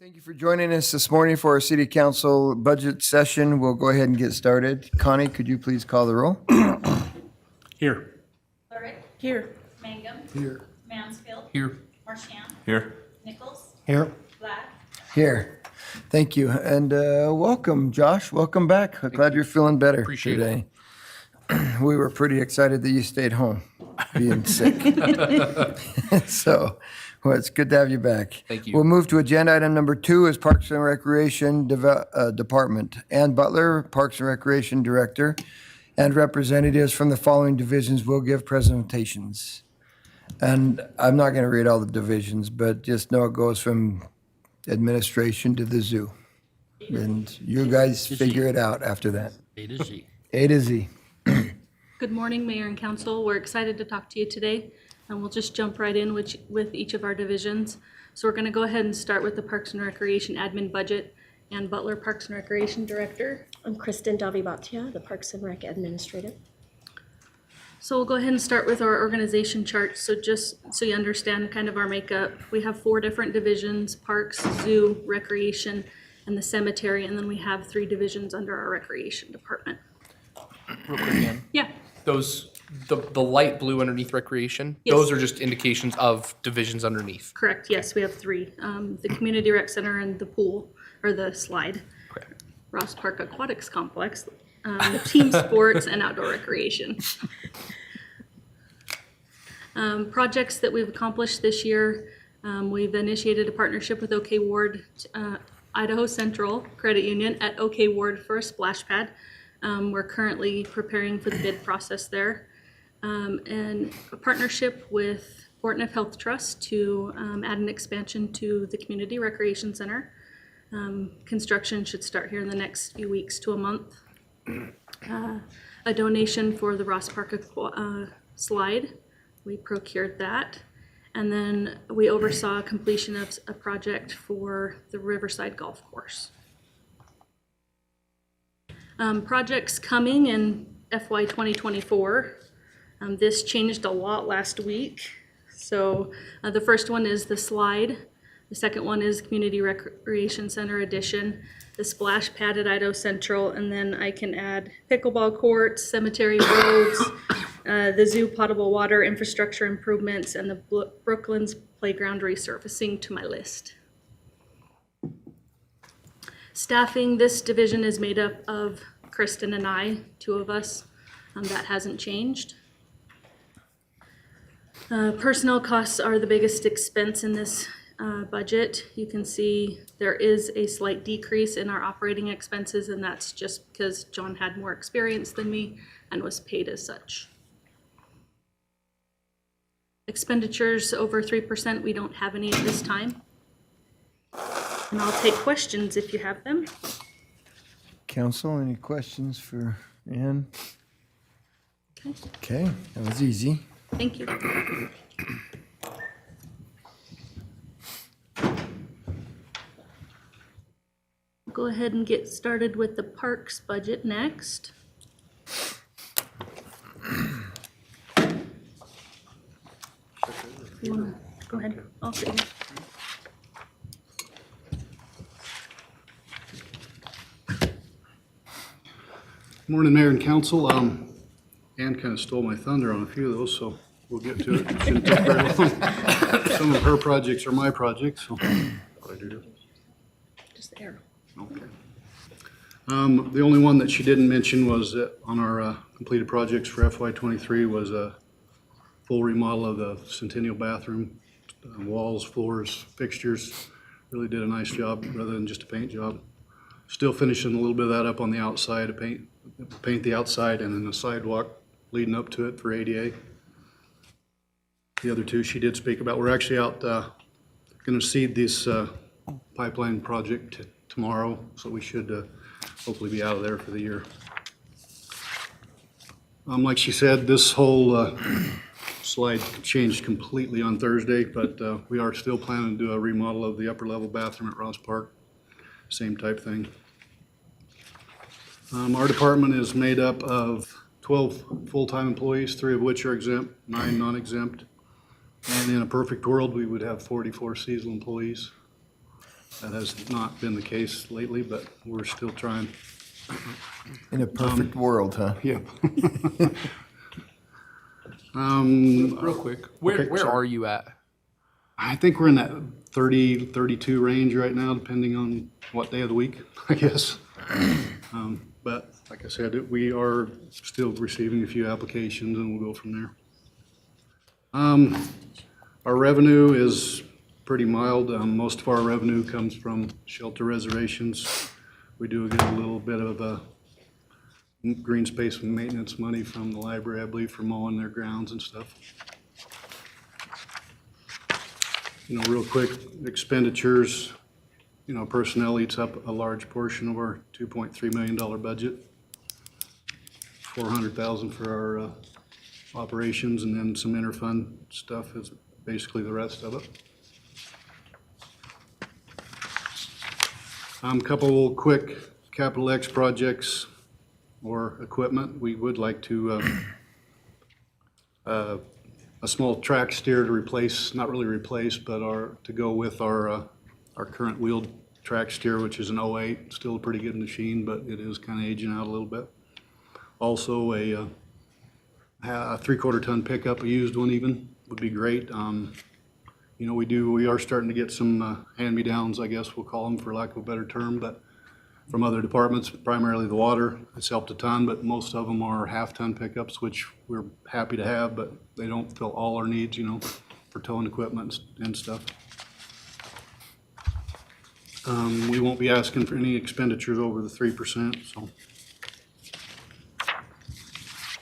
Thank you for joining us this morning for our city council budget session. We'll go ahead and get started. Connie, could you please call the roll? Here. Lurick. Here. Mangum. Here. Mansfield. Here. Marchand. Here. Nichols. Here. Black. Here. Thank you. And welcome, Josh. Welcome back. I'm glad you're feeling better Appreciate today. We were pretty excited that you stayed home being sick. So, well, it's good to have you back. Thank you. We'll move to agenda item number 2 is Parks and Recreation Department. Ann Butler, Parks and Recreation Director, and representatives from the following divisions will give presentations. And I'm not going to read all the divisions, but just know it goes from administration to the zoo. And you guys figure it out after that. A to Z. A to Z. Good morning, Mayor and Council. We're excited to talk to you today, and we'll just jump right in with each of our divisions. So we're going to go ahead and start with the Parks and Recreation Admin Budget. Ann Butler, Parks and Recreation Director. I'm Kristen Davibatia, the Parks and Rec Administrator. So we'll go ahead and start with our organization chart. So just so you understand kind of our makeup, we have 4 different divisions: Parks, Zoo, Recreation, and the Cemetery. And then we have 3 divisions under our Recreation Department. Real quick, Ann. Yeah. Those, the light blue underneath recreation, Yes. those are just indications of divisions underneath. Correct, yes, we have 3. The Community Rec Center and the pool, or the slide. Correct. Ross Park Aquatics Complex, team sports, and outdoor recreation. Projects that we've accomplished this year, we've initiated a partnership with OK Ward, Idaho Central Credit Union at OK Ward for a splash pad. We're currently preparing for the bid process there. And a partnership with Portneuf Health Trust to add an expansion to the Community Recreation Center. Construction should start here in the next few weeks to a month. A donation for the Ross Park slide. We procured that. And then we oversaw completion of a project for the Riverside Golf Course. Projects coming in FY 2024. This changed a lot last week. So the first one is the slide. The second one is Community Recreation Center addition, the splash pad at Idaho Central, and then I can add pickleball courts, cemetery roads, the zoo potable water infrastructure improvements, and the Brooklands playground resurfacing to my list. Staffing, this division is made up of Kristen and I, 2 of us. That hasn't changed. Personnel costs are the biggest expense in this budget. You can see there is a slight decrease in our operating expenses, and that's just because John had more experience than me and was paid as such. Expenditures over 3%, we don't have any at this time. And I'll take questions if you have them. Council, any questions for Ann? Okay, Okay, that was easy. thank you. Go ahead and get started with the parks budget next. You wanna go ahead? I'll sit here. Morning, Mayor and Council. Ann kind of stole my thunder on a few of those, so we'll get to it. It shouldn't take very long. Some of her projects are my projects, so. Just the arrow. Okay. The only one that she didn't mention was that on our completed projects for FY '23 was a full remodel of the Centennial bathroom, walls, floors, fixtures. Really did a nice job rather than just a paint job. Still finishing a little bit of that up on the outside, to paint the outside and then the sidewalk leading up to it for ADA. The other 2 she did speak about. We're actually out going to seed this pipeline project tomorrow, so we should hopefully be out of there for the year. Like she said, this whole slide changed completely on Thursday, but we are still planning to do a remodel of the upper level bathroom at Ross Park. Same type thing. Our department is made up of 12 full-time employees, 3 of which are exempt, 9 non-exempt. And in a perfect world, we would have 44 seasonal employees. That has not been the case lately, but we're still trying. In a perfect world, huh? Yeah. Real quick, where Okay, sorry. are you at? I think we're in that 30, 32 range right now, depending on what day of the week, I guess. But like I said, we are still receiving a few applications and we'll go from there. Our revenue is pretty mild. Most of our revenue comes from shelter reservations. We do get a little bit of green space and maintenance money from the library, I believe, for mowing their grounds and stuff. You know, real quick, expenditures, you know, personnel eats up a large portion of our $2.3 million budget. $400,000 for our operations, and then some interfund stuff is basically the rest of it. Couple quick capital X projects or equipment. We would like to a small track steer to replace, not really replace, but to go with our current wheeled track steer, which is an 08. Still a pretty good machine, but it is kind of aging out a little bit. Also a 3/4 ton pickup, a used one even, would be great. You know, we are starting to get some hand-me-downs, I guess we'll call them, for lack of a better term, but from other departments, primarily the water. It's helped a ton, but most of them are half-ton pickups, which we're happy to have, but they don't fill all our needs, you know, for towing equipment and stuff. We won't be asking for any expenditures over the 3%, so.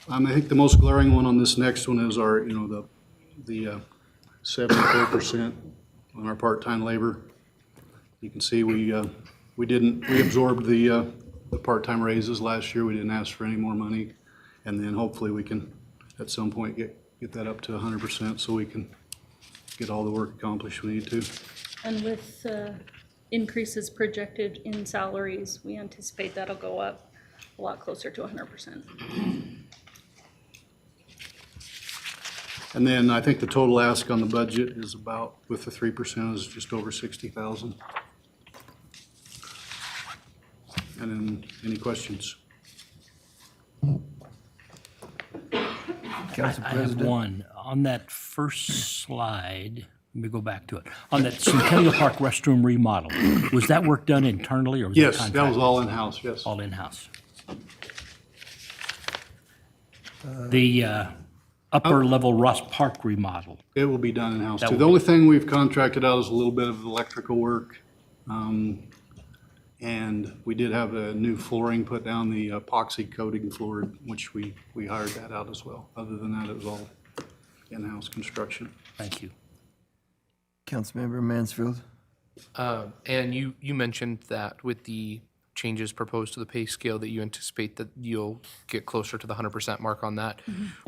I think the most glaring one on this next one is our, you know, the 74% on our part-time labor. You can see we absorbed the part-time raises last year. We didn't ask for any more money. And then hopefully we can, at some point, get that up to 100% so we can get all the work accomplished we need to. And with increases projected in salaries, we anticipate that'll go up a lot closer to 100%. And then I think the total ask on the budget is about, with the 3%, is just over 60,000. And then, any questions? Council I have President? one. On that first slide, let me go back to it. On that Centennial Park restroom remodel, was that work done internally or was Yes, that that was contracted? all in-house, yes. All in-house. The upper level Ross Park remodel, It will be done in-house That too. will The be- only thing we've contracted out is a little bit of electrical work. And we did have a new flooring put down, the epoxy coating floor, which we hired that out as well. Other than that, it was all in-house construction. thank you. Councilmember Mansfield? And you mentioned that with the changes proposed to the pay scale that you anticipate that you'll get closer to the 100% mark on that.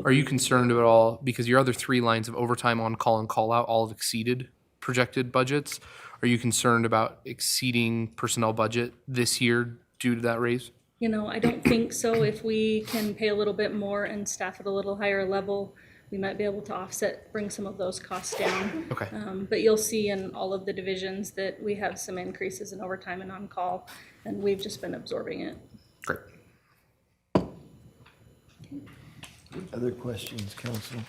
Are you concerned at all, because your other three lines of overtime, on call and call out all have exceeded projected budgets? Are you concerned about exceeding personnel budget this year due to that raise? You know, I don't think so. If we can pay a little bit more and staff at a little higher level, we might be able to offset, bring some of those costs down. Okay. But you'll see in all of the divisions that we have some increases in overtime and on-call, and we've just been absorbing it. Great. Other questions, council?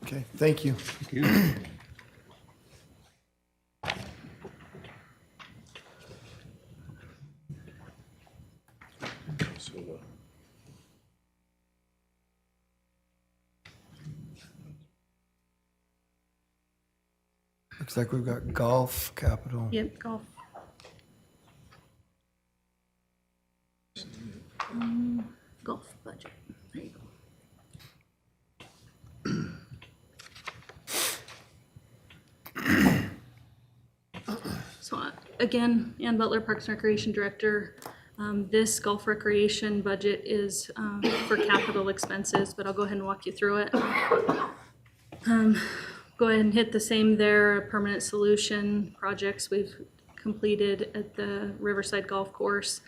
Okay, thank you. Looks like we've got golf capital. Yep, golf. Golf budget, there you go. So again, Ann Butler, Parks and Recreation Director. This golf recreation budget is for capital expenses, but I'll go ahead and walk you through it. Go ahead and hit the same there. Permanent solution projects we've completed at the Riverside Golf Course.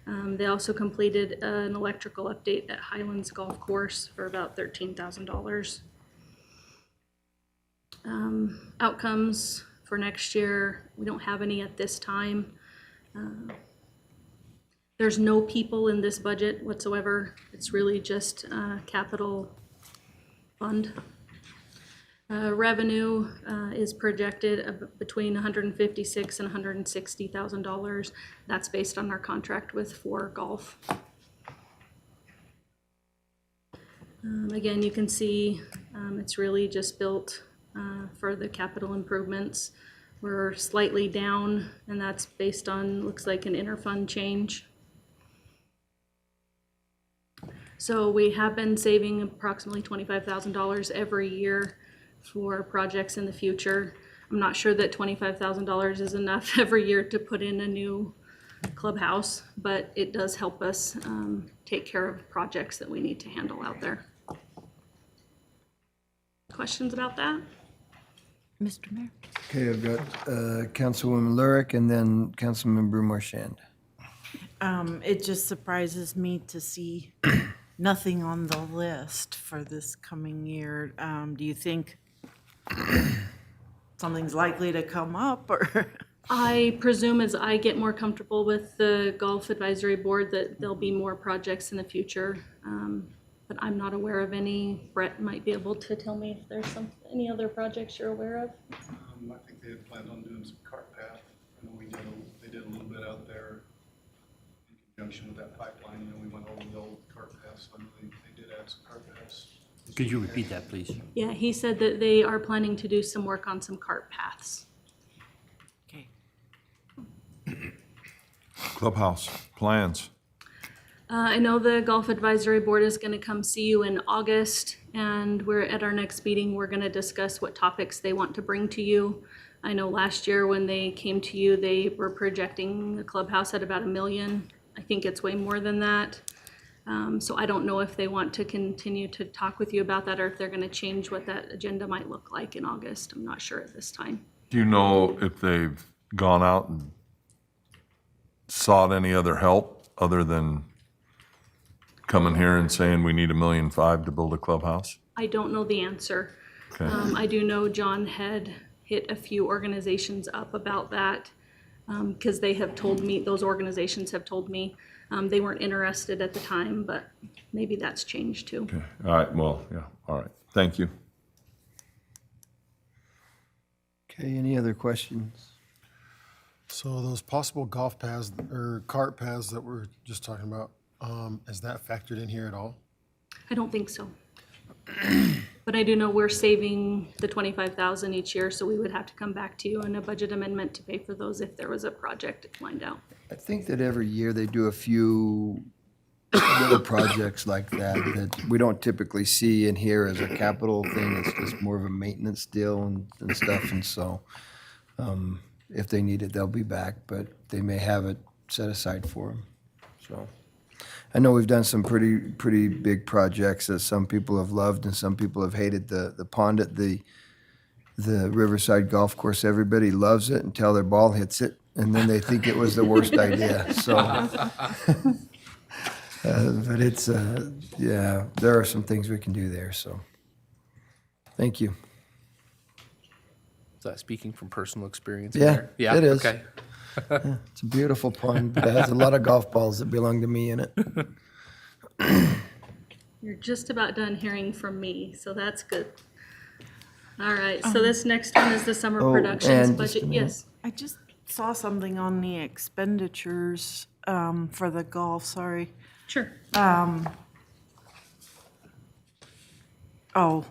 They also completed an electrical update at Highlands Golf Course for about $13,000. Outcomes For next year, we don't have any at this time. There's no people in this budget whatsoever. It's really just capital fund. Revenue is projected between $156,000 and $160,000. That's based on our contract with 4 Golf. Again, you can see it's really just built for the capital improvements. We're slightly down, and that's based on, looks like, an interfund change. So we have been saving approximately $25,000 every year for projects in the future. I'm not sure that $25,000 is enough every year to put in a new clubhouse, but it does help us take care of projects that we need to handle out there. Questions about that? Mr. Mayor? Okay, I've got Councilwoman Lurick and then Councilmember Marchand. It just surprises me to see nothing on the list for this coming year. Do you think something's likely to come up, or? I presume as I get more comfortable with the Golf Advisory Board that there'll be more projects in the future. But I'm not aware of any. Brett might be able to tell me if there's any other projects you're aware of. I think they had planned on doing some cart path. I know they did a little bit out there in conjunction with that pipeline. You know, we went over the old cart paths. I know they did add some cart paths. Could you repeat that, please? Yeah, he said that they are planning to do some work on some cart paths. Okay. Clubhouse plans. I know the Golf Advisory Board is going to come see you in August, and we're at our next meeting, we're going to discuss what topics they want to bring to you. I know last year when they came to you, they were projecting the clubhouse at about $1 million. I think it's way more than that. So I don't know if they want to continue to talk with you about that or if they're going to change what that agenda might look like in August. I'm not sure at this time. Do you know if they've gone out and sought any other help other than coming here and saying we need $1.5 million to build a clubhouse? I don't know the answer. Okay. I do know John had hit a few organizations up about that because they have told me, those organizations have told me they weren't interested at the time, but maybe that's changed too. Okay. All right. Well, yeah. All right. Thank you. Okay, any other questions? So those possible golf paths or cart paths that we're just talking about, is that factored in here at all? I don't think so. But I do know we're saving the $25,000 each year, so we would have to come back to you in a budget amendment to pay for those if there was a project lined out. I think that every year they do a few little projects like that we don't typically see and hear as a capital thing. It's just more of a maintenance deal and stuff. And so if they need it, they'll be back, but they may have it set aside for them. So I know we've done some pretty big projects that some people have loved and some people have hated. The pond at the Riverside Golf Course, everybody loves it until their ball hits it, and then they think it was the worst idea. So, but it's yeah, there are some things we can do there. So, thank you. Is that speaking from personal experience? Yeah, Mayor? Yeah, it is. Okay. It's a beautiful pond, but it has a lot of golf balls that belong to me in it. You're just about done hearing from me, so that's good. All right, so this next one is the summer Oh, productions and just a budget. minute. Yes, I just saw something on the expenditures for the golf, sorry. sure. Oh,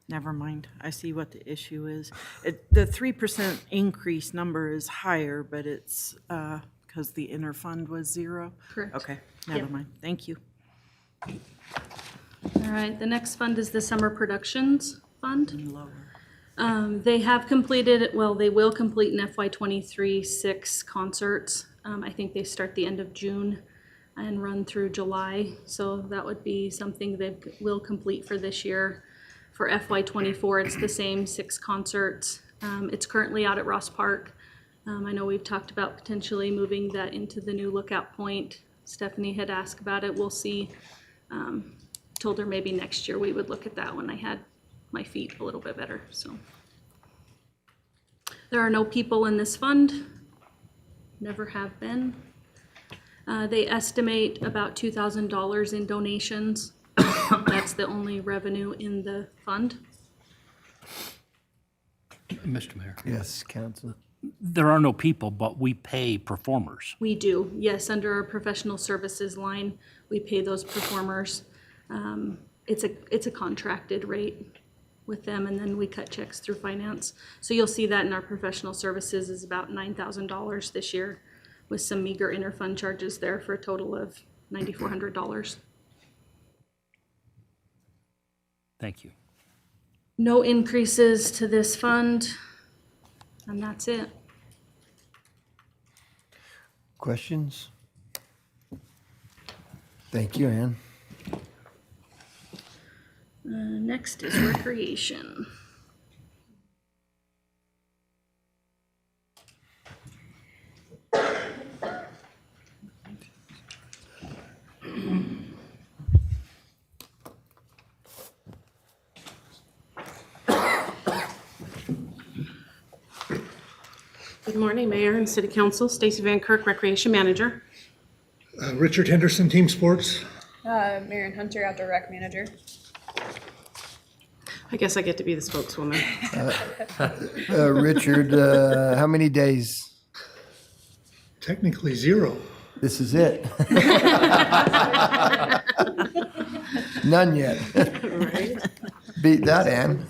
never mind. I see what the issue is. The 3% increase number is higher, but it's because the interfund was 0? Correct. Okay, never Yep. mind. Thank you. All right, the next fund is the summer productions fund. Lower. They have completed, well, they will complete in FY '23 6 concerts. I think they start the end of June and run through July. So that would be something they will complete for this year. For FY '24, it's the same 6 concerts. It's currently out at Ross Park. I know we've talked about potentially moving that into the new Lookout Point. Stephanie had asked about it. We'll see. Told her maybe next year we would look at that when I had my feet a little bit better, so. There are no people in this fund, never have been. They estimate about $2,000 in donations. That's the only revenue in the fund. Mr. Mayor, Yes, Council. there are no people, but we pay performers. We do, yes, under our professional services line, we pay those performers. It's a contracted rate with them, and then we cut checks through finance. So you'll see that in our professional services is about $9,000 this year, with some meager interfund charges there for a total of $9,400. Thank you. No increases to this fund, and that's it. Questions? Thank you, Ann. Next is recreation. Good morning, Mayor and City Council. Stacy Van Kirk, Recreation Manager. Richard Henderson, Team Sports. Marion Hunter, Outdoor Rec Manager. I guess I get to be the spokeswoman. Richard, how many days? Technically 0. This is it. None yet. Beat that, Ann.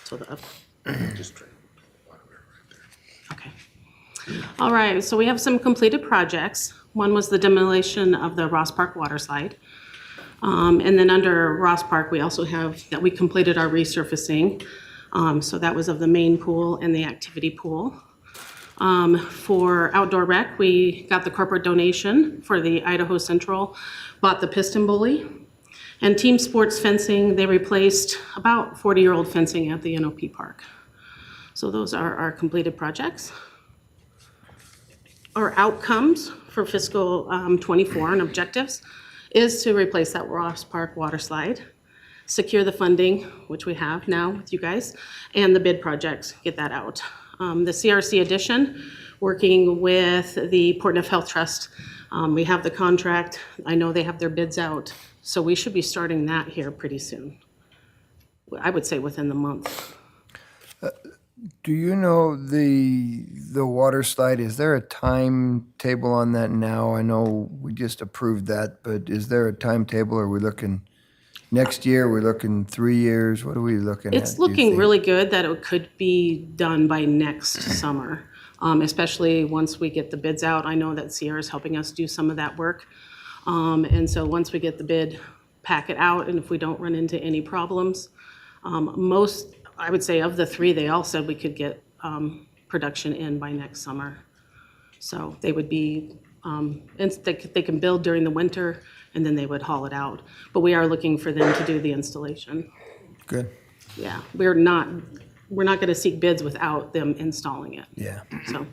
So okay. All right, so we have some completed projects. One was the demolition of the Ross Park water slide. And then under Ross Park, we also have that we completed our resurfacing. So that was of the main pool and the activity pool. For outdoor rec, we got the corporate donation for the Idaho Central, bought the piston bully. And team sports fencing, they replaced about 40-year-old fencing at the NOP Park. So those are our completed projects. Our outcomes for fiscal '24 and objectives is to replace that Ross Park water slide, secure the funding, which we have now with you guys, and the bid projects, get that out. The CRC addition, working with the Portneuf Health Trust. We have the contract. I know they have their bids out, so we should be starting that here pretty soon. I would say within the month. Do you know the water slide, is there a timetable on that now? I know we just approved that, but is there a timetable? Are we looking next year? We're looking 3 years? What are we looking at? It's do you looking think? really good that it could be done by next summer, especially once we get the bids out. I know that Sierra is helping us do some of that work. And so once we get the bid packet out, and if we don't run into any problems, most, I would say of the 3, they all said we could get production in by next summer. So they would be, and they can build during the winter, and then they would haul it out. But we are looking for them to do the installation. Good, Yeah, we're not gonna seek bids without them installing it, yeah. so.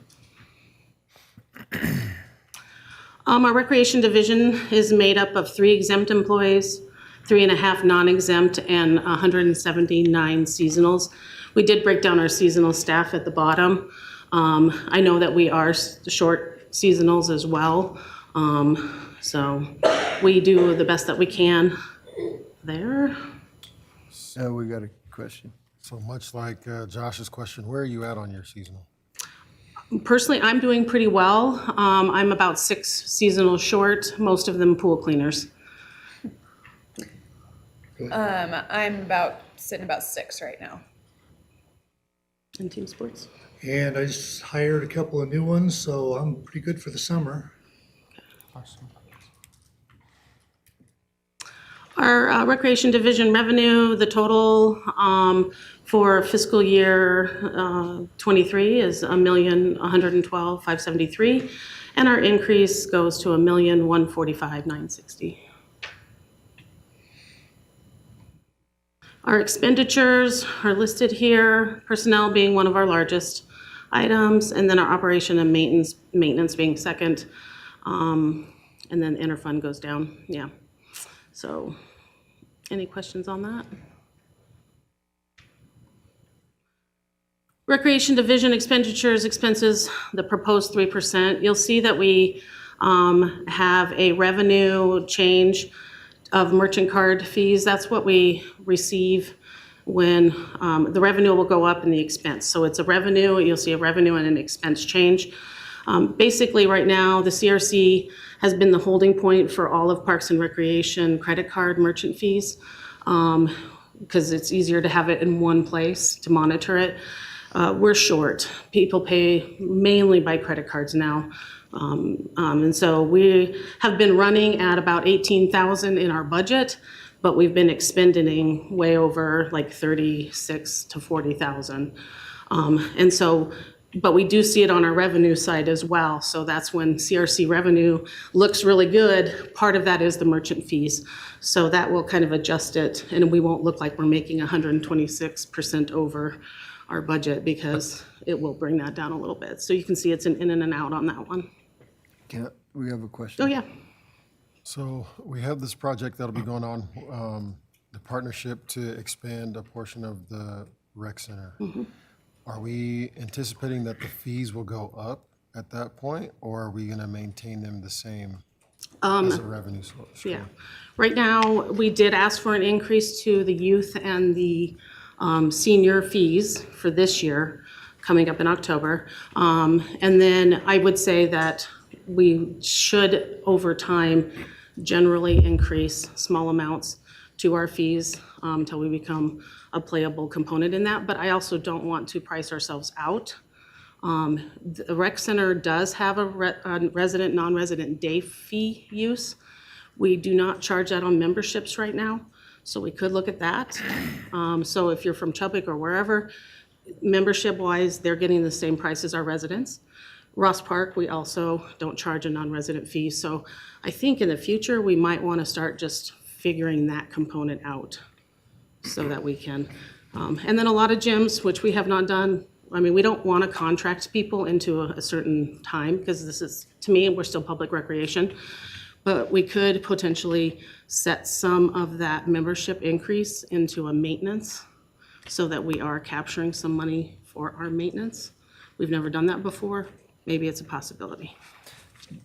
Our recreation division is made up of 3 exempt employees, 3.5 non-exempt, and 179 seasonals. We did break down our seasonal staff at the bottom. I know that we are short seasonals as well. So we do the best that we can there. We got a question. So much like Josh's question, where are you at on your seasonal? Personally, I'm doing pretty well. I'm about 6 seasonals short, most of them pool cleaners. I'm sitting about 6 right now. In team sports. And I just hired a couple of new ones, so I'm pretty good for the summer. Awesome. Our recreation division revenue, the total for fiscal year 23 is $1,112,573, and our increase goes to $1,145,960. Our expenditures are listed here, personnel being one of our largest items, and then our operation and maintenance being second, and then interfund goes down, yeah. So, any questions on that? Recreation Division expenditures, expenses, the proposed 3%. You'll see that we have a revenue change of merchant card fees. That's what we receive when the revenue will go up and the expense. So it's a revenue, you'll see a revenue and an expense change. Basically, right now, the CRC has been the holding point for all of Parks and Recreation credit card merchant fees, because it's easier to have it in one place to monitor it. We're short. People pay mainly by credit cards now. And so we have been running at about 18,000 in our budget, but we've been expending way over like 36 to 40,000. And so, but we do see it on our revenue side as well. So that's when CRC revenue looks really good. Part of that is the merchant fees. So that will kind of adjust it, and we won't look like we're making 126% over our budget, because it will bring that down a little bit. So you can see it's an in and an out on that one. We have a question. Oh, yeah. So we have this project that'll be going on, the partnership to expand a portion of the rec center. Are we anticipating that the fees will go up at that point, or are we gonna maintain them the same as a revenue source? Yeah. Right now, we did ask for an increase to the youth and the senior fees for this year, coming up in October. And then I would say that we should, over time, generally increase small amounts to our fees until we become a playable component in that. But I also don't want to price ourselves out. The rec center does have a resident, non-resident day fee use. We do not charge that on memberships right now, so we could look at that. So if you're from Chubbuck or wherever, membership-wise, they're getting the same price as our residents. Ross Park, we also don't charge a non-resident fee, so I think in the future, we might want to start just figuring that component out so that we can. And then a lot of gyms, which we have not done. I mean, we don't want to contract people into a certain time, because this is, to me, we're still public recreation. But we could potentially set some of that membership increase into a maintenance so that we are capturing some money for our maintenance. We've never done that before. Maybe it's a possibility.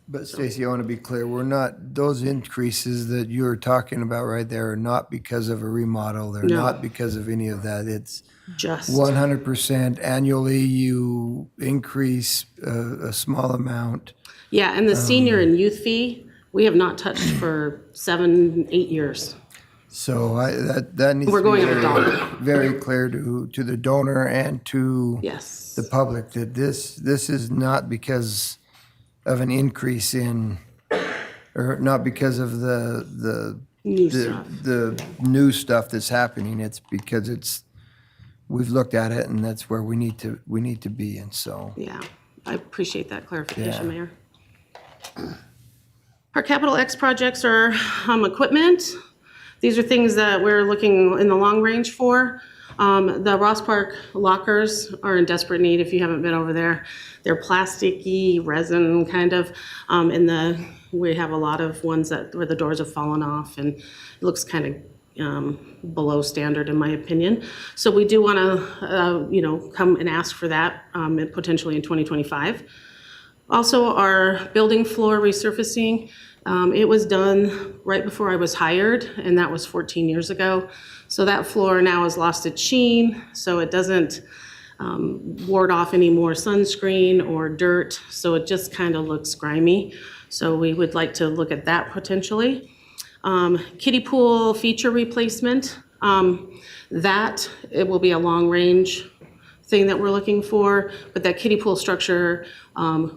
But Stacy, I want to be clear, we're not, those increases that you're talking about right there are not because of a remodel. They're No. not because of any of that. It's Just, 100% annually, you increase a small amount. yeah, and the senior and youth fee, we have not touched for 7, 8 years. So that needs We're to be going up a dollar. very clear to the donor and to Yes. the public that this is not because of an increase in, or not because of the New stuff. the new stuff that's happening. It's because we've looked at it, and that's where we need to be. And so, Yeah, I appreciate that clarification, Yeah. Mayor. Our capital X projects are equipment. These are things that we're looking in the long range for. The Ross Park lockers are in desperate need if you haven't been over there. They're plasticky, resin kind of, and we have a lot of ones where the doors have fallen off, and it looks kind of below standard in my opinion. So we do want to, come and ask for that potentially in 2025. Also, our building floor resurfacing, it was done right before I was hired, and that was 14 years ago. So that floor now has lost its sheen, so it doesn't ward off any more sunscreen or dirt, so it just kind of looks grimy. So we would like to look at that potentially. Kiddie pool feature replacement, it will be a long-range thing that we're looking for, but that kiddie pool structure,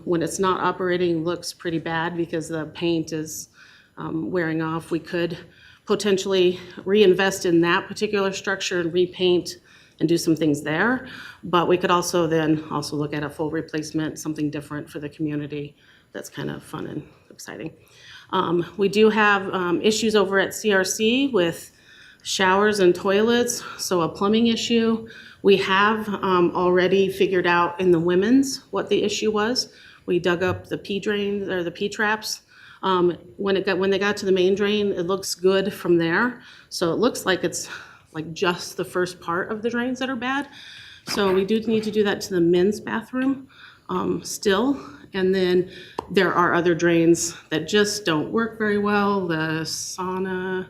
when it's not operating, looks pretty bad because the paint is wearing off. We could potentially reinvest in that particular structure and repaint and do some things there, but we could also look at a full replacement, something different for the community that's kind of fun and exciting. We do have issues over at CRC with showers and toilets, so a plumbing issue. We have already figured out in the women's what the issue was. We dug up the P drains or the P traps. When they got to the main drain, it looks good from there. So it looks like it's like just the first part of the drains that are bad. So we do need to do that to the men's bathroom still. And then there are other drains that just don't work very well. The sauna,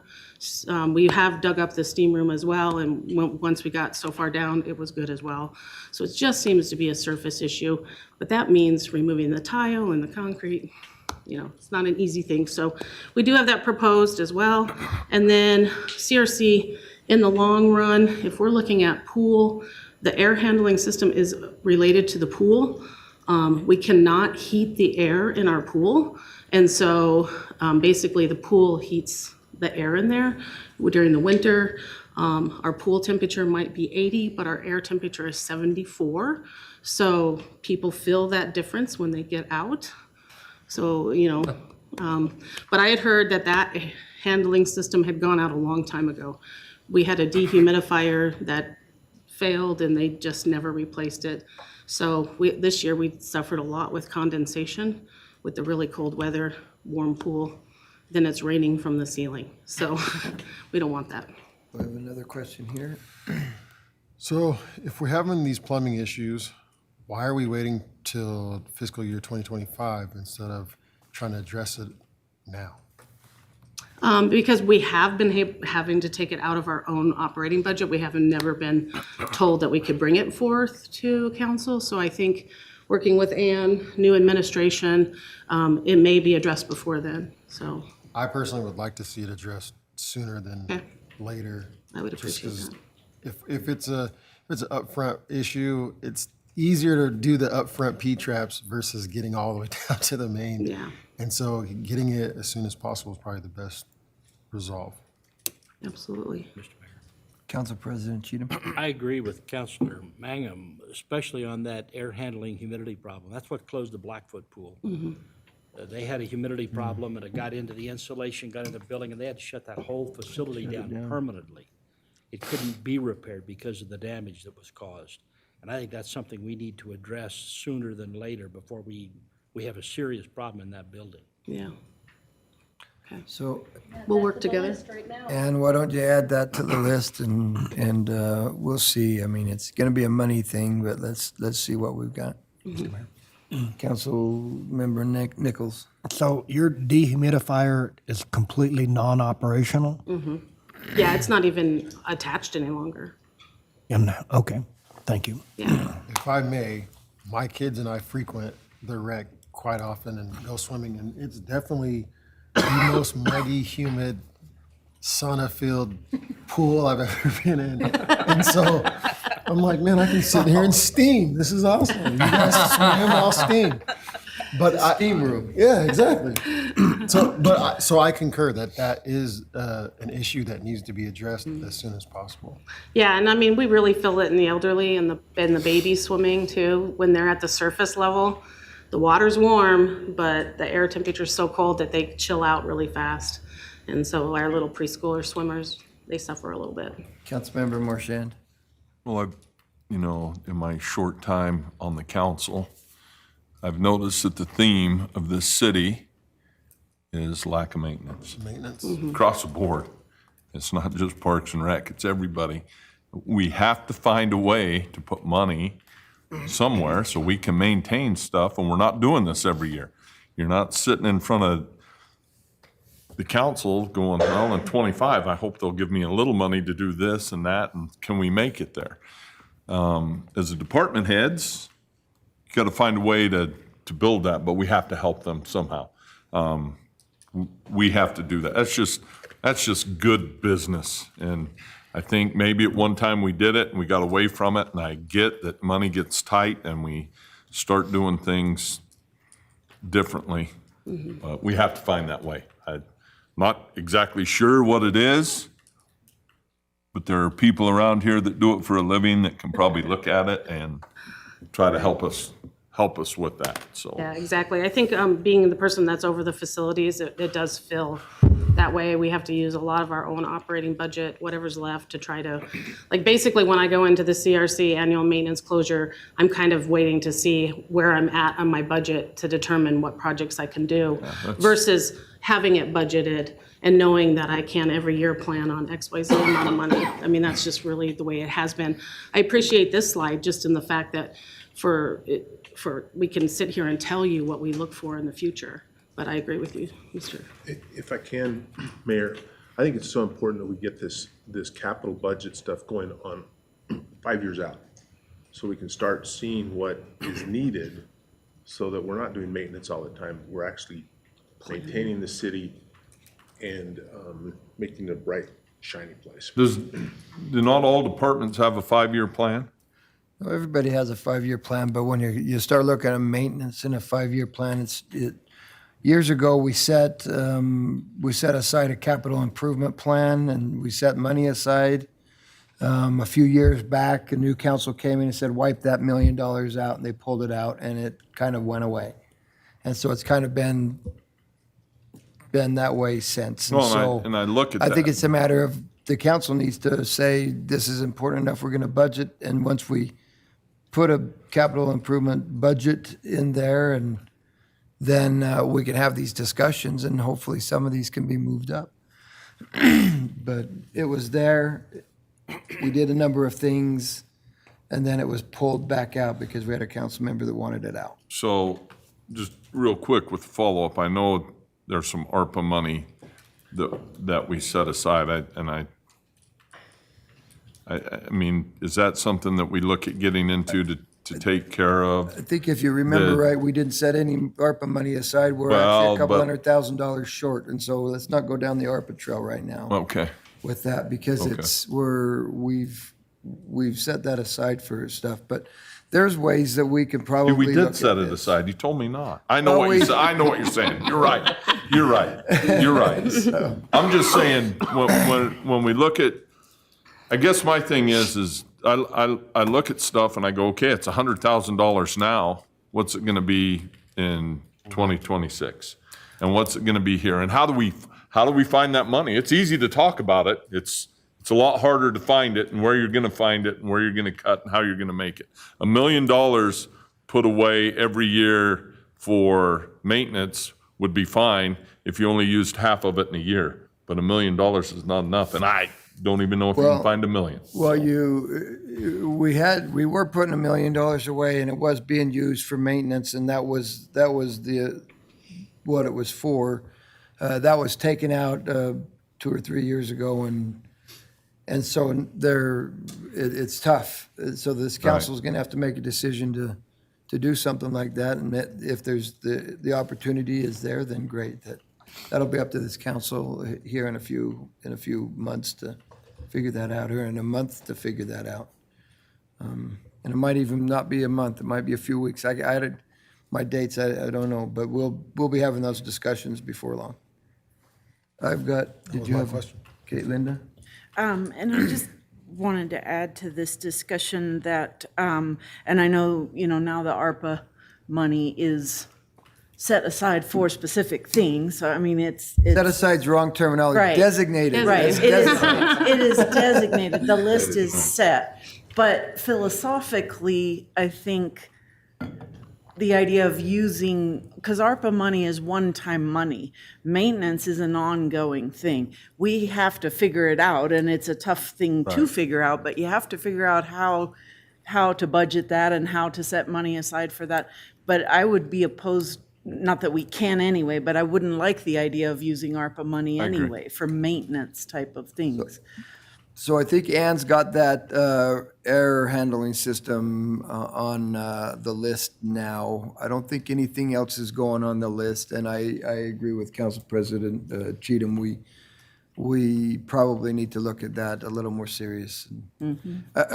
we have dug up the steam room as well, and once we got so far down, it was good as well. So it just seems to be a surface issue, but that means removing the tile and the concrete. You know, it's not an easy thing. So we do have that proposed as well. And then CRC, in the long run, if we're looking at pool, the air handling system is related to the pool. We cannot heat the air in our pool. And so basically the pool heats the air in there. During the winter, our pool temperature might be 80, but our air temperature is 74. So people feel that difference when they get out. So, you know, but I had heard that handling system had gone out a long time ago. We had a dehumidifier that failed and they just never replaced it. So this year we suffered a lot with condensation with the really cold weather, warm pool, then it's raining from the ceiling. So we don't want that. We have another question here. So if we're having these plumbing issues, why are we waiting till fiscal year 2025 instead of trying to address it now? Because we have been having to take it out of our own operating budget. We haven't never been told that we could bring it forth to council. So I think working with Ann, new administration, it may be addressed before then, so. I personally would like to see it addressed sooner than Okay. later. I would just appreciate 'cause that. If it's an upfront issue, it's easier to do the upfront P-traps versus getting all the way down to the main. Yeah. And so getting it as soon as possible is probably the best resolve. Absolutely. Council President Cheatham. I agree with Councilor Mangum, especially on that air handling humidity problem. That's what closed the Blackfoot pool. They had a humidity problem and it got into the insulation, got into the building, and they had to shut that whole facility down permanently. It couldn't be repaired because of the damage that was caused. And I think that's something we need to address sooner than later before we have a serious problem in that building. Yeah, So, we'll work together. and why don't you add that to the list and we'll see. I mean, it's gonna be a money thing, but let's see what we've got. Council Member Nichols. So your dehumidifier is completely non-operational? Yeah, it's not even attached any longer. Okay, thank you. Yeah, If I may, my kids and I frequent the rec quite often and go swimming, and it's definitely the most muggy, humid, sauna-filled pool I've ever been in. And so I'm like, man, I can sit here and steam. This is awesome. You guys swim, I'll steam. But Steam room. yeah, exactly. So I concur that is an issue that needs to be addressed as soon as possible. yeah, and I mean, we really feel it in the elderly and the babies swimming too. When they're at the surface level, the water's warm, but the air temperature's so cold that they chill out really fast. And so our little preschooler swimmers, they suffer a little bit. Councilmember Marchand. Well, in my short time on the council, I've noticed that the theme of this city is lack of maintenance. Maintenance. Across the board. It's not just Parks and Rec, it's everybody. We have to find a way to put money somewhere so we can maintain stuff, and we're not doing this every year. You're not sitting in front of the council going, well, in 25, I hope they'll give me a little money to do this and that, and can we make it there? As the department heads, you got to find a way to build that, but we have to help them somehow. We have to do that. That's just good business. And I think maybe at one time we did it and we got away from it, and I get that money gets tight and we start doing things differently. But we have to find that way. I'm not exactly sure what it is, but there are people around here that do it for a living that can probably look at it and try to help us with that, so. Yeah, exactly. I think being the person that's over the facilities, it does feel that way. We have to use a lot of our own operating budget, whatever's left, to try to, like, basically when I go into the CRC annual maintenance closure, I'm kind of waiting to see where I'm at on my budget to determine what projects I can do versus having it budgeted and knowing that I can every year plan on XYZ amount of money. I mean, that's just really the way it has been. I appreciate this slide just in the fact that we can sit here and tell you what we look for in the future. But I agree with you, Mr. If I can, Mayor, I think it's so important that we get this capital budget stuff going on 5 years out, so we can start seeing what is needed, so that we're not doing maintenance all the time. We're actually maintaining the city and making it a bright, shiny place. Do not all departments have a 5-year plan? Well, everybody has a 5-year plan, but when you start looking at maintenance in a 5-year plan, years ago, we set aside a capital improvement plan, and we set money aside. A few years back, a new council came in and said, wipe that $1 million out, and they pulled it out, and it kind of went away. And so it's kind of been that way since. And Well, so and I look at I that. think it's a matter of the council needs to say, this is important enough, we're going to budget, and once we put a capital improvement budget in there, and then we can have these discussions, and hopefully some of these can be moved up. But it was there. We did a number of things, and then it was pulled back out because we had a council member that wanted it out. So just real quick with the follow-up, I know there's some ARPA money that we set aside. I mean, is that something that we look at getting into to take care of? I think if you remember right, we didn't set any ARPA money aside. We're actually Well, a couple but- $100,000 short, and so let's not go down the ARPA trail right now Okay. with that, because Okay. we've set that aside for stuff. But there's ways that we can probably We look did at set it this. aside. You told me not. I know Well, what you said. I know what you're saying. You're right. You're right. You're right. I'm just saying, when we look at, I guess my thing is I look at stuff and I go, okay, it's $100,000 now. What's it going to be in 2026? And what's it going to be here? And how do we find that money? It's easy to talk about it. It's a lot harder to find it, and where you're going to find it, and where you're going to cut, and how you're going to make it. $1 million put away every year for maintenance would be fine if you only used half of it in a year. But $1 million is not enough, and I don't even know if you Well- can find $1 million. Well, we were putting $1 million away, and it was being used for maintenance, and that was what it was for. That was taken out 2 or 3 years ago, and so it's tough. So this council's going to have to make a decision to do something like that, and that if there's the opportunity is there, then great. That'll be up to this council here in a few months to figure that out, or in a month to figure that out. And it might even not be a month, it might be a few weeks. My dates, I don't know, but we'll be having those discussions before long. Did you have a question? Okay, Linda? And I just wanted to add to this discussion that, and I know, now the ARPA money is set aside for specific things, so I mean, it's. Set aside's wrong terminology. Right. Designated. Right, It's it is, designated. it is designated, the list is set. But philosophically, I think the idea of using, because ARPA money is one-time money. Maintenance is an ongoing thing. We have to figure it out, and it's a tough thing to figure out, but you have to figure out how to budget that and how to set money aside for that. But I would be opposed, not that we can anyway, but I wouldn't like the idea of using ARPA money I agree. anyway for maintenance type of things. So I think Ann's got that error handling system on the list now. I don't think anything else is going on the list, and I agree with Council President Cheatham. We probably need to look at that a little more serious.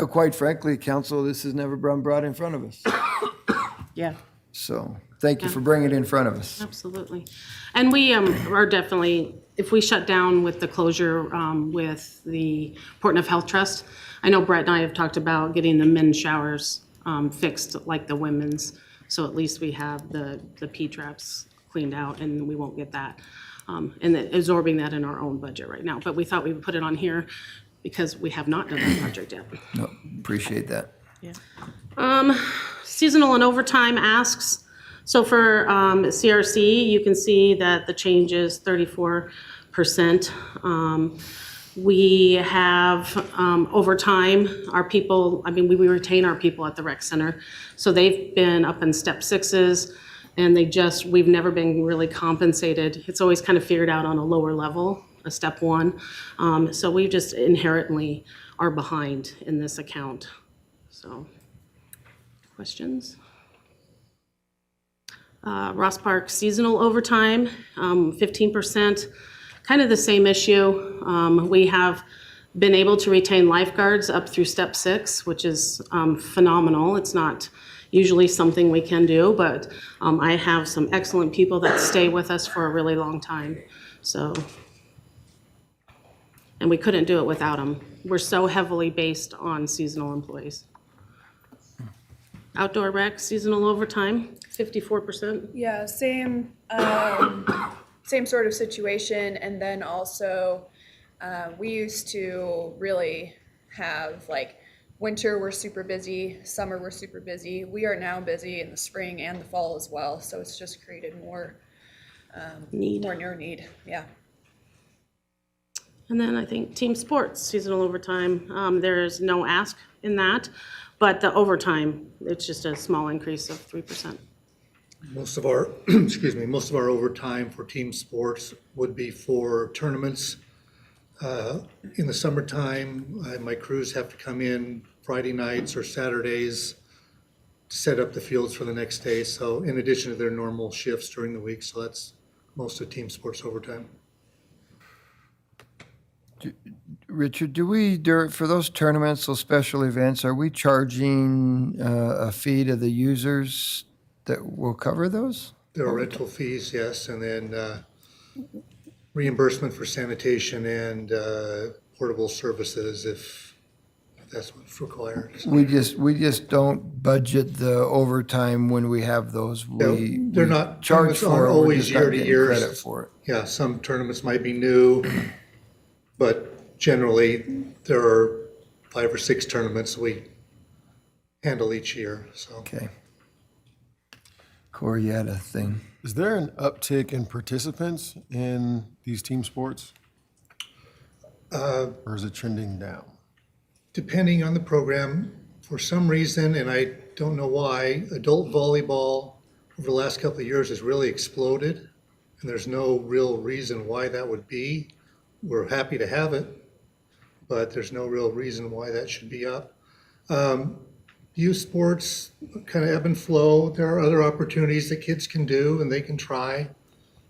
Quite frankly, Council, this has never been brought in front of us. Yeah. So thank you for bringing it in front of us. Absolutely. And we are definitely, if we shut down with the closure with the Portneuf Health Trust, I know Brett and I have talked about getting the men's showers fixed like the women's. So at least we have the P-traps cleaned out and we won't get that. And absorbing that in our own budget right now. But we thought we would put it on here because we have not done that project yet. No, appreciate that. Yeah. Seasonal and overtime asks. So for CRC, you can see that the change is 34%. We have overtime, our people, I mean, we retain our people at the rec center. So they've been up in step sixes and we've never been really compensated. It's always kind of figured out on a lower level, a step one. So we just inherently are behind in this account. So, questions? Ross Park seasonal overtime, 15%, kind of the same issue. We have been able to retain lifeguards up through step 6, which is phenomenal. It's not usually something we can do, but I have some excellent people that stay with us for a really long time. So, and we couldn't do it without them. We're so heavily based on seasonal employees. Outdoor rec, seasonal overtime, 54%. Yeah, same, same sort of situation. And then also, we used to really have like winter, we're super busy, summer, we're super busy. We are now busy in the spring and the fall as well. So it's just created more Need. more need. Yeah. And then I think team sports, seasonal overtime, there is no ask in that, but the overtime, it's just a small increase of 3%. Most of our, excuse me, most of our overtime for team sports would be for tournaments. In the summertime, my crews have to come in Friday nights or Saturdays to set up the fields for the next day. So in addition to their normal shifts during the week, so that's most of team sports overtime. Richard, for those tournaments, those special events, are we charging a fee to the users that will cover those? There are rental fees, yes, and then reimbursement for sanitation and portable services if that's what's required. We just don't budget the overtime when we have those. They're not, charge tournaments for aren't it, we're always just not year to getting year. credit for it. Yeah, some tournaments might be new, but generally there are 5 or 6 tournaments we handle each year, so. Okay. Corey, you had a thing. Is there an uptick in participants in these team sports? Or is it trending down? Depending on the program, for some reason, and I don't know why, adult volleyball over the last couple of years has really exploded, and there's no real reason why that would be. We're happy to have it, but there's no real reason why that should be up. Youth sports kind of ebb and flow. There are other opportunities that kids can do and they can try.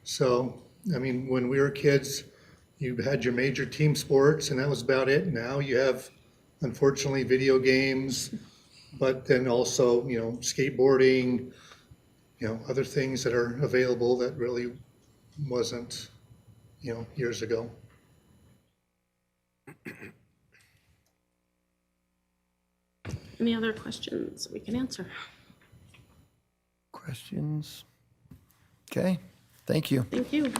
So, I mean, when we were kids, you had your major team sports and that was about it. Now you have, unfortunately, video games, but then also, skateboarding, other things that are available that really wasn't, years ago. Any other questions we can answer? Questions? Okay, thank you. Thank you.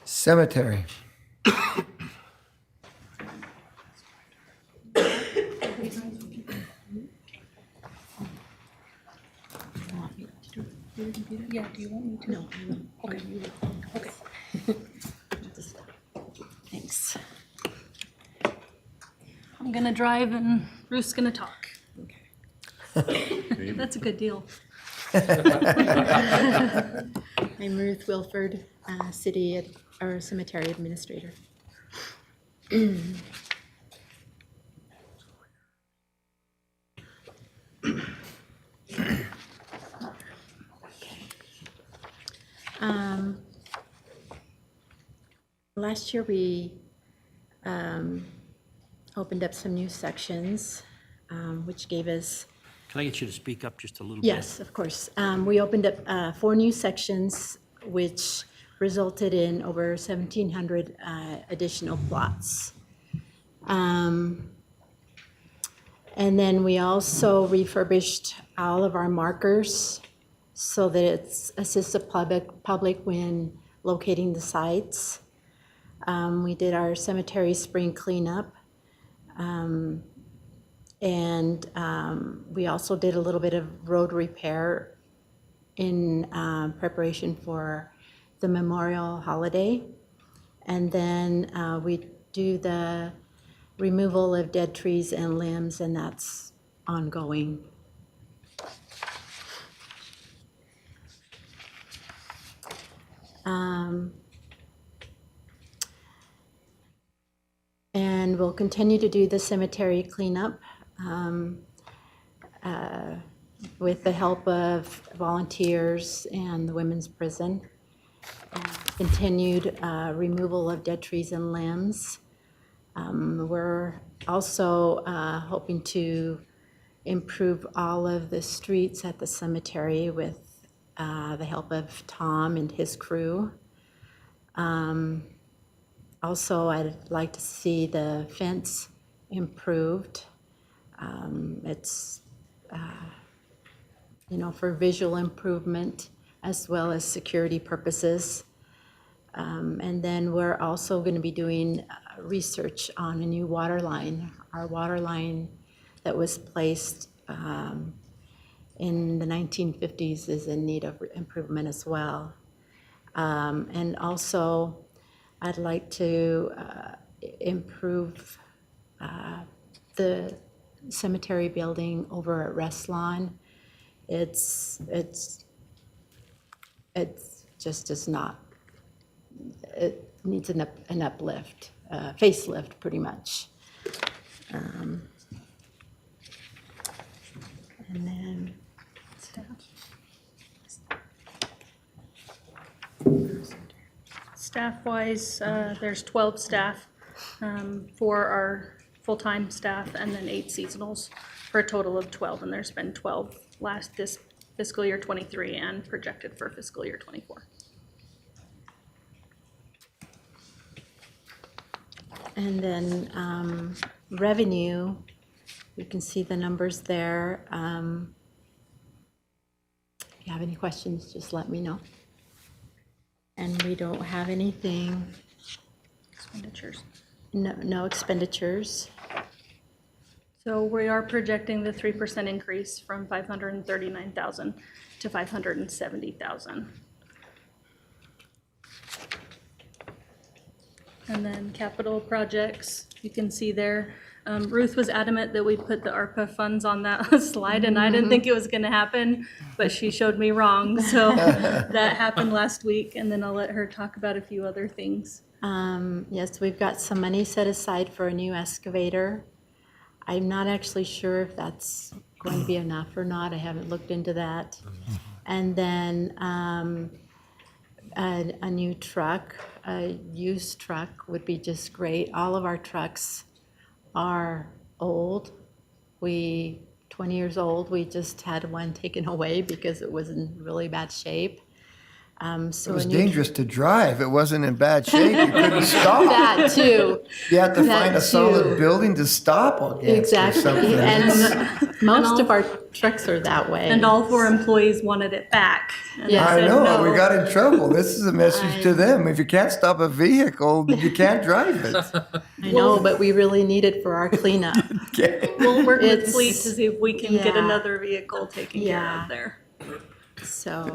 Cemetery. Yeah, do you want me to? No, okay. Okay. Thanks. I'm gonna drive and Ruth's gonna talk. That's a good deal. I'm Ruth Wilford, cemetery administrator. Last year we opened up some new sections, which gave us. Can I get you to speak up just a little bit? Yes, of course. We opened up 4 new sections, which resulted in over 1,700 additional plots. And then we also refurbished all of our markers so that it assists the public when locating the sites. We did our cemetery spring cleanup. And we also did a little bit of road repair in preparation for the memorial holiday. And then we do the removal of dead trees and limbs, and that's ongoing. And we'll continue to do the cemetery cleanup with the help of volunteers and the women's prison. Continued removal of dead trees and limbs. We're also hoping to improve all of the streets at the cemetery with the help of Tom and his crew. Also, I'd like to see the fence improved. It's, for visual improvement as well as security purposes. And then we're also going to be doing research on a new water line. Our water line that was placed in the 1950s is in need of improvement as well. And also, I'd like to improve the cemetery building over at Restlawn. It's just is not, it needs an uplift, facelift pretty much. And then Staff-wise, there's 12 staff for our full-time staff and then 8 seasonals for a total of 12. And there's been 12 this fiscal year 23 and projected for fiscal year 24. And then revenue, you can see the numbers there. If you have any questions, just let me know. And we don't have anything, Expenditures. no expenditures. So we are projecting the 3% increase from 539,000 to 570,000. And then capital projects, you can see there. Ruth was adamant that we put the ARPA funds on that slide, and I didn't think it was gonna happen, but she showed me wrong. So that happened last week, and then I'll let her talk about a few other things. Yes, we've got some money set aside for a new excavator. I'm not actually sure if that's going to be enough or not. I haven't looked into that. And then a new truck, a used truck would be just great. All of our trucks are old. 20 years old. We just had one taken away because it was in really bad shape. So It was a new dangerous to drive. It wasn't in bad shape. You couldn't stop. that too. You had to That find a too. solid building to stop against or Exactly. something. And most of our trucks are that way. And all 4 employees wanted it back. And Yeah. I said know, no. we got in trouble. This is a message to them. If you can't stop a vehicle, you can't drive it. I know, but we really need it for our cleanup. Okay. We'll work with It's- fleet to see if we can get yeah. another vehicle taken care Yeah. of there. So,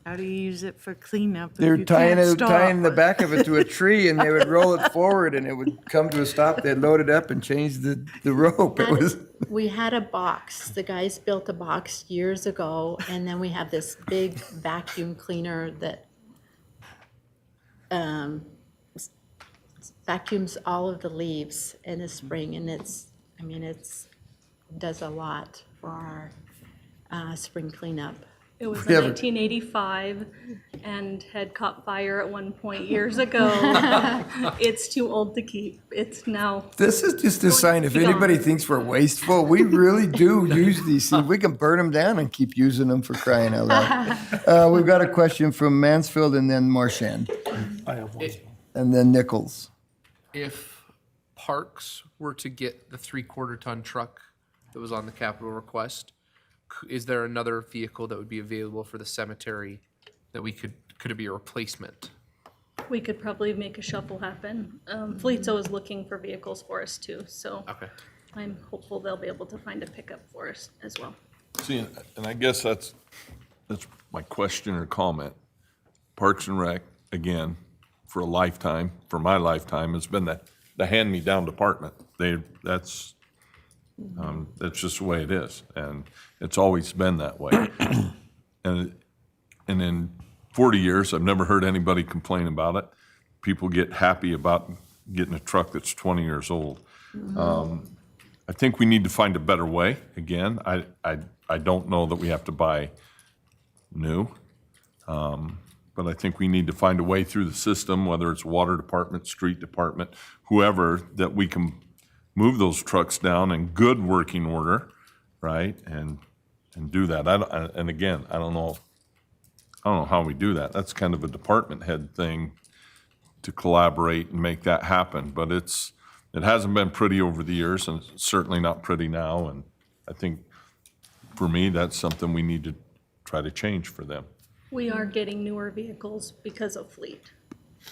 How do you use it for cleanup if They're you can't stop? tying the back of it to a tree, and they would roll it forward, and it would come to a stop. They'd load it up and change the rope. It was, we had a box. The guys built a box years ago, and then we have this big vacuum cleaner that vacuums all of the leaves in the spring, and it's does a lot for our spring cleanup. It was Yeah, in but- 1985 and had caught fire at one point years ago. It's too old to keep. It's now, this is just a sign, if be gone. anybody thinks we're wasteful, we really do use these things. We can burn them down and keep using them for crying out loud. We've got a question from Mansfield and then Marchand, I have one. and then Nichols. If Parks were to get the 3/4 ton truck that was on the capital request, is there another vehicle that would be available for the cemetery that could it be a replacement? we could probably make a shuffle happen. Fleet's always looking for vehicles for us too, so. Okay. I'm hopeful they'll be able to find a pickup for us as well. See, and I guess that's my question or comment. Parks and Rec, again, for a lifetime, for my lifetime, has been the hand-me-down department. That's just the way it is, and it's always been that way. And in 40 years, I've never heard anybody complain about it. People get happy about getting a truck that's 20 years old. I think we need to find a better way. Again, I don't know that we have to buy new, but I think we need to find a way through the system, whether it's water department, street department, whoever, that we can move those trucks down in good working order, right? And do that. And again, I don't know how we do that. That's kind of a department head thing to collaborate and make that happen. But it hasn't been pretty over the years, and it's certainly not pretty now. And I think for me, that's something we need to try to change for them. We are getting newer vehicles because of fleet.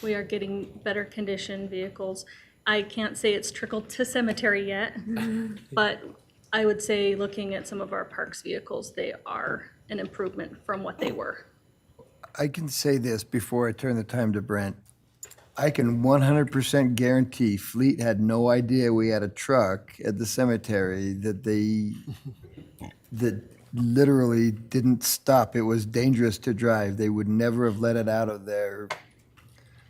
We are getting better conditioned vehicles. I can't say it's trickled to cemetery yet, but I would say looking at some of our parks vehicles, they are an improvement from what they were. I can say this before I turn the time to Brent. I can 100% guarantee Fleet had no idea we had a truck at the cemetery that literally didn't stop. It was dangerous to drive. They would never have let it out of their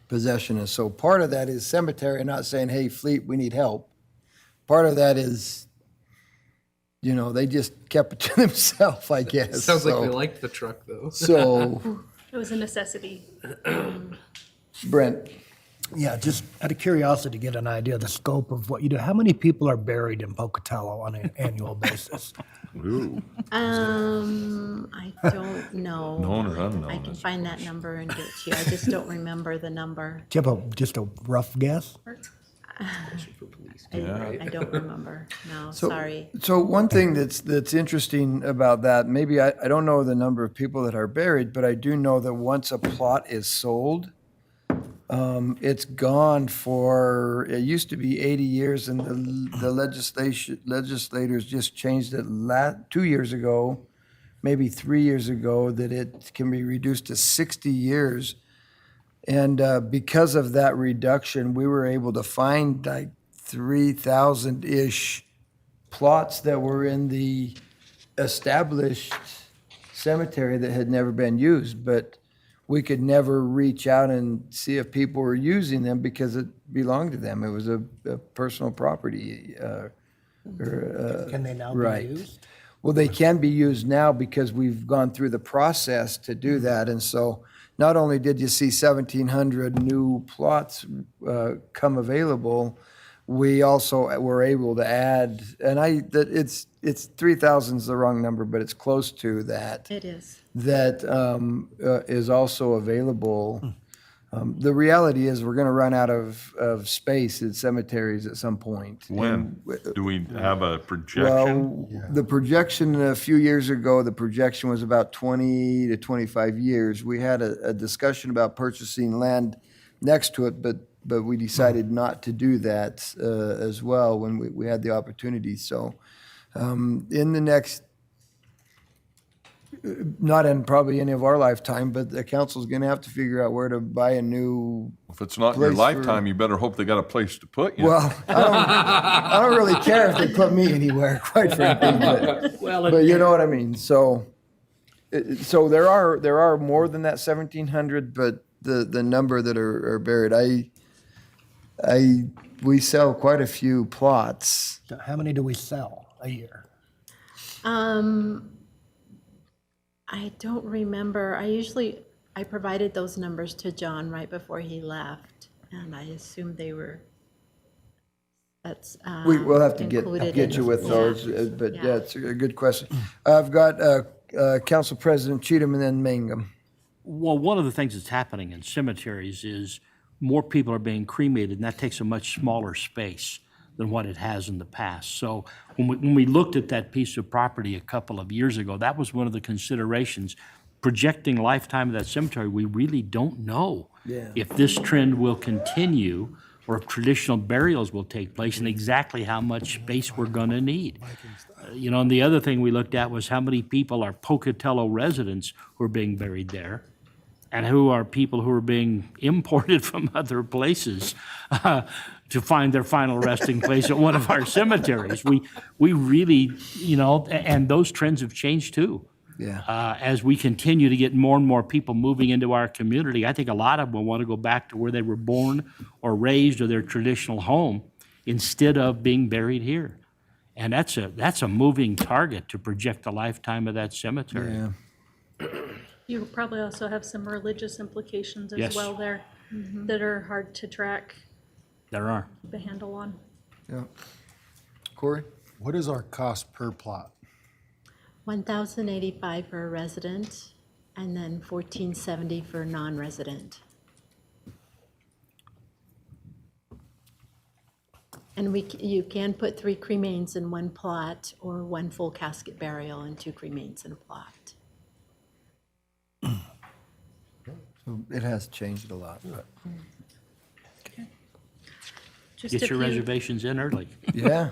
possession. And so part of that is cemetery not saying, hey, Fleet, we need help. Part of that is, they just kept it to themselves, I guess. Sounds like they liked the truck, though. So, It was a necessity. Brent, Yeah, just out of curiosity to get an idea of the scope of what you do. How many people are buried in Pocatello on an annual basis? Ooh, I don't know. known or unknown? I can find that number and get it to you. I just don't remember the number. Do you have just a rough guess? I don't remember. No, So- sorry. So one thing that's interesting about that, maybe I don't know the number of people that are buried, but I do know that once a plot is sold, it's gone for, it used to be 80 years, and the legislators just changed it 2 years ago, maybe 3 years ago, that it can be reduced to 60 years. And because of that reduction, we were able to find like 3,000-ish plots that were in the established cemetery that had never been used, but we could never reach out and see if people were using them because it belonged to them. It was a personal property. Can they now be Right. used? Well, they can be used now because we've gone through the process to do that. And so not only did you see 1,700 new plots come available, we also were able to add, and it's 3,000 is the wrong number, but it's close to that. It is. That is also available. The reality is we're going to run out of space at cemeteries at some point. When? Do we have a projection? Well, the projection a few years ago, the projection was about 20 to 25 years. We had a discussion about purchasing land next to it, but we decided not to do that as well when we had the opportunity. So in the next, not in probably any of our lifetime, but the council's going to have to figure out where to buy a new. If it's not in your place for- lifetime, you better hope they got a place to put you. Well, I don't really care if they put me anywhere, quite frankly, but you know what I mean. So there are more than that 1,700, but the number that are buried, we sell quite a few plots. How many do we sell a year? I don't remember. I provided those numbers to John right before he left, and I assumed that's We'll have to included get in- you with yeah. those, but Yeah. yeah, it's a good question. I've got Council President Cheatham and then Mangum. Well, one of the things that's happening in cemeteries is more people are being cremated, and that takes a much smaller space than what it has in the past. So when we looked at that piece of property a couple of years ago, that was one of the considerations. Projecting lifetime of that cemetery, we really don't know Yeah. if this trend will continue or traditional burials will take place and exactly how much space we're going to need. You know, and the other thing we looked at was how many people are Pocatello residents who are being buried there, and who are people who are being imported from other places to find their final resting place at one of our cemeteries. We really, you know, and those trends have changed too. Yeah. As we continue to get more and more people moving into our community, I think a lot of them will want to go back to where they were born or raised or their traditional home instead of being buried here. And that's a moving target to project the lifetime of that cemetery. Yeah. You probably also have some religious implications as Yes. well there that are hard to track, There are. the handle on. Yeah. Corey? What is our cost per plot? $1,085 for a resident, and then $1,470 for non-resident. And you can put 3 cremains in one plot, or 1 full casket burial and 2 cremains in a plot. So it has changed a lot, but, Just Get a your few- reservations in early. yeah.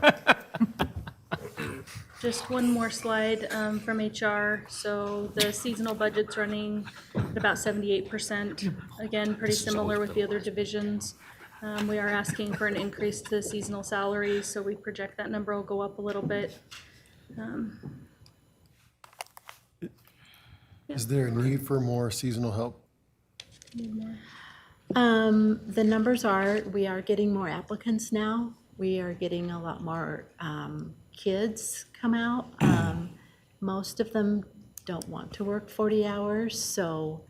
Just one more slide from HR. So the seasonal budget's running at about 78%. Again, pretty similar with the other divisions. We are asking for an increase to the seasonal salaries, so we project that number will go up a little bit. Is there a need for more seasonal help? The numbers are, we are getting more applicants now. We are getting a lot more kids come out. Most of them don't want to work 40 hours, so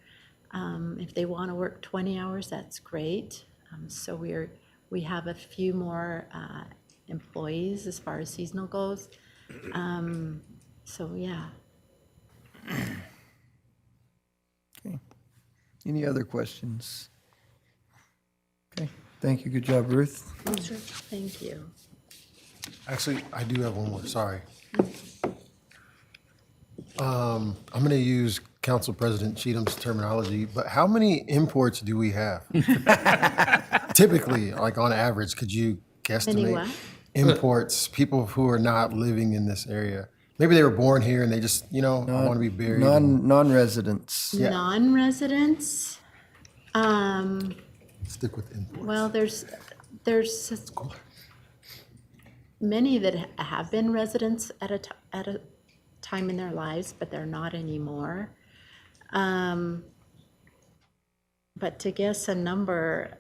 if they want to work 20 hours, that's great. So we have a few more employees as far as seasonal goes. So, yeah. Okay. Any other questions? Okay, thank you. Good job, Ruth. Thank you. Actually, I do have one more, sorry. I'm going to use Council President Cheatham's terminology, but how many imports do we have? Typically, like on average, could you guesstimate? what? Imports, people who are not living in this area. Maybe they were born here and they just, I want to be buried. Non-residents. Yeah. Non-residents, Stick with imports. well, there's many that have been residents at a time in their lives, but they're not anymore. But to guess a number,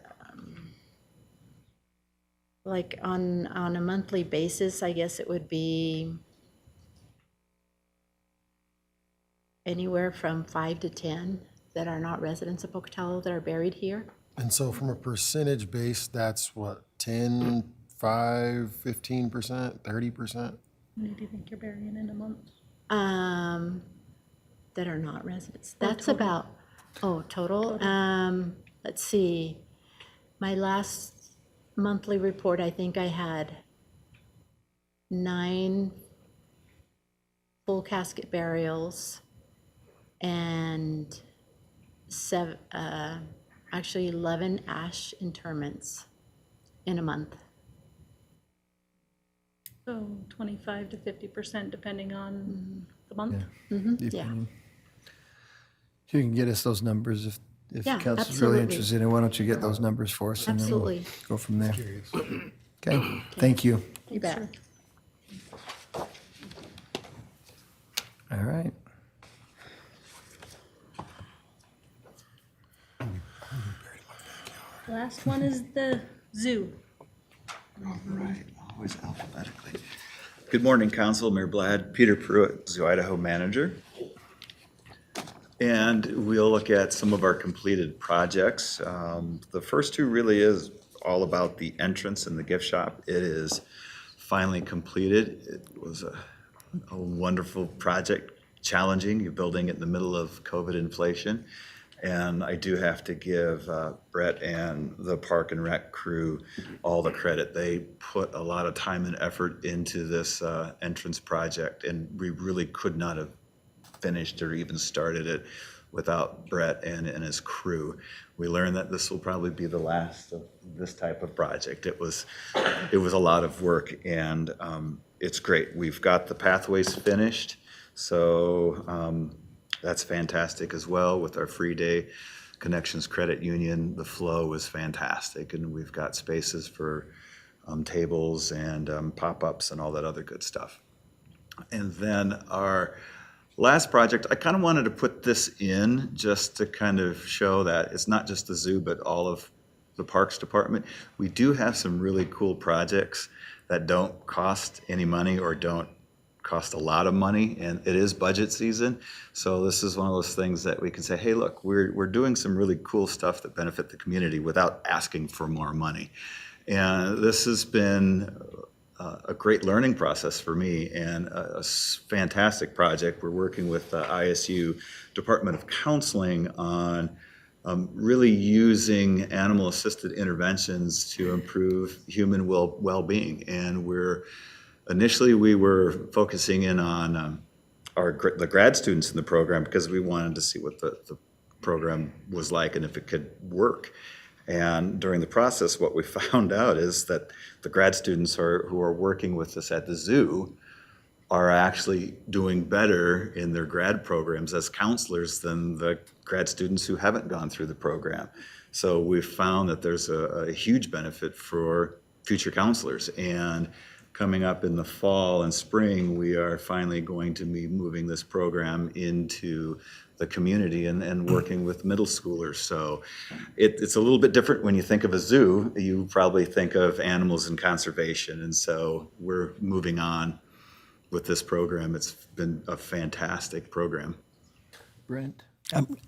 like on a monthly basis, I guess it would be anywhere from 5 to 10 that are not residents of Pocatello that are buried here. And so from a percentage base, that's what, 10, 5, 15%, 30%? How many do you think you're burying in a month? That are not residents. That's about, total. Let's see. My last monthly report, I think I had 9 full casket burials and 11 ash interments in a month. So 25 to 50% depending on the month. Yeah. You can get us those numbers if Yeah, council's really absolutely. interested, and why don't you get those numbers for us? And then we'll Absolutely. go from there. Okay, thank you. You bet. All right. Last one is the zoo. All right, always alphabetically. Good morning, Council, Mayor Blad, Peter Pruitt, Zoo Idaho Manager. And we'll look at some of our completed projects. The first two really is all about the entrance and the gift shop. It is finally completed. It was a wonderful project, challenging. You're building it in the middle of COVID inflation. And I do have to give Brett and the Park and Rec crew all the credit. They put a lot of time and effort into this entrance project, and we really could not have finished or even started it without Brett and his crew. We learned that this will probably be the last of this type of project. It was a lot of work, and it's great. We've got the pathways finished, so that's fantastic as well. With our free day Connections Credit Union, the flow was fantastic, and we've got spaces for tables and pop-ups and all that other good stuff. And then our last project, I kind of wanted to put this in just to kind of show that it's not just the zoo, but all of the Parks Department. We do have some really cool projects that don't cost any money or don't cost a lot of money, and it is budget season. So this is one of those things that we can say, hey, look, we're doing some really cool stuff that benefit the community without asking for more money. And this has been a great learning process for me and a fantastic project. We're working with the ISU Department of Counseling on really using animal-assisted interventions to improve human well-being. And initially we were focusing in on the grad students in the program because we wanted to see what the program was like and if it could work. And during the process, what we found out is that the grad students who are working with us at the zoo are actually doing better in their grad programs as counselors than the grad students who haven't gone through the program. So we've found that there's a huge benefit for future counselors. And coming up in the fall and spring, we are finally going to be moving this program into the community and working with middle schoolers. So it's a little bit different when you think of a zoo. You probably think of animals and conservation. And so we're moving on with this program. It's been a fantastic program. Brent?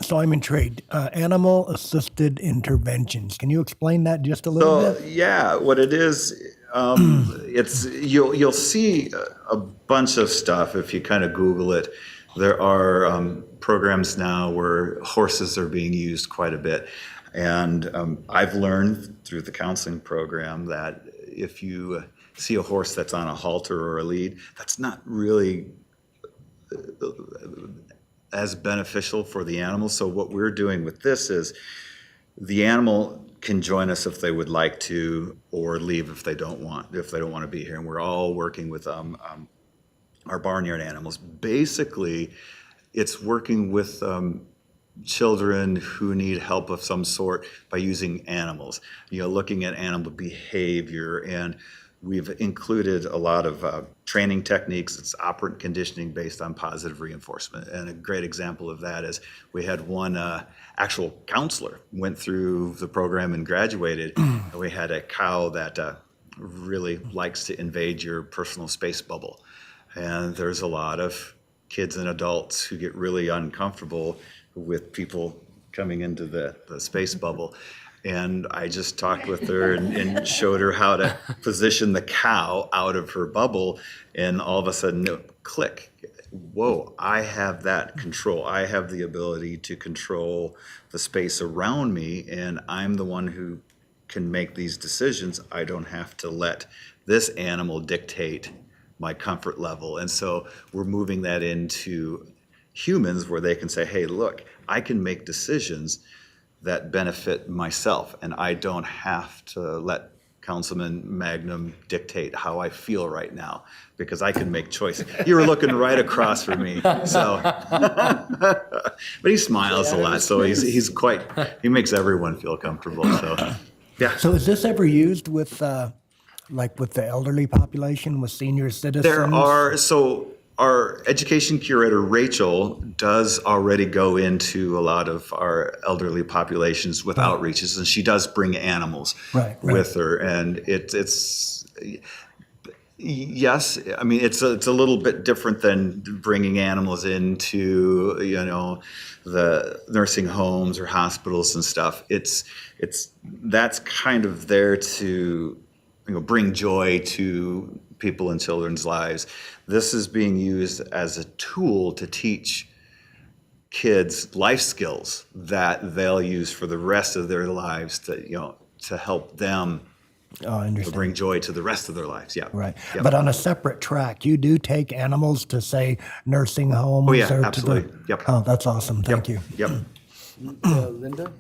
So I'm intrigued. Animal-assisted interventions. Can you explain that just a little bit? Yeah, what it is, it's you'll see a bunch of stuff if you kind of Google it. There are programs now where horses are being used quite a bit. And I've learned through the counseling program that if you see a horse that's on a halter or a lead, that's not really as beneficial for the animal. So what we're doing with this is the animal can join us if they would like to, or leave if they don't want to be here. And we're all working with our barnyard animals. Basically, it's working with children who need help of some sort by using animals, looking at animal behavior. And we've included a lot of training techniques. It's operant conditioning based on positive reinforcement. And a great example of that is we had one actual counselor went through the program and graduated. And we had a cow that really likes to invade your personal space bubble. And there's a lot of kids and adults who get really uncomfortable with people coming into the space bubble. And I just talked with her and showed her how to position the cow out of her bubble. And all of a sudden, click. Whoa, I have that control. I have the ability to control the space around me. And I'm the one who can make these decisions. I don't have to let this animal dictate my comfort level. And so we're moving that into humans where they can say, hey, look, I can make decisions that benefit myself, and I don't have to let Councilman Magnum dictate how I feel right now, because I can make choices. You were looking right across from me, so. But he smiles a lot, so he makes everyone feel comfortable, so, yeah. So is this ever used with, like with the elderly population, with senior citizens? So our education curator, Rachel, does already go into a lot of our elderly populations with outreaches, and she does bring animals with her. And it's yes, I mean, it's a little bit different than bringing animals into, the nursing homes or hospitals and stuff. That's kind of there to, bring joy to people in children's lives. This is being used as a tool to teach kids life skills that they'll use for the rest of their lives to help them Oh, I to understand. bring joy to the rest of their lives, yeah. Right. Yep. But on a separate track, you do take animals to, say, nursing homes? Oh, yeah, or to the- absolutely. Yep. Oh, that's awesome. Thank you. Yep. Linda?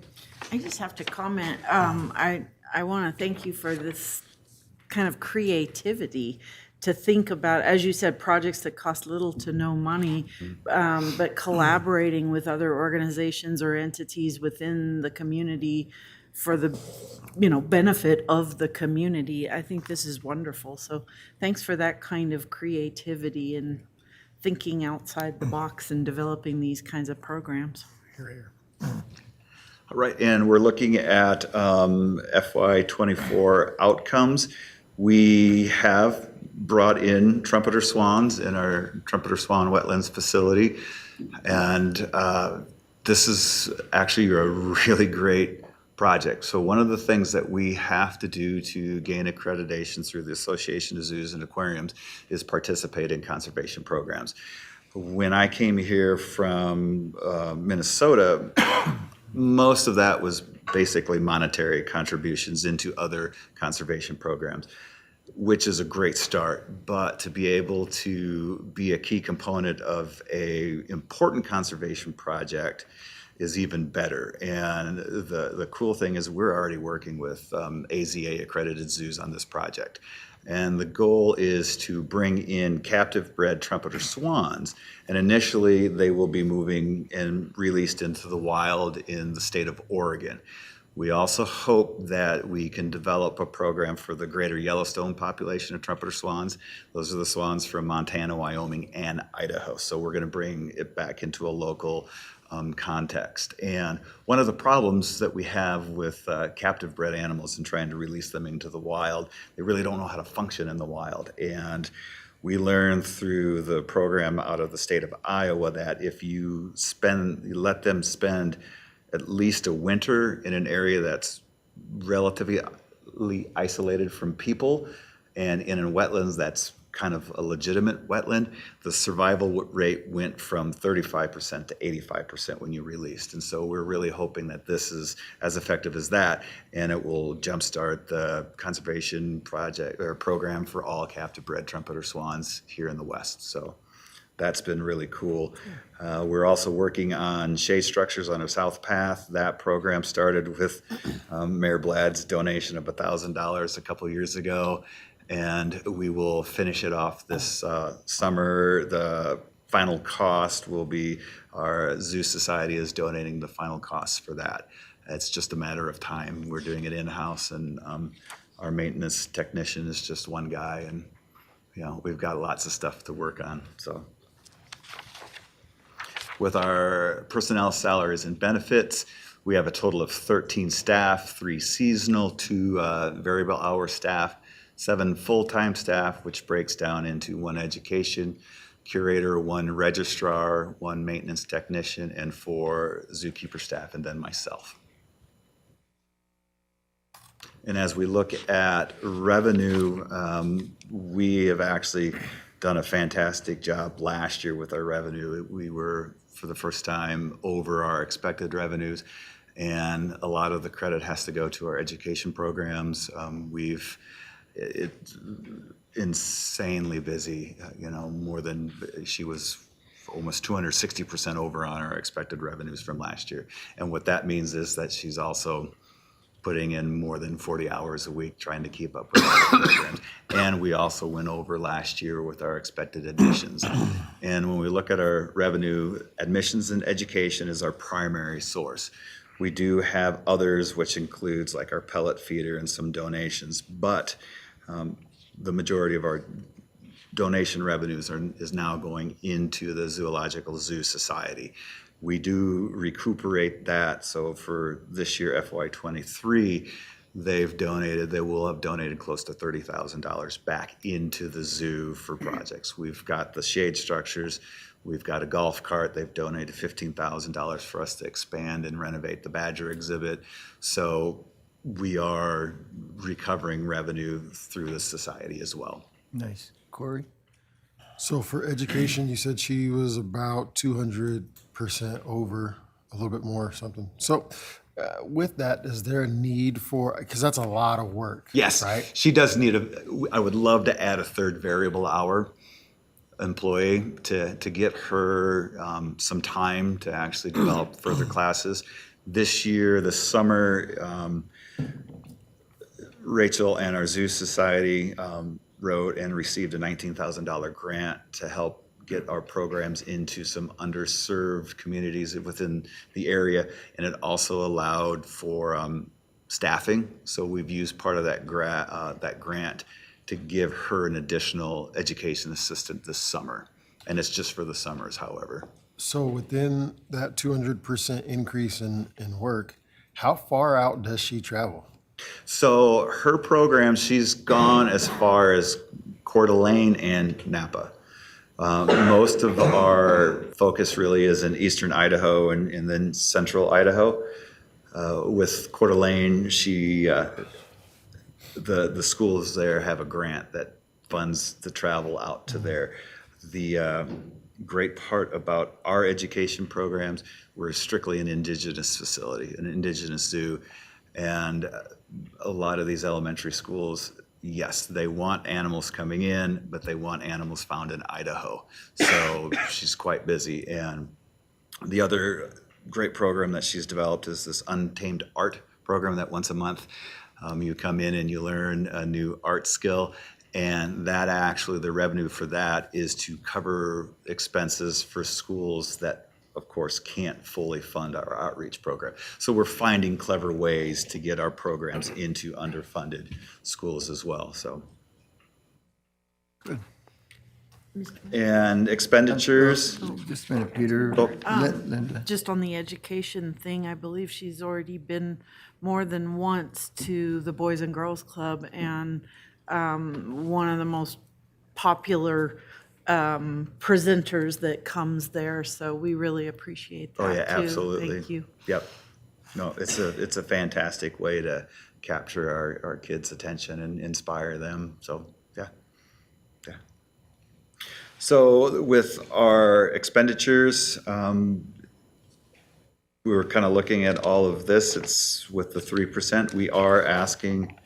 I just have to comment, I want to thank you for this kind of creativity to think about, as you said, projects that cost little to no money, but collaborating with other organizations or entities within the community for the, benefit of the community. I think this is wonderful. So thanks for that kind of creativity and thinking outside the box and developing these kinds of programs. Right, and we're looking at FY '24 outcomes. We have brought in trumpeter swans in our trumpeter swan wetlands facility. And this is actually a really great project. So one of the things that we have to do to gain accreditation through the Association of Zoos and Aquariums is participate in conservation programs. When I came here from Minnesota, most of that was basically monetary contributions into other conservation programs, which is a great start. But to be able to be a key component of a important conservation project is even better. And the cool thing is we're already working with AZA accredited zoos on this project. And the goal is to bring in captive bred trumpeter swans. And initially they will be moving and released into the wild in the state of Oregon. We also hope that we can develop a program for the greater Yellowstone population of trumpeter swans. Those are the swans from Montana, Wyoming, and Idaho. So we're going to bring it back into a local context. And one of the problems that we have with captive bred animals and trying to release them into the wild, they really don't know how to function in the wild. And we learned through the program out of the state of Iowa that if you let them spend at least a winter in an area that's relatively isolated from people and in a wetlands that's kind of a legitimate wetland, the survival rate went from 35% to 85% when you released. And so we're really hoping that this is as effective as that, and it will jumpstart the conservation project or program for all captive bred trumpeter swans here in the West. So that's been really cool. We're also working on shade structures on our South Path. That program started with Mayor Blad's donation of $1,000 a couple years ago, and we will finish it off this summer. The final cost will be our Zoo Society is donating the final costs for that. It's just a matter of time. We're doing it in-house, and our maintenance technician is just one guy, and we've got lots of stuff to work on. So, with our personnel salaries and benefits, we have a total of 13 staff, 3 seasonal, 2 variable hour staff, 7 full-time staff, which breaks down into 1 education curator, 1 registrar, 1 maintenance technician, and 4 zookeeper staff, and then myself. And as we look at revenue, we have actually done a fantastic job last year with our revenue. We were, for the first time, over our expected revenues, and a lot of the credit has to go to our education programs. It's insanely busy, she was almost 260% over on our expected revenues from last year. And what that means is that she's also putting in more than 40 hours a week trying to keep up with all the programs. And we also went over last year with our expected admissions. And when we look at our revenue, admissions and education is our primary source. We do have others, which includes like our pellet feeder and some donations, but the majority of our donation revenues is now going into the Zoological Zoo Society. We do recuperate that, so for this year, FY '23, they will have donated close to $30,000 back into the zoo for projects. We've got the shade structures, we've got a golf cart, they've donated $15,000 for us to expand and renovate the Badger exhibit. So we are recovering revenue through the society as well. Nice. Corey? So for education, you said she was about 200% over, a little bit more or something. So With that, is there a need for, because that's a lot of work. Yes, Right? she does need I would love to add a third variable hour employee to get her some time to actually develop further classes. This year, this summer, Rachel and our Zoo Society wrote and received a $19,000 grant to help get our programs into some underserved communities within the area. And it also allowed for staffing. So we've used part of that grant to give her an additional education assistant this summer. And it's just for the summers, however. So within that 200% increase in work, how far out does she travel? So her program, she's gone as far as Coeur d'Alene and Napa. Most of our focus really is in eastern Idaho and then central Idaho. With Coeur d'Alene, the schools there have a grant that funds the travel out to there. The great part about our education programs, we're strictly an indigenous facility, an indigenous zoo. And a lot of these elementary schools, yes, they want animals coming in, but they want animals found in Idaho. So she's quite busy. And the other great program that she's developed is this Untamed Art program that once a month you come in and you learn a new art skill. And that actually, the revenue for that is to cover expenses for schools that, of course, can't fully fund our outreach program. So we're finding clever ways to get our programs into underfunded schools as well, so. Good. And expenditures, Just a minute, Peter. Linda. Just on the education thing, I believe she's already been more than once to the Boys and Girls Club, and one of the most popular presenters that comes there, so we really appreciate that oh yeah, too. absolutely. Thank you. Yep. No, it's a fantastic way to capture our kids' attention and inspire them, so, yeah. Yeah. So with our expenditures, we were kind of looking at all of this. It's with the 3%. We are asking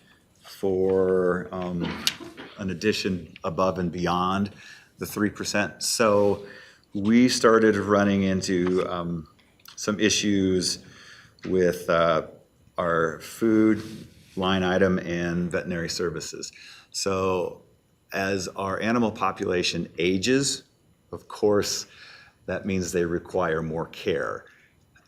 for an addition above and beyond the 3%. So we started running into some issues with our food line item and veterinary services. So as our animal population ages, of course, that means they require more care.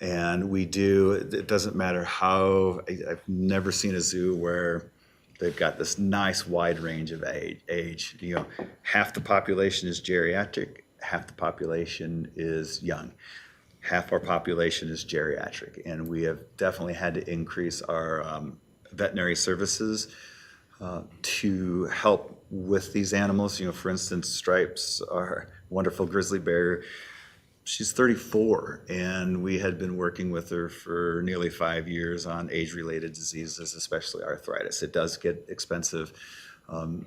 And we do, it doesn't matter how, I've never seen a zoo where they've got this nice wide range of age. You know, half the population is geriatric, half the population is young. Half our population is geriatric. And we have definitely had to increase our veterinary services to help with these animals. You know, for instance, Stripes, our wonderful grizzly bear, she's 34, and we had been working with her for nearly 5 years on age-related diseases, especially arthritis. It does get expensive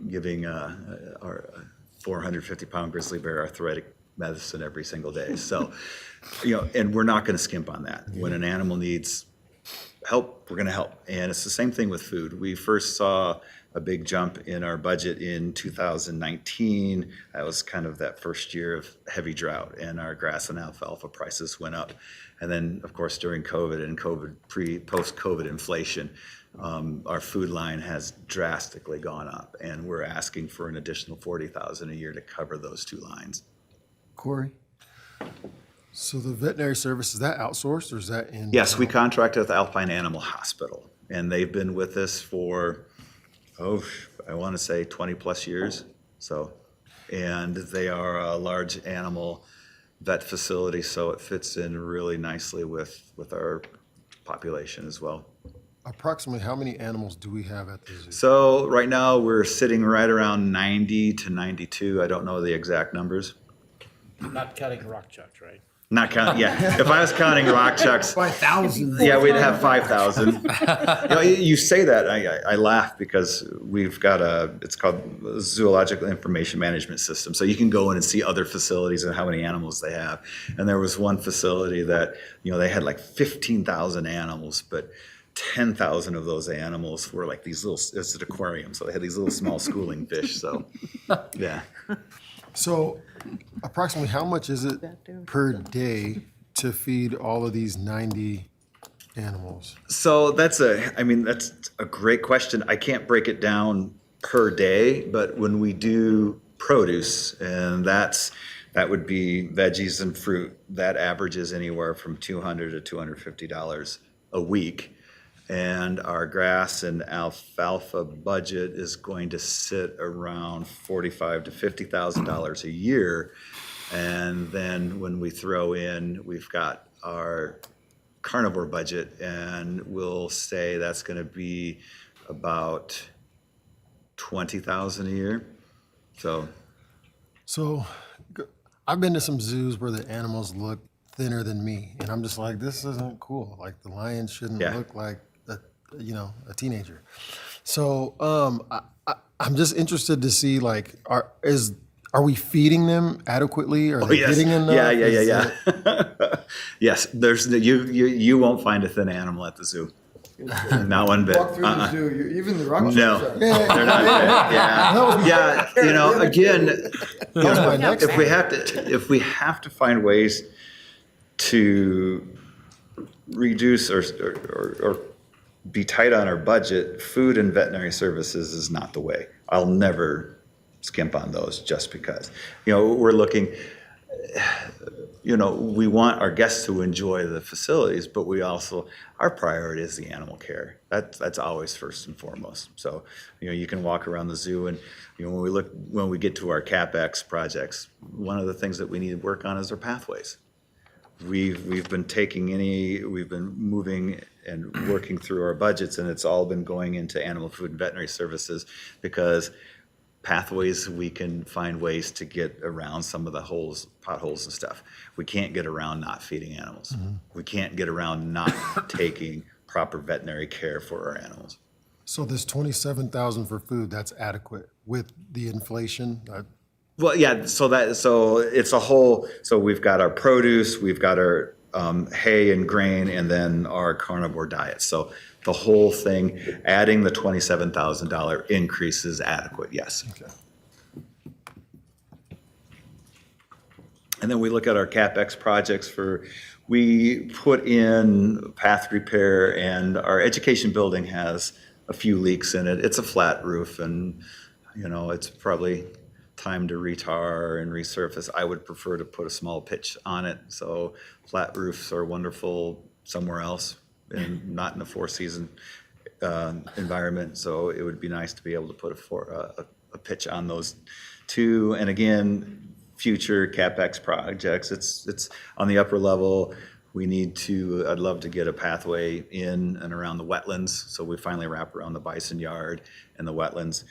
giving our 450-pound grizzly bear arthritic medicine every single day. So, you know, and we're not going to skimp on that. When an animal needs help, we're going to help. And it's the same thing with food. We first saw a big jump in our budget in 2019. That was kind of that first year of heavy drought, and our grass and alfalfa prices went up. And then, of course, during COVID and post-COVID inflation, our food line has drastically gone up, and we're asking for an additional $40,000 a year to cover those two lines. Corey? So the veterinary service, is that outsourced or is that in? Yes, we contract with Alpine Animal Hospital, and they've been with us for, I want to say 20-plus years. So, and they are a large animal vet facility, so it fits in really nicely with our population as well. Approximately how many animals do we have at the zoo? So right now, we're sitting right around 90 to 92. I don't know the exact numbers. Not counting rock chucks, right? Not counting, yeah. If I was counting rock chucks, 5,000. yeah, we'd have 5,000. You say that, I laugh because we've got it's called Zoological Information Management System. So you can go in and see other facilities and how many animals they have. And there was one facility that, they had like 15,000 animals, but 10,000 of those animals were like these little, it's an aquarium. So they had these little small schooling fish, so, yeah. So approximately how much is it per day to feed all of these 90 animals? So that's a great question. I can't break it down per day, but when we do produce, and that would be veggies and fruit, that averages anywhere from $200 to $250 a week. And our grass and alfalfa budget is going to sit around $45,000 to $50,000 a year. And then when we throw in, we've got our carnivore budget, and we'll say that's going to be about $20,000 a year. So I've been to some zoos where the animals look thinner than me, and I'm just like, this isn't cool. Like the lion shouldn't look like a teenager. So I'm just interested to see, like, are we feeding them adequately? Are they getting enough? Yeah. Yes, you won't find a thin animal at the zoo. Not one bit. Walk through the zoo, even the rock No, sharks are. they're not. Yeah. Again, if we have to find ways to reduce or be tight on our budget, food and veterinary services is not the way. I'll never skimp on those just because. We're looking, we want our guests to enjoy the facilities, but our priority is the animal care. That's always first and foremost. So, you can walk around the zoo and, when we get to our CapEx projects, one of the things that we need to work on is our pathways. We've been moving and working through our budgets, and it's all been going into animal food and veterinary services, because pathways, we can find ways to get around some of the potholes and stuff. We can't get around not feeding animals. Mm-hmm. We can't get around not taking proper veterinary care for our animals. So this 27,000 for food, that's adequate with the inflation? Well, yeah, so it's a whole, so we've got our produce, we've got our hay and grain, and then our carnivore diet. So the whole thing, adding the $27,000 increase is adequate, yes. Okay. And then we look at our CapEx projects we put in path repair, and our education building has a few leaks in it. It's a flat roof, and, it's probably time to retar and resurface. I would prefer to put a small pitch on it. So flat roofs are wonderful somewhere else, and not in a four-season environment. So it would be nice to be able to put a pitch on those two. And again, future CapEx projects, it's on the upper level. I'd love to get a pathway in and around the wetlands, so we finally wrap around the bison yard and the wetlands.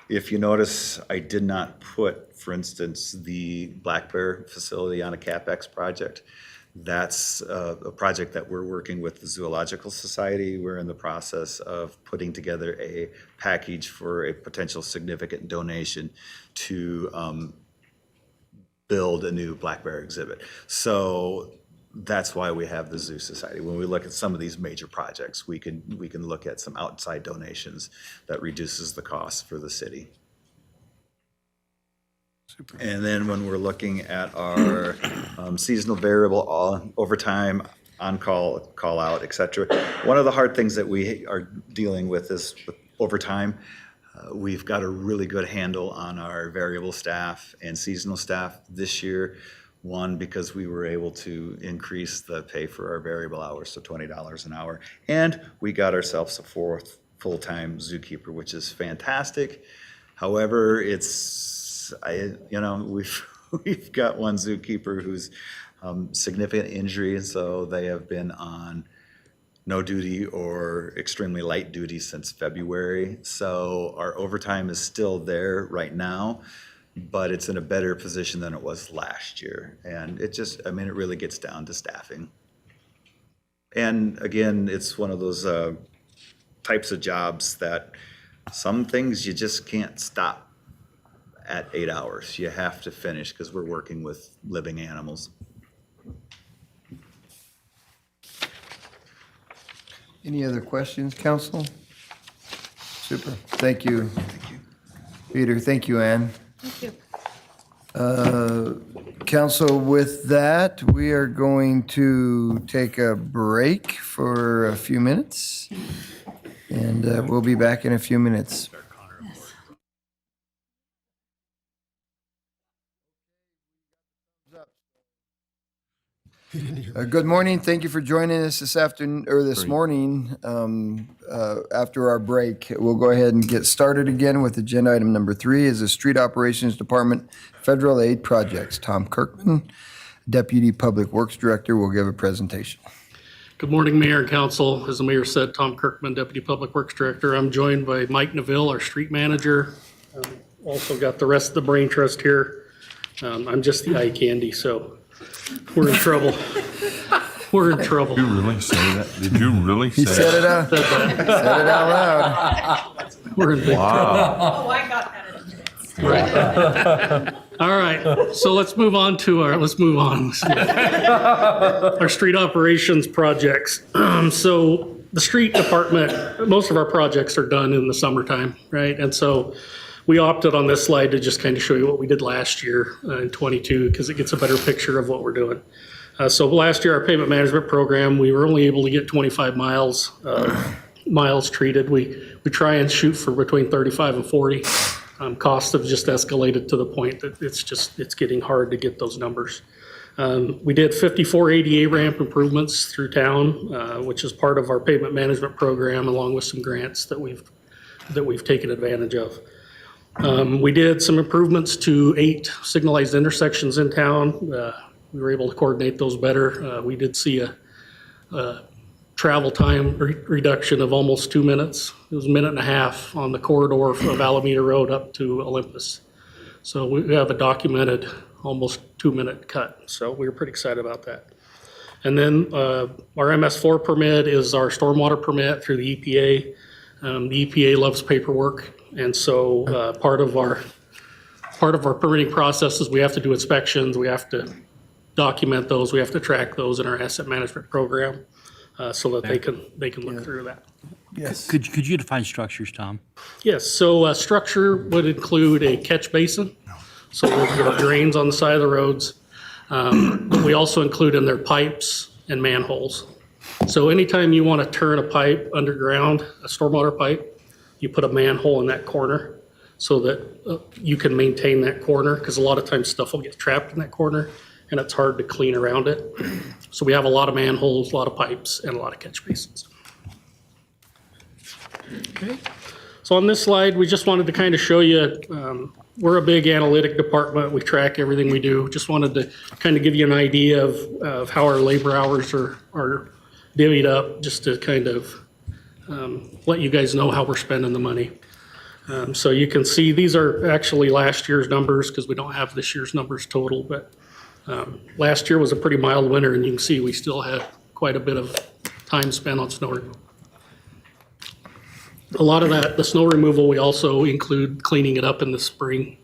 If you notice, I did not put, for instance, the black bear facility on a CapEx project. That's a project that we're working with the Zoological Society. We're in the process of putting together a package for a potential significant donation to build a new black bear exhibit. So that's why we have the Zoo Society. When we look at some of these major projects, we can look at some outside donations that reduces the cost for the city. Super. And then when we're looking at our seasonal variable, overtime, on-call, call-out, et cetera, one of the hard things that we are dealing with is with overtime. We've got a really good handle on our variable staff and seasonal staff this year. One, because we were able to increase the pay for our variable hours to $20 an hour. And we got ourselves a fourth full-time zookeeper, which is fantastic. However, we've got one zookeeper who's significant injury, and so they have been on no duty or extremely light duty since February. So our overtime is still there right now. but it's in a better position than it was last year. And it just, I mean, it really gets down to staffing. And again, it's one of those types of jobs that some things you just can't stop at 8 hours. You have to finish because we're working with living animals. Any other questions, council? Super. Thank you. Peter, thank you, Ann. Thank you. Council, with that, we are going to take a break for a few minutes, and we'll be back in a few minutes. Good morning. Thank you for joining us this afternoon, or this morning, after our break. We'll go ahead and get started again with agenda item number 3 is the Street Operations Department Federal Aid Projects. Tom Kirkman, Deputy Public Works Director, will give a presentation. Good morning, Mayor and Council. As the Mayor said, Tom Kirkman, Deputy Public Works Director. I'm joined by Mike Neville, our Street Manager. Also got the rest of the brain trust here. I'm just the eye candy, so we're in trouble. We're in trouble. Did you really say that? Did you really say He said it that? out, said it out loud. We're in big trouble. Wow. Oh, I got that in minutes. All right, so let's move on to our street operations projects. So the street department, most of our projects are done in the summertime, right? And so we opted on this slide to just kind of show you what we did last year in 22, because it gets a better picture of what we're doing. So last year, our pavement management program, we were only able to get 25 miles treated. We try and shoot for between 35 and 40. Costs have just escalated to the point that it's getting hard to get those numbers. We did 54 ADA ramp improvements through town, which is part of our pavement management program, along with some grants that we've taken advantage of. We did some improvements to 8 signalized intersections in town. We were able to coordinate those better. We did see a travel time reduction of almost 2 minutes. It was a minute and a half on the corridor of Alameda Road up to Olympus. So we have a documented almost 2-minute cut. So we were pretty excited about that. And then our MS4 permit is our stormwater permit through the EPA. The EPA loves paperwork. And so part of our permitting process is we have to do inspections. We have to document those. We have to track those in our asset management program. So that they can look through that. Yes. Could you define structures, Tom? Yes, so structure would include a catch basin. So there's drains on the side of the roads. But we also include in there pipes and manholes. So anytime you want to turn a pipe underground, a stormwater pipe, you put a manhole in that corner so that you can maintain that corner, because a lot of times stuff will get trapped in that corner and it's hard to clean around it. So we have a lot of manholes, a lot of pipes, and a lot of catch basins. Okay. So on this slide, we just wanted to kind of show you, we're a big analytic department. We track everything we do. Just wanted to kind of give you an idea of how our labor hours are divvied up, just to kind of let you guys know how we're spending the money. So you can see these are actually last year's numbers, because we don't have this year's numbers total, but last year was a pretty mild winter, and you can see we still had quite a bit of time spent on snow removal. A lot of that, the snow removal, we also include cleaning it up in the spring,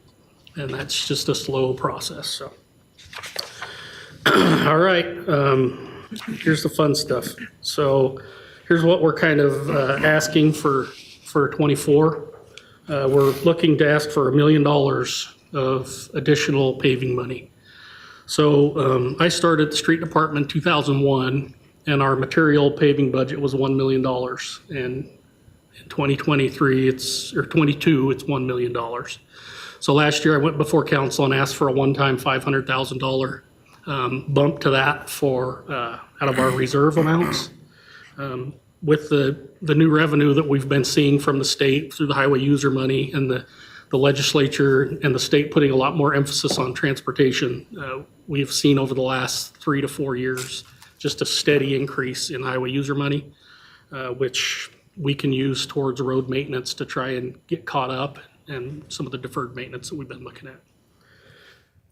and that's just a slow process, so. All right, here's the fun stuff. So here's what we're kind of asking for 24. We're looking to ask for $1 million of additional paving money. So I started the street department in 2001, and our material paving budget was $1 million. And in 2023, or 22, it's $1 million. So last year I went before council and asked for a one-time $500,000 bump to that for out of our reserve amounts. With the new revenue that we've been seeing from the state through the highway user money, and the legislature and the state putting a lot more emphasis on transportation, we've seen over the last 3 to 4 years just a steady increase in highway user money, which we can use towards road maintenance to try and get caught up and some of the deferred maintenance that we've been looking at.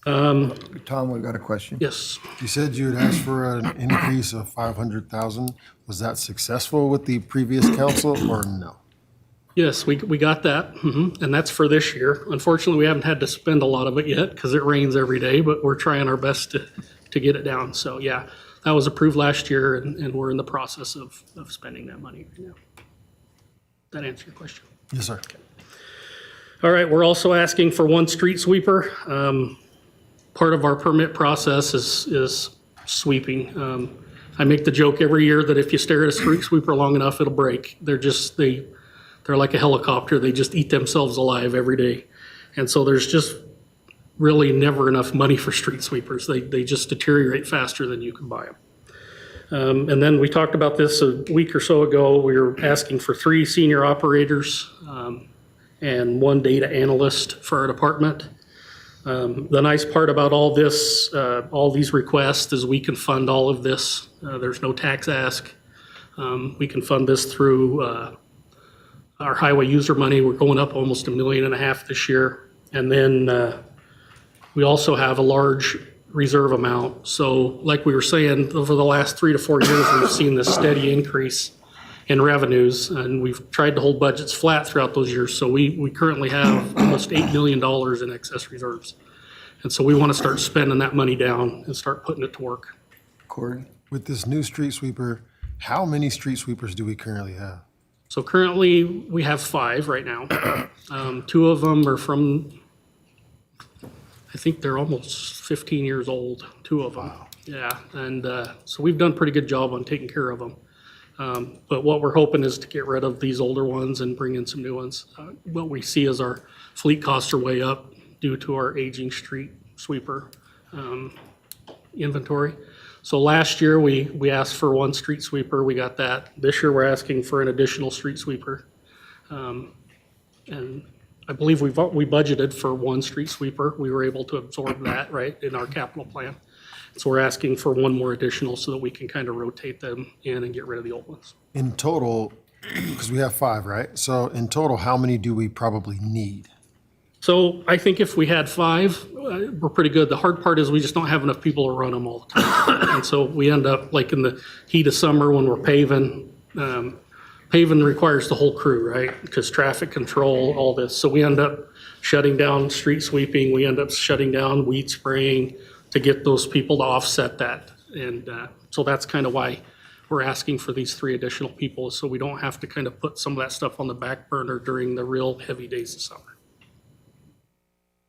Tom, we've got a question. Yes. You said you had asked for an increase of 500,000. Was that successful with the previous council or no? Yes, we got that, and that's for this year. Unfortunately, we haven't had to spend a lot of it yet because it rains every day, but we're trying our best to get it down. So yeah, that was approved last year, and we're in the process of spending that money right now. That answer your question? Yes, sir. All right, we're also asking for one street sweeper. Part of our permit process is sweeping. I make the joke every year that if you stare at a street sweeper long enough, it'll break. They're like a helicopter. They just eat themselves alive every day. And so there's just really never enough money for street sweepers. They just deteriorate faster than you can buy them. And then we talked about this a week or so ago. We were asking for 3 senior operators and 1 data analyst for our department. The nice part about all this, all these requests is we can fund all of this. There's no tax ask. We can fund this through our highway user money. We're going up almost $1.5 million this year. And then we also have a large reserve amount. So like we were saying, over the last 3 to 4 years, we've seen this steady increase in revenues, and we've tried to hold budgets flat throughout those years. So we currently have almost $8 million in excess reserves. And so we want to start spending that money down and start putting it to work. Corey? With this new street sweeper, how many street sweepers do we currently have? So currently, we have 5 right now. 2 of them are from, I think they're almost 15 years old, 2 of them. Wow. Yeah, and so we've done a pretty good job on taking care of them. But what we're hoping is to get rid of these older ones and bring in some new ones. What we see is our fleet costs are way up due to our aging street sweeper inventory. So last year, we asked for 1 street sweeper, we got that. This year, we're asking for an additional street sweeper. And I believe we budgeted for 1 street sweeper. We were able to absorb that, right, in our capital plan. So we're asking for 1 more additional so that we can kind of rotate them in and get rid of the old ones. In total, because we have 5, right? So in total, how many do we probably need? So I think if we had 5, we're pretty good. The hard part is we just don't have enough people to run them all the time. And so we end up, like in the heat of summer when we're paving, paving requires the whole crew, right? Because traffic control, all this. So we end up shutting down street sweeping. We end up shutting down weed spraying to get those people to offset that. And so that's kind of why we're asking for these 3 additional people, so we don't have to kind of put some of that stuff on the back burner during the real heavy days of summer.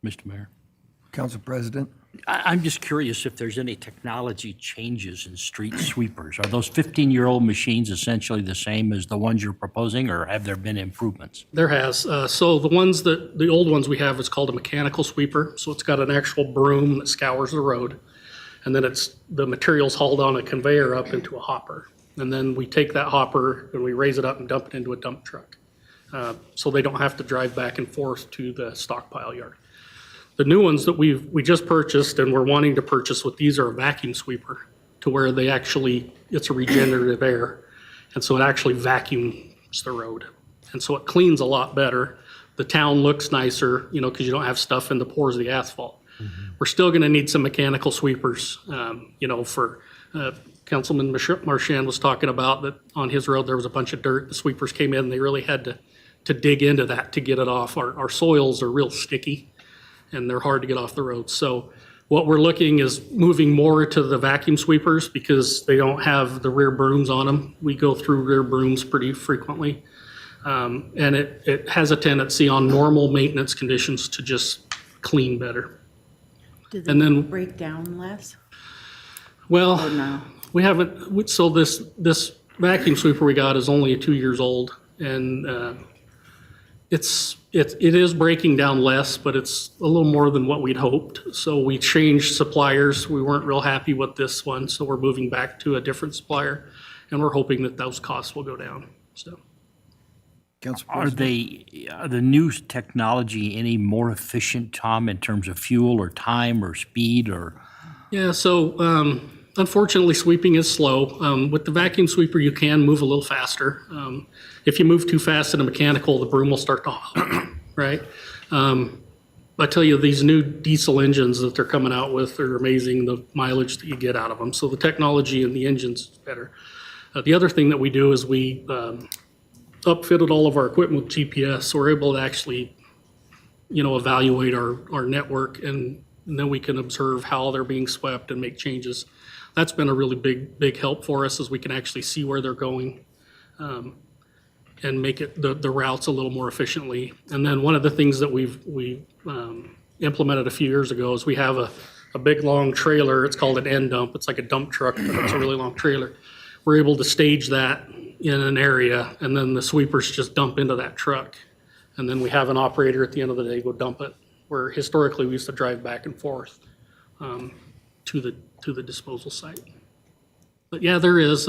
Mr. Mayor. Council President? I'm just curious if there's any technology changes in street sweepers. Are those 15-year-old machines essentially the same as the ones you're proposing, or have there been improvements? There has. So the old ones we have is called a mechanical sweeper. So it's got an actual broom that scours the road. And then the material's hauled on a conveyor up into a hopper. And then we take that hopper and we raise it up and dump it into a dump truck. So they don't have to drive back and forth to the stockpile yard. The new ones that we just purchased and we're wanting to purchase with these are a vacuum sweeper, to where it's a regenerative air. And so it actually vacuums the road. And so it cleans a lot better. The town looks nicer, because you don't have stuff in the pores of the asphalt. Mm-hmm. We're still going to need some mechanical sweepers, for Councilman Marchand was talking about that on his road there was a bunch of dirt. The sweepers came in and they really had to dig into that to get it off. Our soils are real sticky and they're hard to get off the road. So what we're looking is moving more to the vacuum sweepers because they don't have the rear brooms on them. We go through rear brooms pretty frequently. And it has a tendency on normal maintenance conditions to just clean better. Do they And then- break down less? Well, Or no? we haven't, so this vacuum sweeper we got is only 2 years old, and it is breaking down less, but it's a little more than what we'd hoped. So we changed suppliers. We weren't real happy with this one, so we're moving back to a different supplier, and we're hoping that those costs will go down, so. Council Are President? the new technology any more efficient, Tom, in terms of fuel or time or speed or? Yeah, so unfortunately, sweeping is slow. With the vacuum sweeper, you can move a little faster. If you move too fast in a mechanical, the broom will start to hop, right? But I tell you, these new diesel engines that they're coming out with are amazing, the mileage that you get out of them. So the technology in the engines is better. The other thing that we do is we upfitted all of our equipment with GPS, so we're able to actually, evaluate our network, and then we can observe how they're being swept and make changes. That's been a really big help for us, as we can actually see where they're going and make it the routes a little more efficiently. And then one of the things that we implemented a few years ago is we have a big long trailer. It's called an end dump. It's like a dump truck, but it's a really long trailer. We're able to stage that in an area, and then the sweepers just dump into that truck. And then we have an operator at the end of the day go dump it, where historically we used to drive back and forth to the disposal site. But yeah, there is,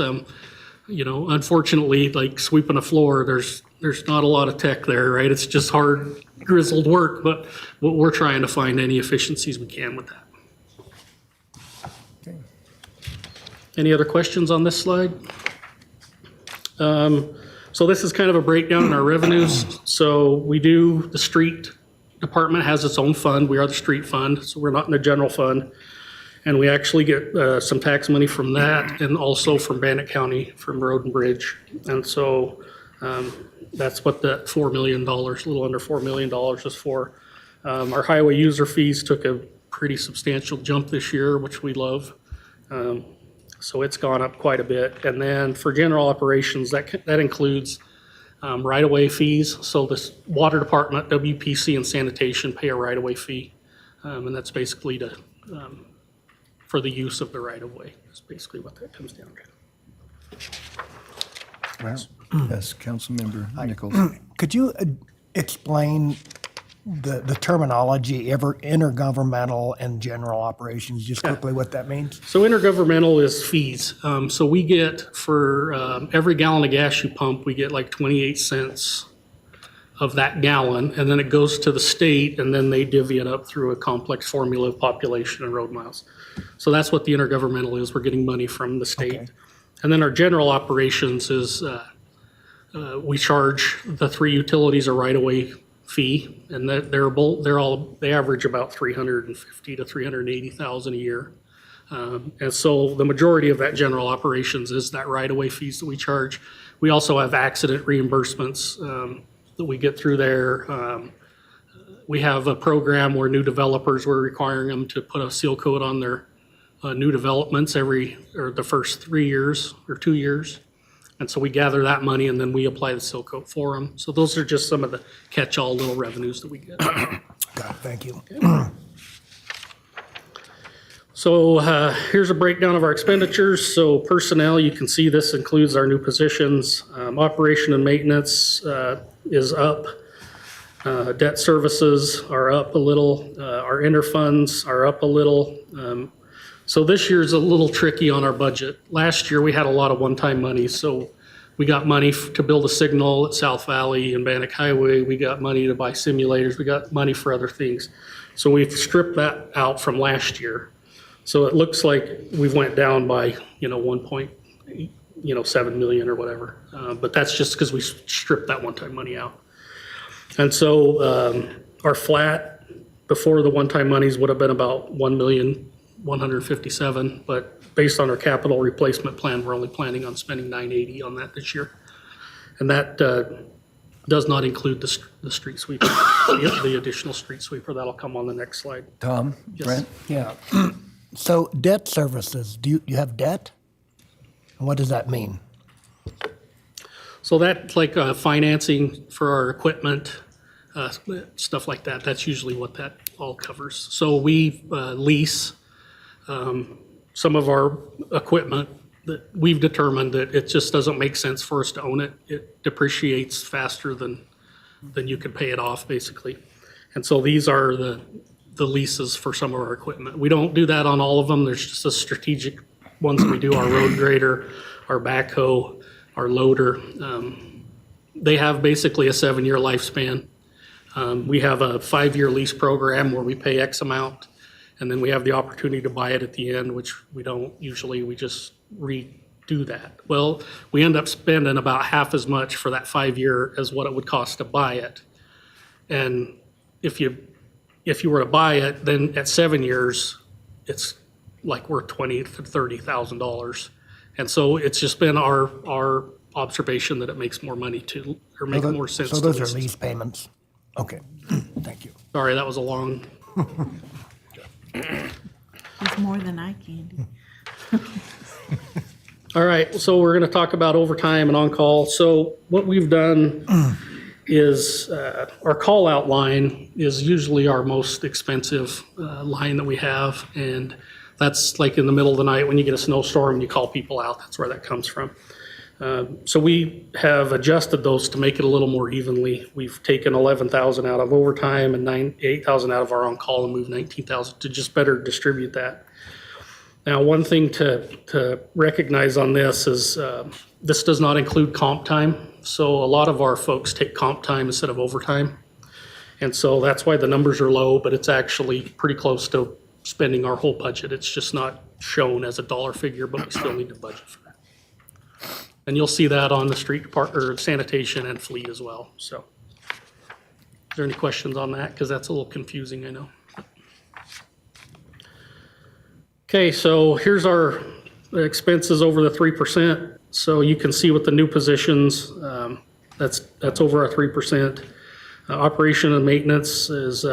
unfortunately, like sweeping a floor, there's not a lot of tech there, right? It's just hard, grizzled work, but we're trying to find any efficiencies we can with that. Okay. Any other questions on this slide? So this is kind of a breakdown in our revenues. So the street department has its own fund. We are the street fund, so we're not in the general fund. And we actually get some tax money from that, and also from Bannock County, from Road and Bridge. And so that's what that $4 million, a little under $4 million is for. Our highway user fees took a pretty substantial jump this year, which we love. So it's gone up quite a bit. And then for general operations, that includes right-of-way fees. So this water department, WPC, and sanitation pay a right-of-way fee. And that's basically for the use of the right-of-way. That's basically what that comes down to. Yes, Councilmember Nichols. Could you explain the terminology, intergovernmental and general operations, just quickly what that means? So intergovernmental is fees. So we get for every gallon of gas you pump, we get like 28 cents of that gallon, and then it goes to the state, and then they divvy it up through a complex formula of population and road miles. So that's what the intergovernmental is. We're getting money from the state. Okay. And then our general operations is we charge the three utilities a right-of-way fee, and they average about 350 to 380,000 a year. And so the majority of that general operations is that right-of-way fees that we charge. We also have accident reimbursements that we get through there. We have a program where new developers, we're requiring them to put a seal coat on their new developments the first 3 years or 2 years. And so we gather that money, and then we apply the seal coat for them. So those are just some of the catch-all little revenues that we get. Got it, thank you. So here's a breakdown of our expenditures. So personnel, you can see this includes our new positions. Operation and maintenance is up. Debt services are up a little. Our interfunds are up a little. So this year's a little tricky on our budget. Last year, we had a lot of one-time money. So we got money to build a signal at South Valley and Bannock Highway. We got money to buy simulators. We got money for other things. So we've stripped that out from last year. So it looks like we've went down by, 1.7 million or whatever. But that's just because we stripped that one-time money out. And so our flat before the one-time monies would have been about 1,157,000, but based on our capital replacement plan, we're only planning on spending 980 on that this year. And that does not include the street sweeper, the additional street sweeper. That'll come on the next slide. Tom, Yes. Brent? Yeah. So debt services, do you have debt? And what does that mean? So that's like financing for our equipment, stuff like that. That's usually what that all covers. So we lease some of our equipment that we've determined that it just doesn't make sense for us to own it. It depreciates faster than you can pay it off, basically. And so these are the leases for some of our equipment. We don't do that on all of them. There's just the strategic ones that we do, our road grader, our backhoe, our loader. They have basically a 7-year lifespan. We have a 5-year lease program where we pay X amount, and then we have the opportunity to buy it at the end, which we don't usually. We just redo that. Well, we end up spending about half as much for that 5-year as what it would cost to buy it. And if you if you were to buy it, then at 7 years, it's like worth $20,000 to $30,000. And so it's just been our observation that it makes more money to, or make more sense to So those lease are it. lease payments? Okay, thank you. Sorry, that was a long, It's more than eye candy. all right, so we're gonna talk about overtime and on-call. So what we've done is, our call-out line is usually our most expensive line that we have. And that's like in the middle of the night when you get a snowstorm and you call people out, that's where that comes from. So we have adjusted those to make it a little more evenly. We've taken 11,000 out of overtime and 8,000 out of our on-call and moved 19,000 to just better distribute that. Now, one thing to recognize on this is this does not include comp time. So a lot of our folks take comp time instead of overtime. And so that's why the numbers are low, but it's actually pretty close to spending our whole budget. It's just not shown as a dollar figure, but we still need to budget for that. And you'll see that on the street department, or sanitation and fleet as well, so. Is there any questions on that? Because that's a little confusing, I know. Okay, so here's our expenses over the 3%. So you can see with the new positions, that's over our 3%. Operation and maintenance is,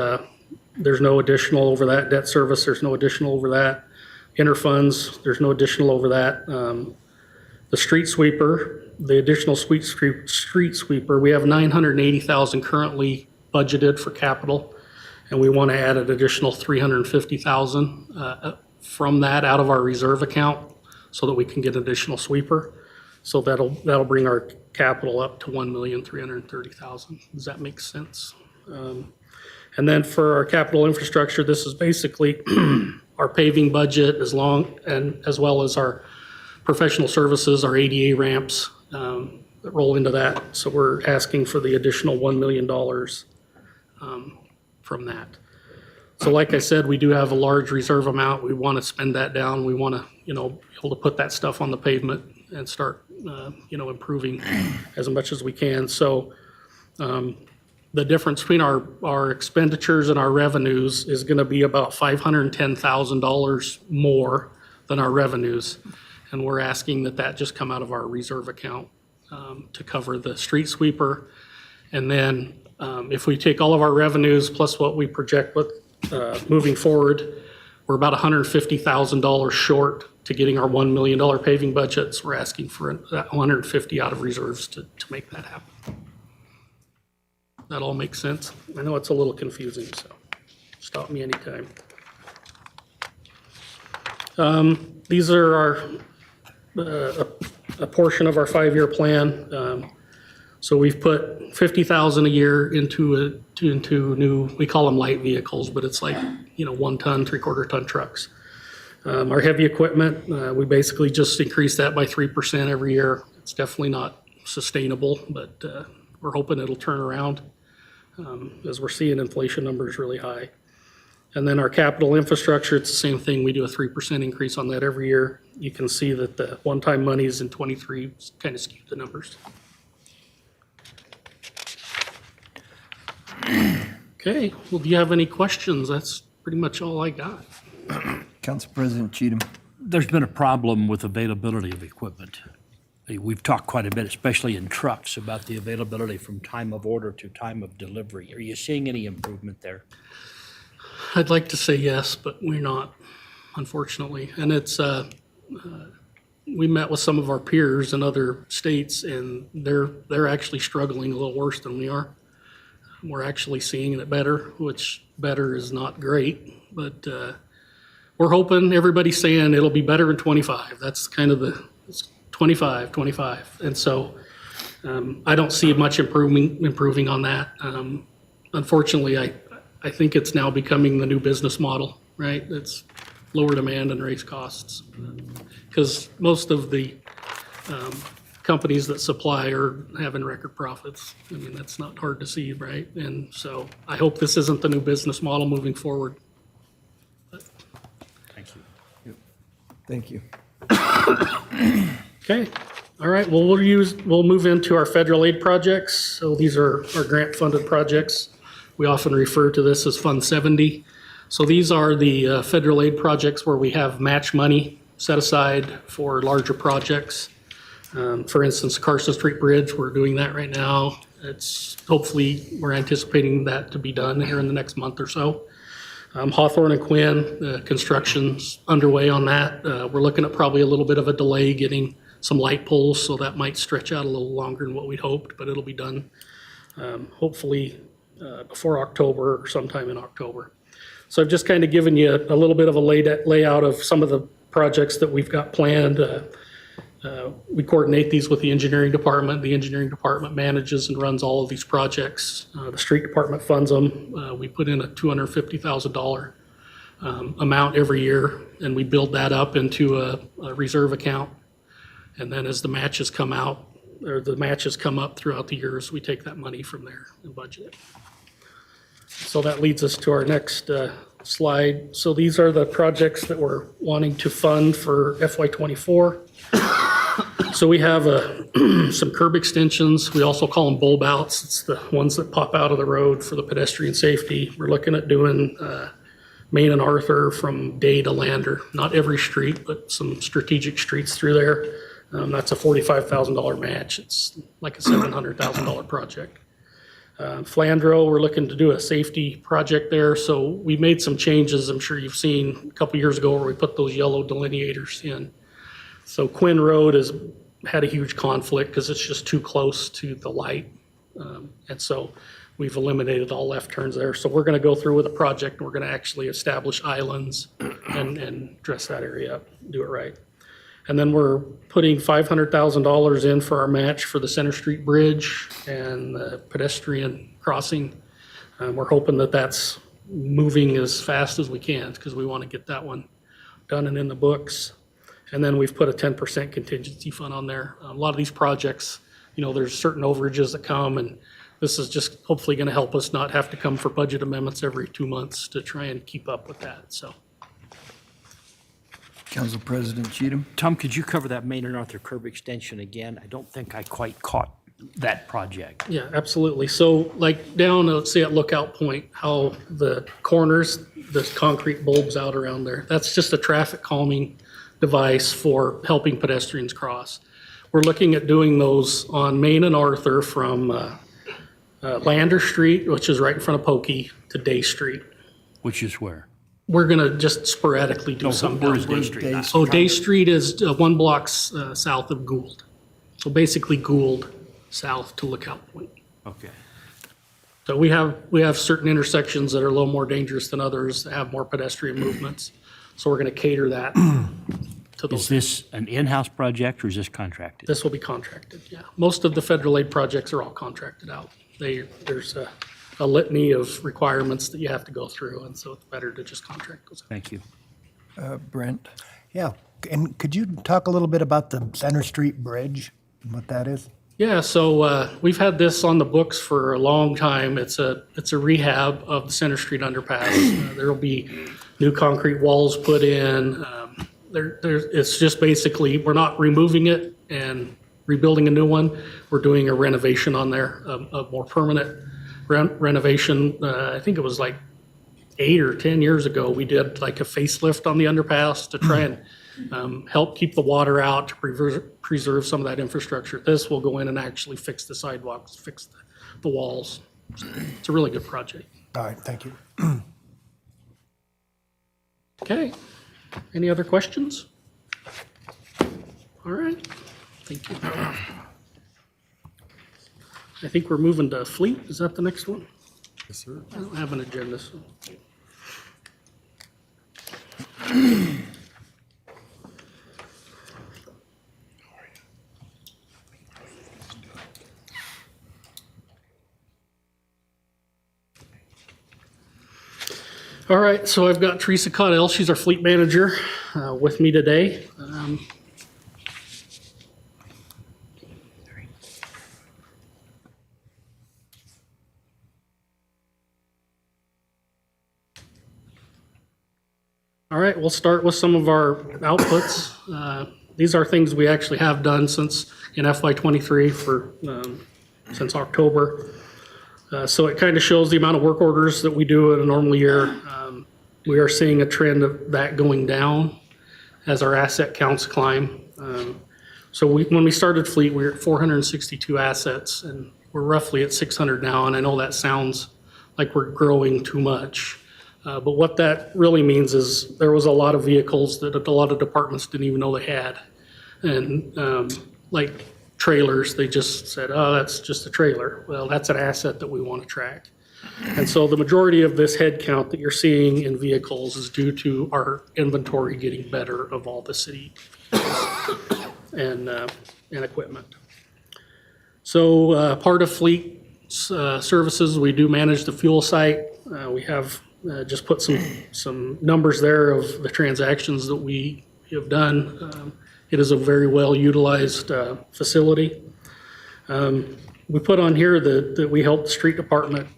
there's no additional over that. Debt service, there's no additional over that. Interfunds, there's no additional over that. The street sweeper, the additional street sweeper, we have 980,000 currently budgeted for capital, and we want to add an additional 350,000 from that out of our reserve account so that we can get additional sweeper. So that'll bring our capital up to 1,330,000. Does that make sense? And then for our capital infrastructure, this is basically our paving budget as well as our professional services, our ADA ramps that roll into that. So we're asking for the additional $1 million from that. So like I said, we do have a large reserve amount. We want to spend that down. We want to, be able to put that stuff on the pavement and start, improving as much as we can. So the difference between our expenditures and our revenues is going to be about $510,000 more than our revenues. And we're asking that just come out of our reserve account to cover the street sweeper. And then if we take all of our revenues plus what we project with moving forward, we're about $150,000 short to getting our $1 million paving budgets. We're asking for that 150 out of reserves to make that happen. That all makes sense? I know it's a little confusing, so stop me anytime. These are a portion of our 5-year plan. So we've put 50,000 a year into new, we call them light vehicles, but it's like, 1 ton, 3/4 ton trucks. Our heavy equipment, we basically just increase that by 3% every year. It's definitely not sustainable, but we're hoping it'll turn around as we're seeing inflation numbers really high. And then our capital infrastructure, it's the same thing. We do a 3% increase on that every year. You can see that the one-time monies in '23 kind of skewed the numbers. Okay, well, do you have any questions? That's pretty much all I got. Council President Cheatham. There's been a problem with availability of equipment. We've talked quite a bit, especially in trucks, about the availability from time of order to time of delivery. Are you seeing any improvement there? I'd like to say yes, but we're not, unfortunately. And it's, we met with some of our peers in other states, and they're actually struggling a little worse than we are. We're actually seeing it better, which better is not great, but we're hoping, everybody's saying it'll be better in '25. That's kind of it's 25. And so I don't see much improving on that. Unfortunately, I think it's now becoming the new business model, right? It's lower demand and raise costs. Because most of the companies that supply are having record profits. I mean, that's not hard to see, right? And so I hope this isn't the new business model moving forward. Thank you. Thank you. Okay, all right, well, we'll move into our federal aid projects. So these are our grant-funded projects. We often refer to this as Fund 70. So these are the federal aid projects where we have match money set aside for larger projects. For instance, Carson Street Bridge, we're doing that right now. We're anticipating that to be done here in the next month or so. Hawthorne and Quinn, construction's underway on that. We're looking at probably a little bit of a delay getting some light poles, so that might stretch out a little longer than what we'd hoped, but it'll be done hopefully before October or sometime in October. So I've just kind of given you a little bit of a layout of some of the projects that we've got planned. We coordinate these with the engineering department. The engineering department manages and runs all of these projects. The street department funds them. We put in a $250,000 amount every year, and we build that up into a reserve account. And then as the matches come out, or the matches come up throughout the years, we take that money from there and budget it. So that leads us to our next slide. So these are the projects that we're wanting to fund for FY24. So we have some curb extensions. We also call them bulb outs. It's the ones that pop out of the road for the pedestrian safety. We're looking at doing Main and Arthur from Day to Lander. Not every street, but some strategic streets through there. That's a $45,000 match. It's like a $700,000 project. Flandreau, we're looking to do a safety project there. So we made some changes, I'm sure you've seen a couple years ago, where we put those yellow delineators in. So Quinn Road has had a huge conflict because it's just too close to the light. And so we've eliminated all left turns there. So we're going to go through with a project and we're going to actually establish islands and dress that area up, do it right. And then we're putting $500,000 in for our match for the Center Street Bridge and the pedestrian crossing. We're hoping that that's moving as fast as we can because we want to get that one done and in the books. And then we've put a 10% contingency fund on there. A lot of these projects, there's certain overages that come, and this is just hopefully going to help us not have to come for budget amendments every 2 months to try and keep up with that, so. Council President Cheatham. Tom, could you cover that Main and Arthur curb extension again? I don't think I quite caught that project. Yeah, absolutely. So like down, let's say at Lookout Point, how the corners, the concrete bulbs out around there, that's just a traffic calming device for helping pedestrians cross. We're looking at doing those on Main and Arthur from Lander Street, which is right in front of Pokey, to Day Street. Which is where? We're gonna just sporadically do some. Where is Day Street? So Day Street is 1 block south of Gould. So basically Gould south to Lookout Point. Okay. So we have certain intersections that are a little more dangerous than others, that have more pedestrian movements. So we're gonna cater that to those. Is this an in-house project or is this contracted? This will be contracted, yeah. Most of the federal aid projects are all contracted out. There's a litany of requirements that you have to go through, and so it's better to just contract those. Thank you. Brent. Yeah, and could you talk a little bit about the Center Street Bridge, and what that is? Yeah, so we've had this on the books for a long time. It's a rehab of the Center Street underpass. There will be new concrete walls put in. It's just basically, we're not removing it and rebuilding a new one. We're doing a renovation on there, a more permanent renovation. I think it was like 8 or 10 years ago, we did like a facelift on the underpass to try and help keep the water out, to preserve some of that infrastructure. This will go in and actually fix the sidewalks, fix the walls. It's a really good project. All right, thank you. Okay, any other questions? All right, thank you. I think we're moving to fleet. Is that the next one? Yes, sir. I don't have an agenda, so. All right, so I've got Teresa Caudill. She's our fleet manager with me today. All right, we'll start with some of our outputs. These are things we actually have done since in FY23 since October. So it kind of shows the amount of work orders that we do in a normal year. We are seeing a trend of that going down as our asset counts climb. So when we started fleet, we were at 462 assets, and we're roughly at 600 now. And I know that sounds like we're growing too much. But what that really means is there was a lot of vehicles that a lot of departments didn't even know they had. And like trailers, they just said, oh, that's just a trailer. Well, that's an asset that we want to track. And so the majority of this head count that you're seeing in vehicles is due to our inventory getting better of all the city and equipment. So part of fleet services, we do manage the fuel site. We have just put some numbers there of the transactions that we have done. It is a very well utilized facility. We put on here that we helped the street department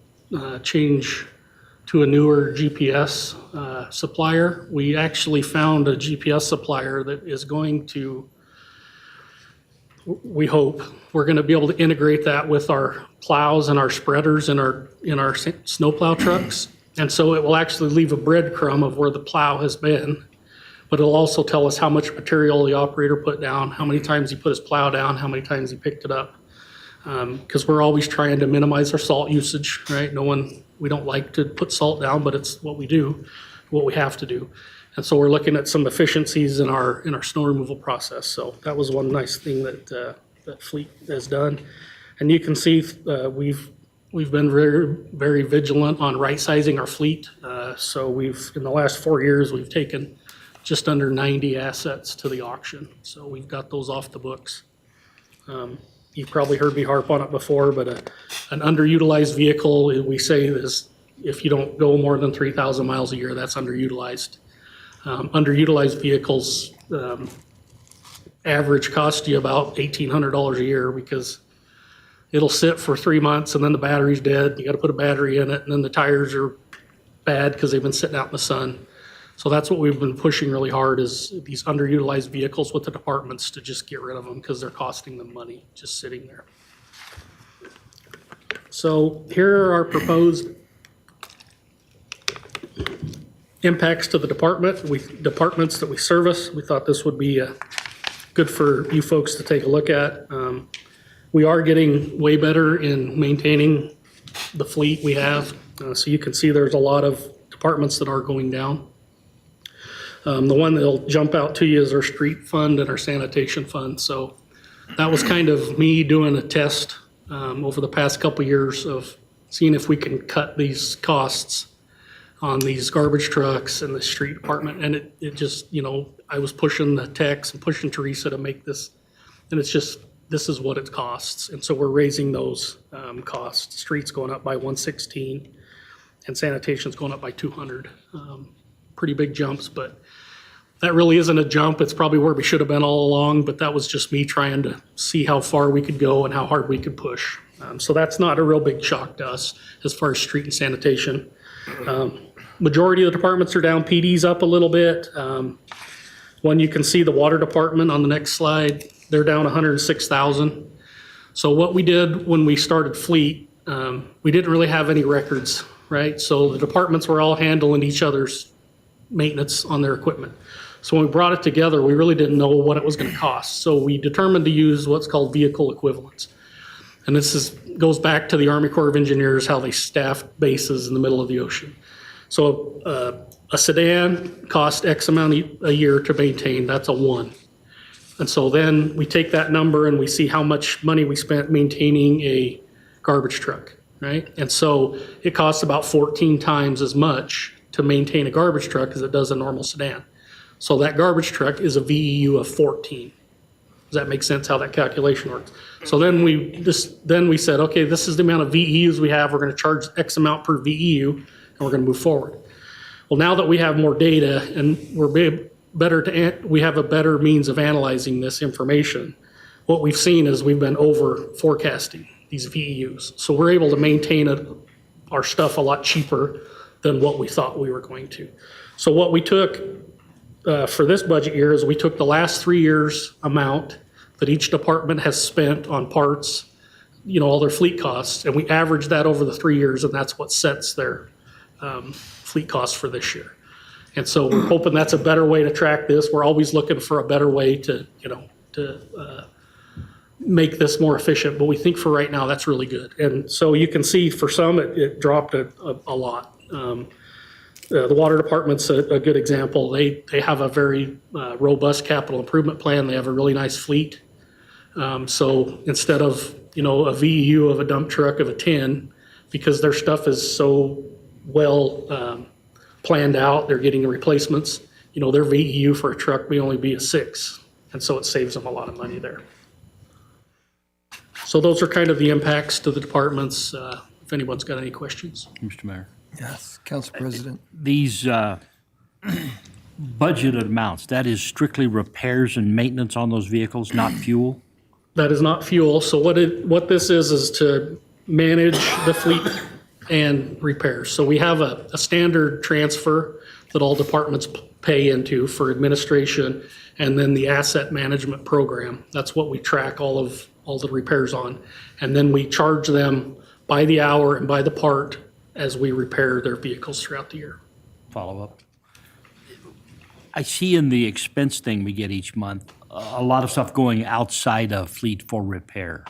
change to a newer GPS supplier. We actually found a GPS supplier that is going to, we hope, we're going to be able to integrate that with our plows and our spreaders in our snowplow trucks. And so it will actually leave a breadcrumb of where the plow has been, but it'll also tell us how much material the operator put down, how many times he put his plow down, how many times he picked it up. Because we're always trying to minimize our salt usage, right? We don't like to put salt down, but it's what we do, what we have to do. And so we're looking at some efficiencies in our snow removal process. So that was one nice thing that fleet has done. And you can see we've been very, very vigilant on right-sizing our fleet. So in the last 4 years, we've taken just under 90 assets to the auction. So we've got those off the books. You've probably heard me harp on it before, but an underutilized vehicle, we say, is if you don't go more than 3,000 miles a year, that's underutilized. Underutilized vehicles average cost you about $1,800 a year because it'll sit for 3 months and then the battery's dead. You got to put a battery in it, and then the tires are bad because they've been sitting out in the sun. So that's what we've been pushing really hard, is these underutilized vehicles with the departments to just get rid of them because they're costing them money just sitting there. So here are our proposed impacts to the departments that we service. We thought this would be good for you folks to take a look at. We are getting way better in maintaining the fleet we have. So you can see there's a lot of departments that are going down. The one that'll jump out to you is our street fund and our sanitation fund. So that was kind of me doing a test over the past couple of years of seeing if we can cut these costs on these garbage trucks and the street department. And it just, I was pushing the techs and pushing Teresa to make this, and it's just, this is what it costs. And so we're raising those costs. Streets going up by 116 and sanitation's going up by 200. Pretty big jumps, but that really isn't a jump. It's probably where we should have been all along, but that was just me trying to see how far we could go and how hard we could push. So that's not a real big shock to us as far as street and sanitation. Majority of the departments are down. PD's up a little bit. One, you can see the water department on the next slide. They're down 106,000. So what we did when we started fleet, we didn't really have any records, right? So the departments were all handling each other's maintenance on their equipment. So when we brought it together, we really didn't know what it was going to cost. So we determined to use what's called vehicle equivalents. And this goes back to the Army Corps of Engineers, how they staff bases in the middle of the ocean. So a sedan costs X amount a year to maintain. That's a 1. And so then we take that number and we see how much money we spent maintaining a garbage truck, right? And so it costs about 14 times as much to maintain a garbage truck as it does a normal sedan. So that garbage truck is a VEU of 14. Does that make sense how that calculation works? So then we said, okay, this is the amount of VEUs we have. We're going to charge X amount per VEU, and we're going to move forward. Well, now that we have more data and we have a better means of analyzing this information, what we've seen is we've been over forecasting these VEUs. So we're able to maintain our stuff a lot cheaper than what we thought we were going to. So what we took for this budget year is we took the last 3 years amount that each department has spent on parts all their fleet costs, and we average that over the 3 years, and that's what sets their fleet costs for this year. And so we're hoping that's a better way to track this. We're always looking for a better way to make this more efficient, but we think for right now, that's really good. And so you can see for some, it dropped a lot. The water department's a good example. They have a very robust capital improvement plan. They have a really nice fleet. So instead of, a VEU of a dump truck of a 10, because their stuff is so well planned out, they're getting the replacements, their VEU for a truck may only be a 6. And so it saves them a lot of money there. So those are kind of the impacts to the departments, if anyone's got any questions. Mr. Mayor. Yes, Council President. These budgeted amounts, that is strictly repairs and maintenance on those vehicles, not fuel? That is not fuel. So what this is to manage the fleet and repairs. So we have a standard transfer that all departments pay into for administration, and then the asset management program. That's what we track all the repairs on. And then we charge them by the hour and by the part as we repair their vehicles throughout the year. Follow up. I see in the expense thing we get each month, a lot of stuff going outside of fleet for repair.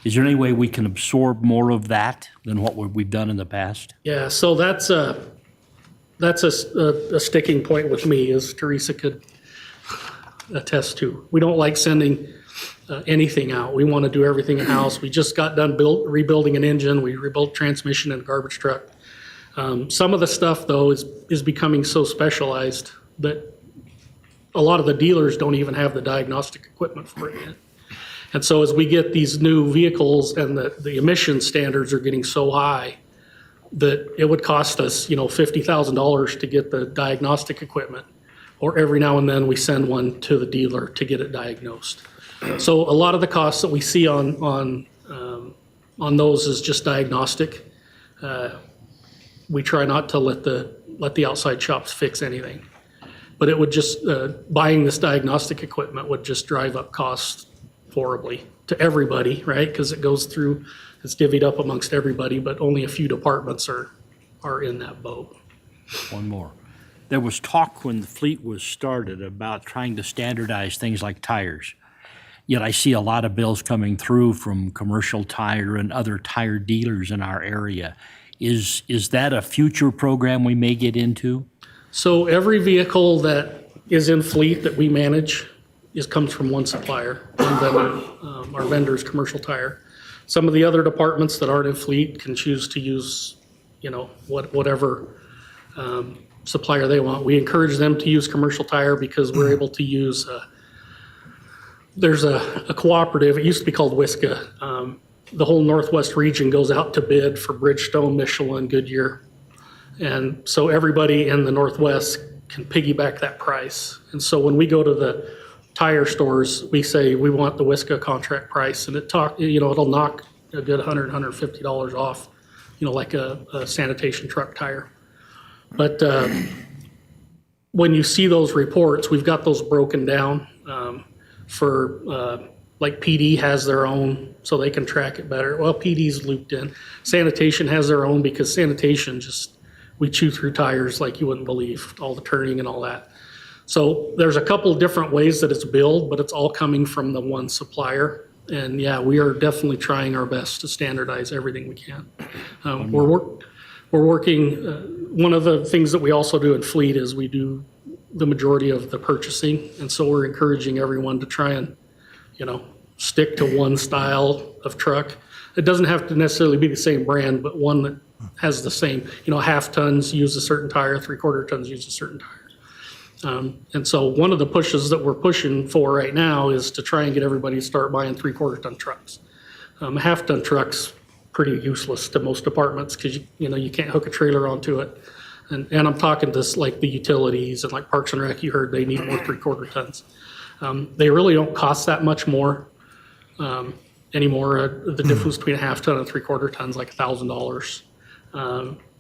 Is there any way we can absorb more of that than what we've done in the past? Yeah, so that's a sticking point with me, as Teresa could attest to. We don't like sending anything out. We want to do everything in-house. We just got done rebuilding an engine. We rebuilt transmission and a garbage truck. Some of the stuff, though, is becoming so specialized that a lot of the dealers don't even have the diagnostic equipment for it yet. And so as we get these new vehicles and the emission standards are getting so high that it would cost us, $50,000 to get the diagnostic equipment, or every now and then we send one to the dealer to get it diagnosed. So a lot of the costs that we see on those is just diagnostic. We try not to let the outside shops fix anything. But it would just, buying this diagnostic equipment would just drive up costs horribly to everybody, right? Because it goes through, it's divvied up amongst everybody, but only a few departments are in that boat. One more. There was talk when the fleet was started about trying to standardize things like tires. Yet I see a lot of bills coming through from Commercial Tire and other tire dealers in our area. Is that a future program we may get into? So every vehicle that is in fleet that we manage comes from one supplier, one vendor. Our vendor is Commercial Tire. Some of the other departments that aren't in fleet can choose to use, whatever supplier they want. We encourage them to use Commercial Tire because we're able to use, there's a cooperative, it used to be called WISCA. The whole Northwest region goes out to bid for Bridgestone, Michelin, Goodyear. And so everybody in the Northwest can piggyback that price. And so when we go to the tire stores, we say we want the WISCA contract price, and it'll knock a good $100, $150 off, like a sanitation truck tire. But when you see those reports, we've got those broken down for like PD has their own, so they can track it better. Well, PD's looped in. Sanitation has their own because sanitation we chew through tires like you wouldn't believe, all the turning and all that. So there's a couple of different ways that it's billed, but it's all coming from the one supplier. And yeah, we are definitely trying our best to standardize everything we can. We're working, one of the things that we also do in fleet is we do the majority of the purchasing. And so we're encouraging everyone to try and, stick to one style of truck. It doesn't have to necessarily be the same brand, but one that has the same, half tons use a certain tire, 3/4 tons use a certain tire. And so one of the pushes that we're pushing for right now is to try and get everybody to start buying 3/4 ton trucks. A half ton truck's pretty useless to most departments because you can't hook a trailer onto it. And I'm talking to like the utilities and like Parks and Rec, you heard they need more 3/4 tons. They really don't cost that much more anymore. The difference between a half ton and 3/4 tons like $1,000.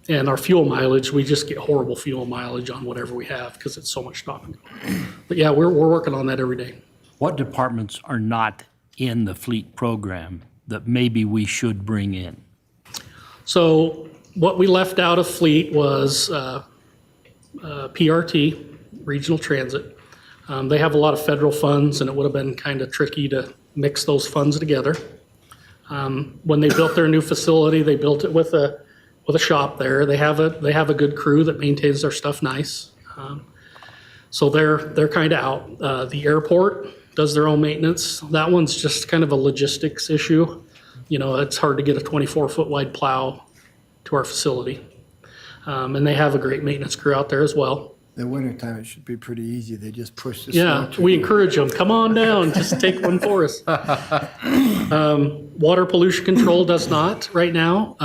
And our fuel mileage, we just get horrible fuel mileage on whatever we have because it's so much stopping. But yeah, we're working on that every day. What departments are not in the fleet program that maybe we should bring in? So what we left out of fleet was PRT, Regional Transit. They have a lot of federal funds, and it would have been kind of tricky to mix those funds together. When they built their new facility, they built it with a shop there. They have a good crew that maintains their stuff nice. So they're kind of out. The airport does their own maintenance. That one's just kind of a logistics issue. You know, it's hard to get a 24-foot wide plow to our facility. And they have a great maintenance crew out there as well. The wintertime, it should be pretty easy. They just push the Yeah, snow. we encourage them, come on down, just take one for us. Water pollution control does not right now.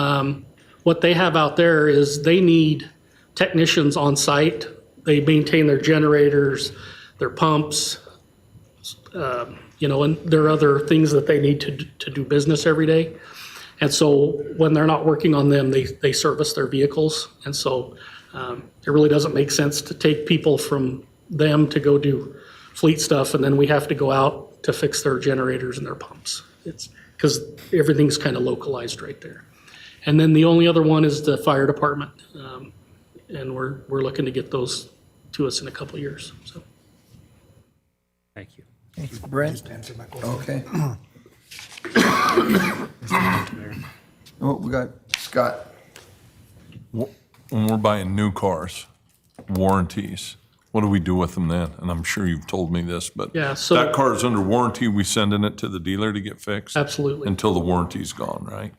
What they have out there is they need technicians on site. They maintain their generators, their pumps, and there are other things that they need to do business every day. And so when they're not working on them, they service their vehicles. And so it really doesn't make sense to take people from them to go do fleet stuff, and then we have to go out to fix their generators and their pumps. It's because everything's kind of localized right there. And then the only other one is the fire department. And we're looking to get those to us in a couple of years, so. Thank you. Brent? Okay. Oh, we got Scott. When we're buying new cars, warranties, what do we do with them then? And I'm sure you've told me this, but Yeah, so- that car is under warranty, we sending it to the dealer to get fixed? Absolutely. Until the warranty's gone, right?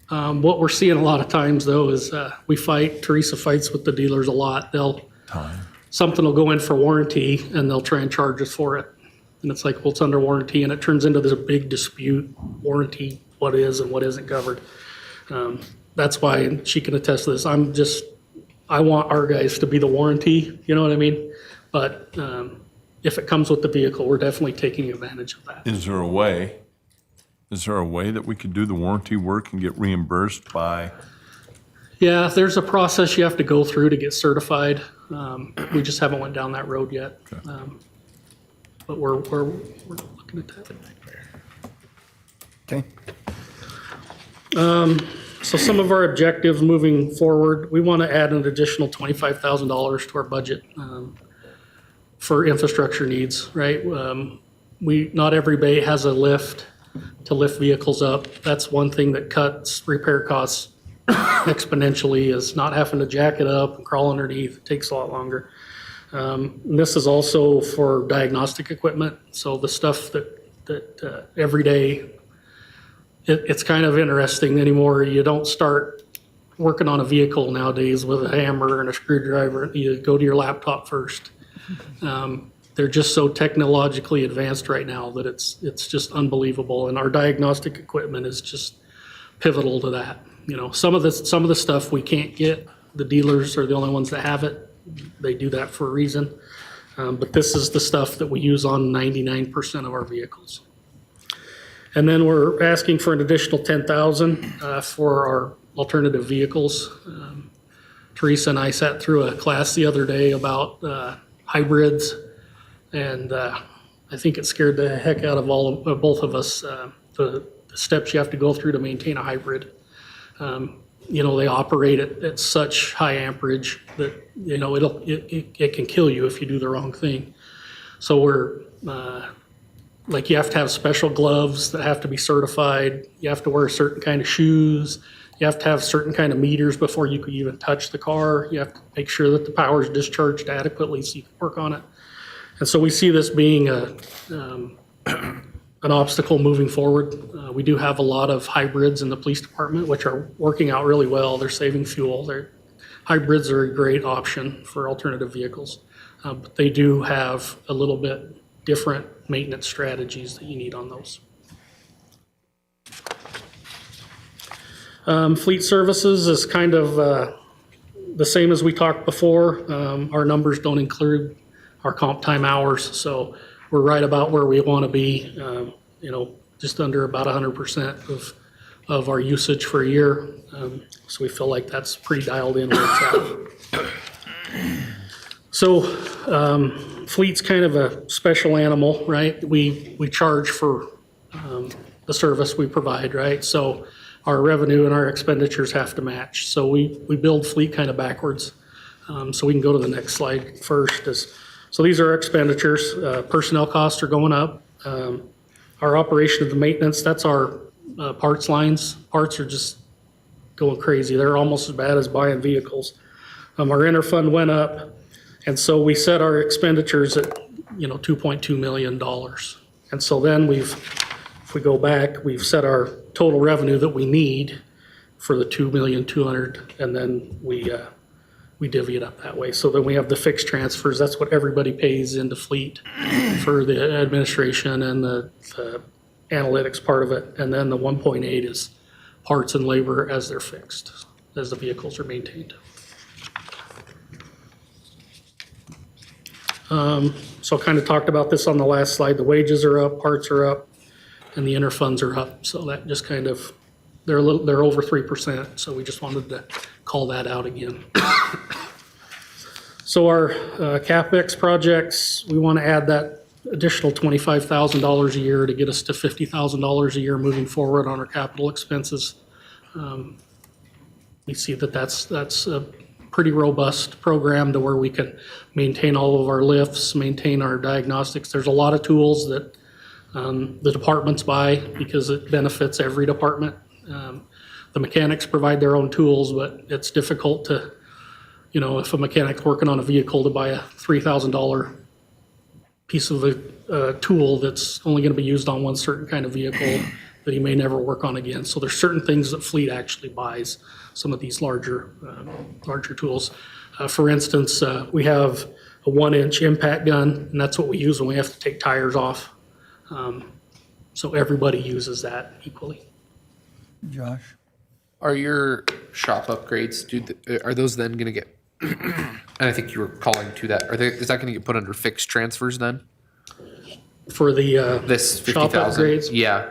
What we're seeing a lot of times though is we fight, Teresa fights with the dealers a lot. Something will go in for warranty and they'll try and charge us for it. And it's like, well, it's under warranty, and it turns into this big dispute, warranty, what is and what isn't covered. That's why, and she can attest to this, I want our guys to be the warranty, you know what I mean? But if it comes with the vehicle, we're definitely taking advantage of that. Is there a way that we could do the warranty work and get reimbursed by? Yeah, there's a process you have to go through to get certified. We just haven't went down that road yet. But we're looking at that. Okay. So some of our objectives moving forward, we want to add an additional $25,000 to our budget for infrastructure needs, right? Not every bay has a lift to lift vehicles up. That's one thing that cuts repair costs exponentially, is not having to jack it up and crawl underneath. It takes a lot longer. And this is also for diagnostic equipment. So the stuff that every day, it's kind of interesting anymore. You don't start working on a vehicle nowadays with a hammer and a screwdriver. You go to your laptop first. They're just so technologically advanced right now that it's just unbelievable. And our diagnostic equipment is just pivotal to that. You know, some of the stuff we can't get. The dealers are the only ones that have it. They do that for a reason. But this is the stuff that we use on 99% of our vehicles. And then we're asking for an additional $10,000 for our alternative vehicles. Teresa and I sat through a class the other day about hybrids, and I think it scared the heck out of both of us, the steps you have to go through to maintain a hybrid. They operate at such high amperage that, it can kill you if you do the wrong thing. So we're, you have to have special gloves that have to be certified. You have to wear certain kind of shoes. You have to have certain kind of meters before you could even touch the car. You have to make sure that the power is discharged adequately so you can work on it. And so we see this being an obstacle moving forward. We do have a lot of hybrids in the police department, which are working out really well. They're saving fuel. Hybrids are a great option for alternative vehicles, but they do have a little bit different maintenance strategies that you need on those. Fleet services is kind of the same as we talked before. Our numbers don't include our comp time hours, so we're right about where we want to be, just under about 100% of our usage for a year. So we feel like that's pretty dialed in where it's at. So fleet's kind of a special animal, right? We charge for the service we provide, right? So our revenue and our expenditures have to match. So we build fleet kind of backwards. So we can go to the next slide first. So these are our expenditures. Personnel costs are going up. Our operation of the maintenance, that's our parts lines. Parts are just going crazy. They're almost as bad as buying vehicles. Our interfund went up, and so we set our expenditures at, $2.2 million. And so then if we go back, we've set our total revenue that we need for the 2,200,000, and then we divvy it up that way. So then we have the fixed transfers. That's what everybody pays into fleet for the administration and the analytics part of it. And then the 1.8 is parts and labor as they're fixed, as the vehicles are maintained. So I kind of talked about this on the last slide. The wages are up, parts are up, and the interfunds are up. So that just kind of, they're over 3%. So we just wanted to call that out again. So our CapEx projects, we want to add that additional $25,000 a year to get us to $50,000 a year moving forward on our capital expenses. We see that that's a pretty robust program to where we can maintain all of our lifts, maintain our diagnostics. There's a lot of tools that the departments buy because it benefits every department. The mechanics provide their own tools, but it's difficult to, if a mechanic's working on a vehicle, to buy a $3,000 piece of a tool that's only going to be used on one certain kind of vehicle that he may never work on again. So there's certain things that fleet actually buys, some of these larger tools. For instance, we have a 1-inch impact gun, and that's what we use when we have to take tires off. So everybody uses that equally. Josh? Are your shop upgrades, are those then going to get, and I think you were calling to that, is that going to get put under fixed transfers then? For the This shop 50,000? upgrades? Yeah.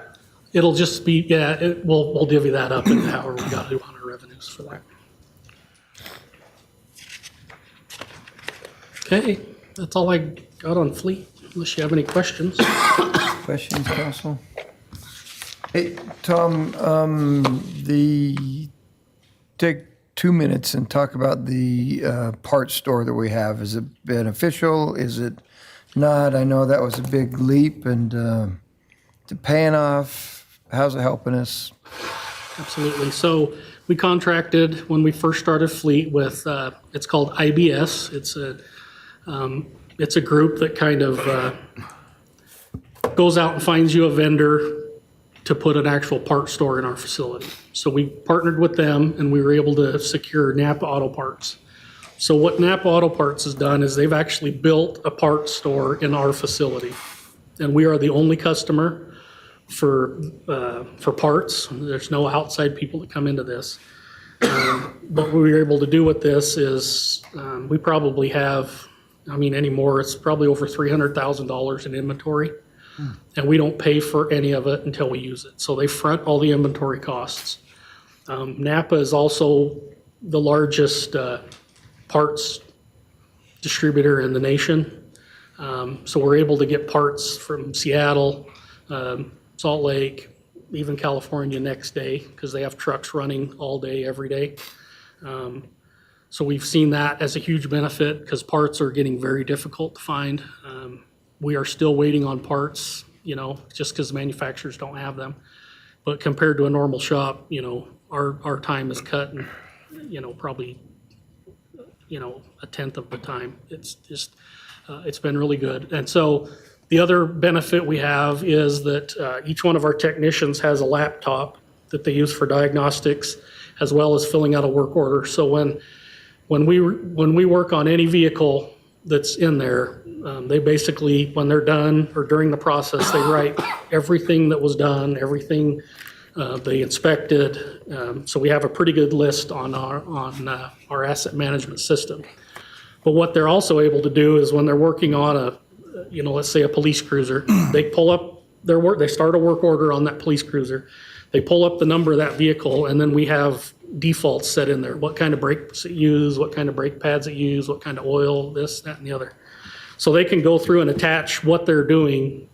It'll just be, we'll divvy that up into however we got to do on our revenues for that. Okay, that's all I got on fleet, unless you have any questions. Questions, council? Hey, Tom, take 2 minutes and talk about the parts store that we have. Is it beneficial? Is it not? I know that was a big leap, and is it paying off? How's it helping us? Absolutely. So we contracted when we first started fleet with, it's called IBS. It's a group that kind of goes out and finds you a vendor to put an actual part store in our facility. So we partnered with them, and we were able to secure Napa Auto Parts. So what Napa Auto Parts has done is they've actually built a parts store in our facility. And we are the only customer for parts. There's no outside people that come into this. What we were able to do with this is we probably have, anymore, it's probably over $300,000 in inventory. And we don't pay for any of it until we use it. So they front all the inventory costs. Napa is also the largest parts distributor in the nation. So we're able to get parts from Seattle, Salt Lake, even California next day, because they have trucks running all day, every day. So we've seen that as a huge benefit because parts are getting very difficult to find. We are still waiting on parts, just because manufacturers don't have them. But compared to a normal shop, our time is cut, and, probably, a tenth of the time. It's just, it's been really good. And so the other benefit we have is that each one of our technicians has a laptop that they use for diagnostics, as well as filling out a work order. So when we work on any vehicle that's in there, they basically, when they're done or during the process, they write everything that was done, everything they inspected. So we have a pretty good list on our asset management system. But what they're also able to do is when they're working on let's say a police cruiser, they pull up they start a work order on that police cruiser. They pull up the number of that vehicle, and then we have defaults set in there. What kind of brakes it use, what kind of brake pads it use, what kind of oil, this, that, and the other. So they can go through and attach what they're doing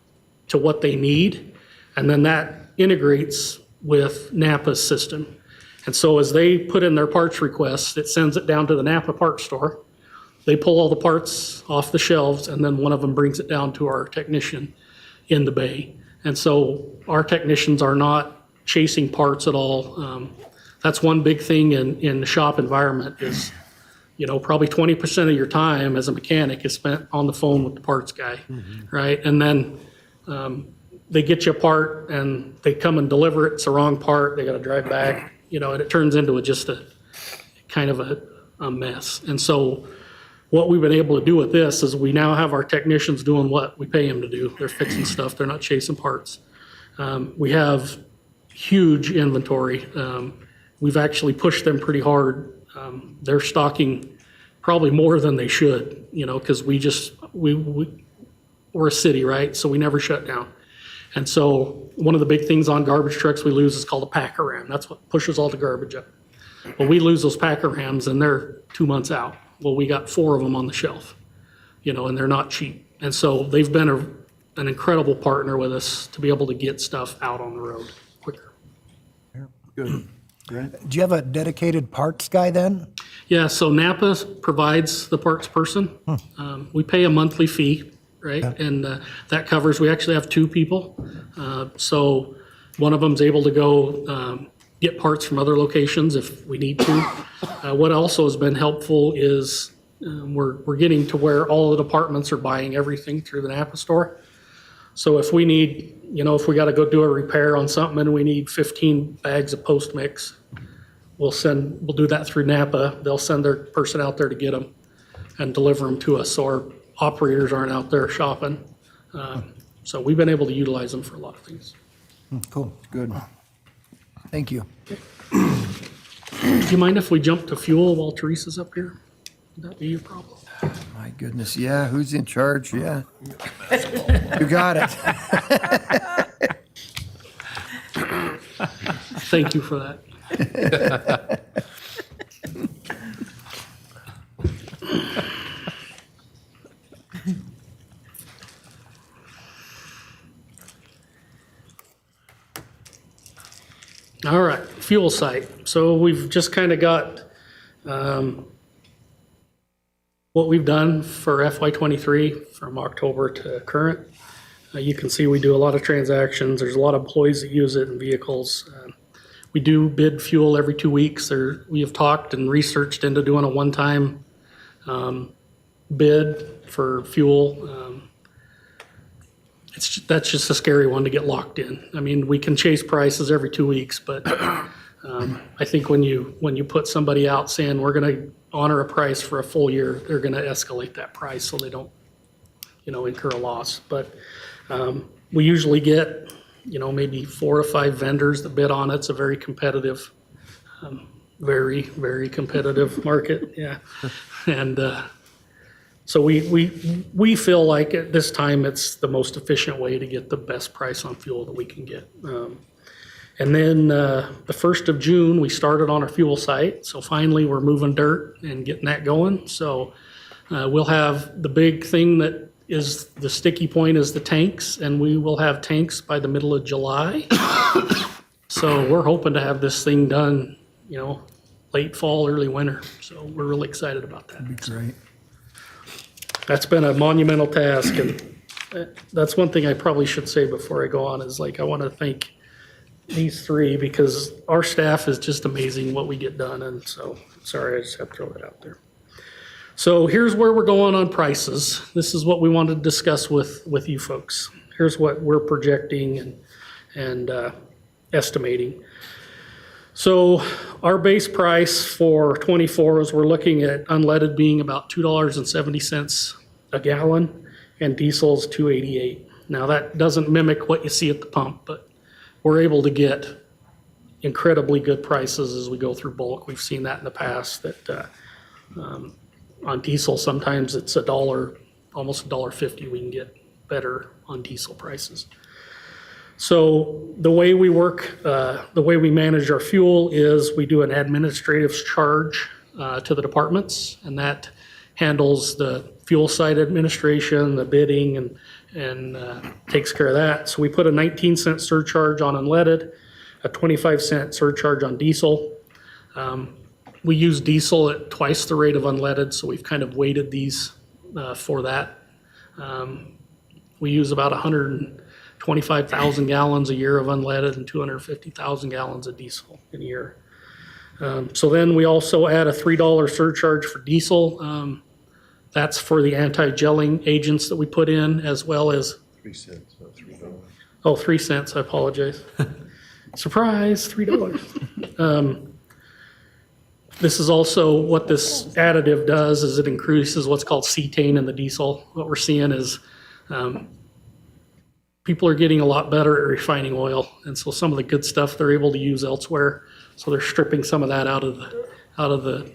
to what they need. And then that integrates with Napa's system. And so as they put in their parts requests, it sends it down to the Napa parts store. They pull all the parts off the shelves, and then one of them brings it down to our technician in the bay. And so our technicians are not chasing parts at all. That's one big thing in the shop environment is, you know, probably 20% of your time as a mechanic is spent on the phone with the parts guy, right? And then they get you a part and they come and deliver it. It's the wrong part. They got to drive back, you know, and it turns into just a kind of a mess. And so what we've been able to do with this is we now have our technicians doing what we pay them to do. They're fixing stuff. They're not chasing parts. We have huge inventory. We've actually pushed them pretty hard. They're stocking probably more than they should, you know, because we're a city, right? So we never shut down. And so one of the big things on garbage trucks we lose is called a packer ram. That's what pushes all the garbage up. Well, we lose those packer rams and they're 2 months out. Well, we got 4 of them on the shelf, you know, and they're not cheap. And so they've been an incredible partner with us to be able to get stuff out on the road quicker. Good. Do you have a dedicated parts guy then? Yeah, so Napa provides the parts person. We pay a monthly fee, right? And that covers, we actually have 2 people. So one of them's able to go get parts from other locations if we need to. What also has been helpful is we're getting to where all the departments are buying everything through the Napa store. So if we need, you know, if we got to go do a repair on something and we need 15 bags of post mix, we'll do that through Napa. They'll send their person out there to get them and deliver them to us. So our operators aren't out there shopping. So we've been able to utilize them for a lot of things. Cool, good. Thank you. Do you mind if we jump to fuel while Teresa's up here? Would that be your problem? My goodness, yeah, who's in charge? Yeah. You got it. Thank you for that. All right, fuel site. So we've just kind of got what we've done for FY23 from October to current. You can see we do a lot of transactions. There's a lot of employees that use it in vehicles. We do bid fuel every 2 weeks. We have talked and researched into doing a one-time bid for fuel. That's just a scary one to get locked in. I mean, we can chase prices every 2 weeks, but I think when you put somebody out saying we're going to honor a price for a full year, they're going to escalate that price so they don't, you know, incur a loss. But we usually get, you know, maybe 4 or 5 vendors that bid on it. It's a very competitive, very, very competitive market. Yeah. And so we feel like at this time it's the most efficient way to get the best price on fuel that we can get. And then the 1st of June, we started on our fuel site. So finally, we're moving dirt and getting that going. So we'll have the big thing that is the sticky point is the tanks, and we will have tanks by the middle of July. So we're hoping to have this thing done, you know, late fall, early winter. So we're really excited about that. That'd be great. That's been a monumental task, and that's one thing I probably should say before I go on is like I want to thank these 3 because our staff is just amazing what we get done, and so sorry, I just have to throw that out there. So here's where we're going on prices. This is what we wanted to discuss with you folks. Here's what we're projecting and estimating. So our base price for 24 is we're looking at unleaded being about $2.70 a gallon and diesel's $2.88. Now that doesn't mimic what you see at the pump, but we're able to get incredibly good prices as we go through bulk. We've seen that in the past that on diesel, sometimes it's $1, almost $1.50 we can get better on diesel prices. So the way we work, the way we manage our fuel is we do an administrative charge to the departments, and that handles the fuel site administration, the bidding, and takes care of that. So we put a 19-cent surcharge on unleaded, a 25-cent surcharge on diesel. We use diesel at twice the rate of unleaded, so we've kind of weighted these for that. We use about 125,000 gallons a year of unleaded and 250,000 gallons of diesel in a year. So then we also add a $3 surcharge for diesel. That's for the anti-gelling agents that we put in, as well as, 3 cents, not $3. oh, 3 cents, I apologize. Surprise, $3. This is also what this additive does, is it increases what's called cetane in the diesel. What we're seeing is people are getting a lot better at refining oil, and so some of the good stuff they're able to use elsewhere. So they're stripping some of that out of the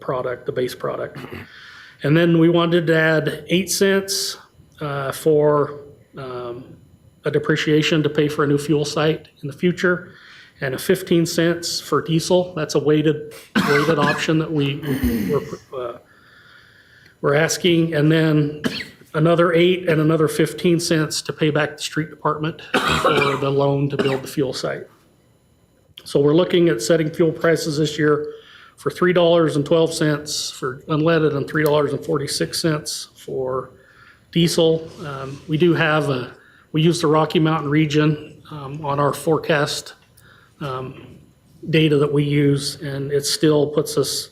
product, the base product. And then we wanted to add 8 cents for a depreciation to pay for a new fuel site in the future, and a 15 cents for diesel. That's a weighted option that we're asking, and then another 8 and another 15 cents to pay back the street department for the loan to build the fuel site. So we're looking at setting fuel prices this year for $3.12 for unleaded and $3.46 for diesel. We use the Rocky Mountain region on our forecast data that we use, and it still puts us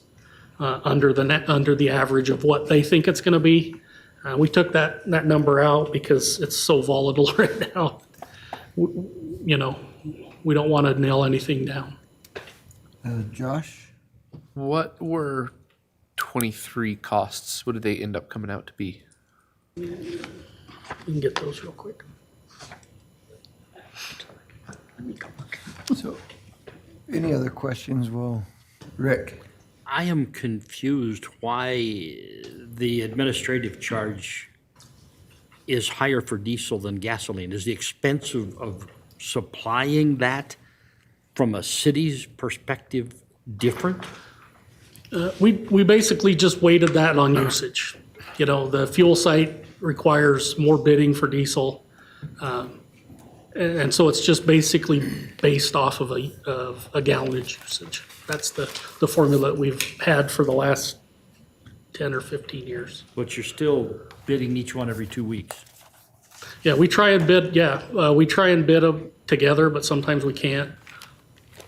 under the average of what they think it's going to be. We took that number out because it's so volatile right now. We don't want to nail anything down. Josh? What were 23 costs? What did they end up coming out to be? We can get those real quick. So, any other questions? Well, Rick? I am confused why the administrative charge is higher for diesel than gasoline. Is the expense of supplying that from a city's perspective different? We basically just weighted that on usage. The fuel site requires more bidding for diesel. And so it's just basically based off of a gallonage usage. That's the formula that we've had for the last 10 or 15 years. But you're still bidding each one every 2 weeks. Yeah, we try and bid them together, but sometimes we can't.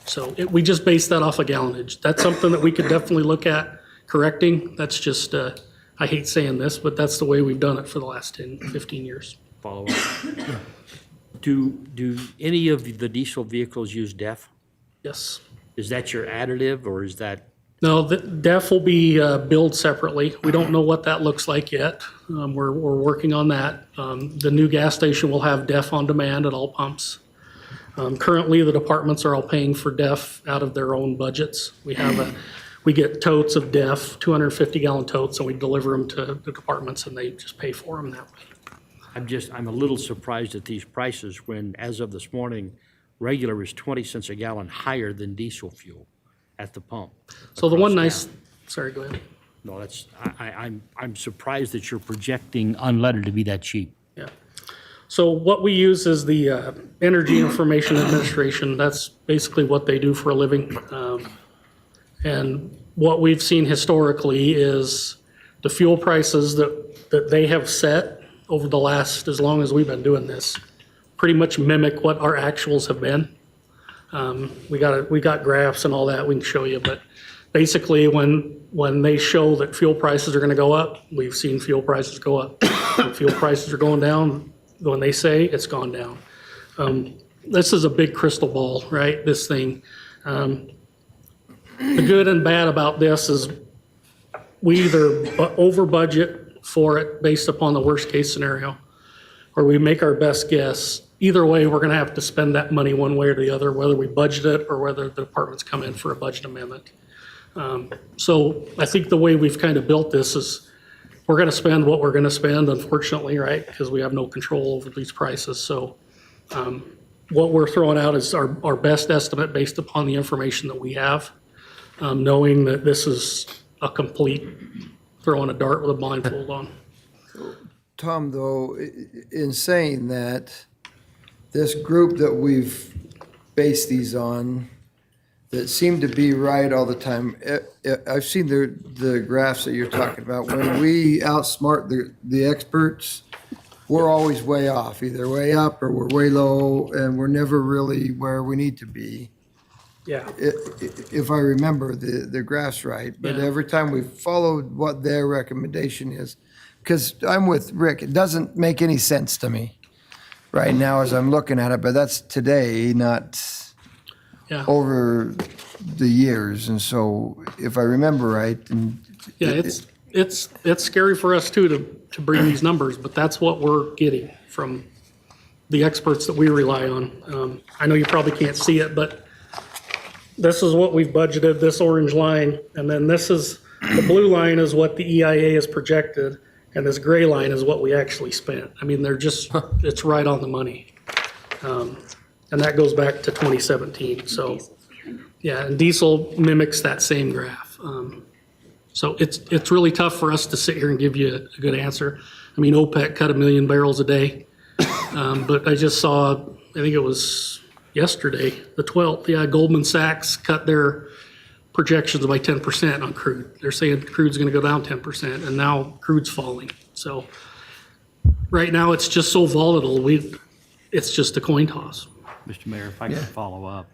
So we just base that off of gallonage. That's something that we could definitely look at correcting. That's just, I hate saying this, but that's the way we've done it for the last 10, 15 years. Follow up. Do any of the diesel vehicles use DEF? Yes. Is that your additive, or is that? No, the DEF will be billed separately. We don't know what that looks like yet. We're working on that. The new gas station will have DEF on demand at all pumps. Currently, the departments are all paying for DEF out of their own budgets. We get totes of DEF, 250-gallon totes, and we deliver them to the departments, and they just pay for them that way. I'm a little surprised at these prices when, as of this morning, regular is 20 cents a gallon higher than diesel fuel at the pump. So the one across nice, town. sorry, go ahead. No, I'm surprised that you're projecting unleaded to be that cheap. Yeah. So what we use is the Energy Information Administration. That's basically what they do for a living. And what we've seen historically is the fuel prices that they have set over the last, as long as we've been doing this, pretty much mimic what our actuals have been. We got graphs and all that we can show you, but basically when they show that fuel prices are going to go up, we've seen fuel prices go up. When fuel prices are going down, when they say it's gone down. This is a big crystal ball, right? This thing. The good and bad about this is we either over budget for it based upon the worst case scenario, or we make our best guess. Either way, we're going to have to spend that money one way or the other, whether we budget it or whether the departments come in for a budget amendment. So I think the way we've kind of built this is we're going to spend what we're going to spend, unfortunately, right? Because we have no control over these prices. So what we're throwing out is our best estimate based upon the information that we have, knowing that this is a complete throwing a dart with a blindfold on. Tom, though, in saying that, this group that we've based these on, that seem to be right all the time, I've seen the graphs that you're talking about. When we outsmart the experts, we're always way off, either way up or we're way low, and we're never really where we need to be. Yeah. If I remember the graphs right, but Yeah. every time we've followed what their recommendation is, because I'm with Rick, it doesn't make any sense to me right now as I'm looking at it, but that's today, not Yeah. over the years. And so if I remember right, and Yeah, it's scary for us too to bring these numbers, but that's what we're getting from the experts that we rely on. I know you probably can't see it, but this is what we've budgeted, this orange line, and then this is, the blue line is what the EIA has projected, and this gray line is what we actually spent. I mean, they're just, it's right on the money. And that goes back to 2017, so, yeah, and diesel mimics that same graph. So it's really tough for us to sit here and give you a good answer. I mean, OPEC cut 1 million barrels a day, but I just saw, I think it was yesterday, the 12th, yeah, Goldman Sachs cut their projections by 10% on crude. They're saying crude's gonna go down 10%, and now crude's falling. So right now, it's just so volatile, it's just a coin toss. Mr. Mayor, if I could follow up.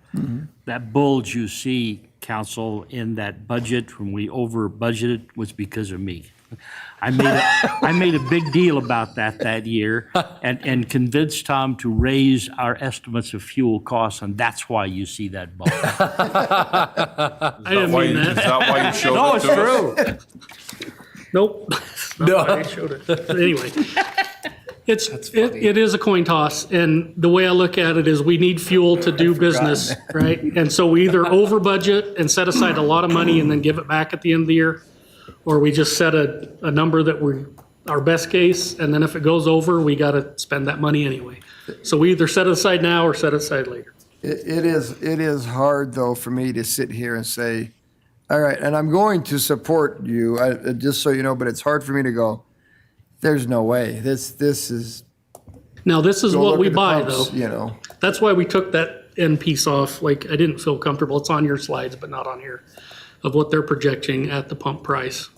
That bulge you see, council, in that budget when we over budgeted was because of me. I made a big deal about that year and convinced Tom to raise our estimates of fuel costs, and that's why you see that bulge. I didn't mean Is that. that why you showed No, it it's to us? true. Nope. No. I showed it. But anyway, it is a coin toss, and the way I look at it is we need fuel to do business, right? And so we either over budget and set aside a lot of money and then give it back at the end of the year, or we just set a number that we're our best case, and then if it goes over, we got to spend that money anyway. So we either set it aside now or set it aside later. it is hard though for me to sit here and say, all right, and I'm going to support you, just so you know, but it's hard for me to go, there's no way. This is. Now, this is Go what look we at the buy, pumps, though. You know. That's why we took that end piece off. Like, I didn't feel comfortable. It's on your slides, but not on here, of what they're projecting at the pump price.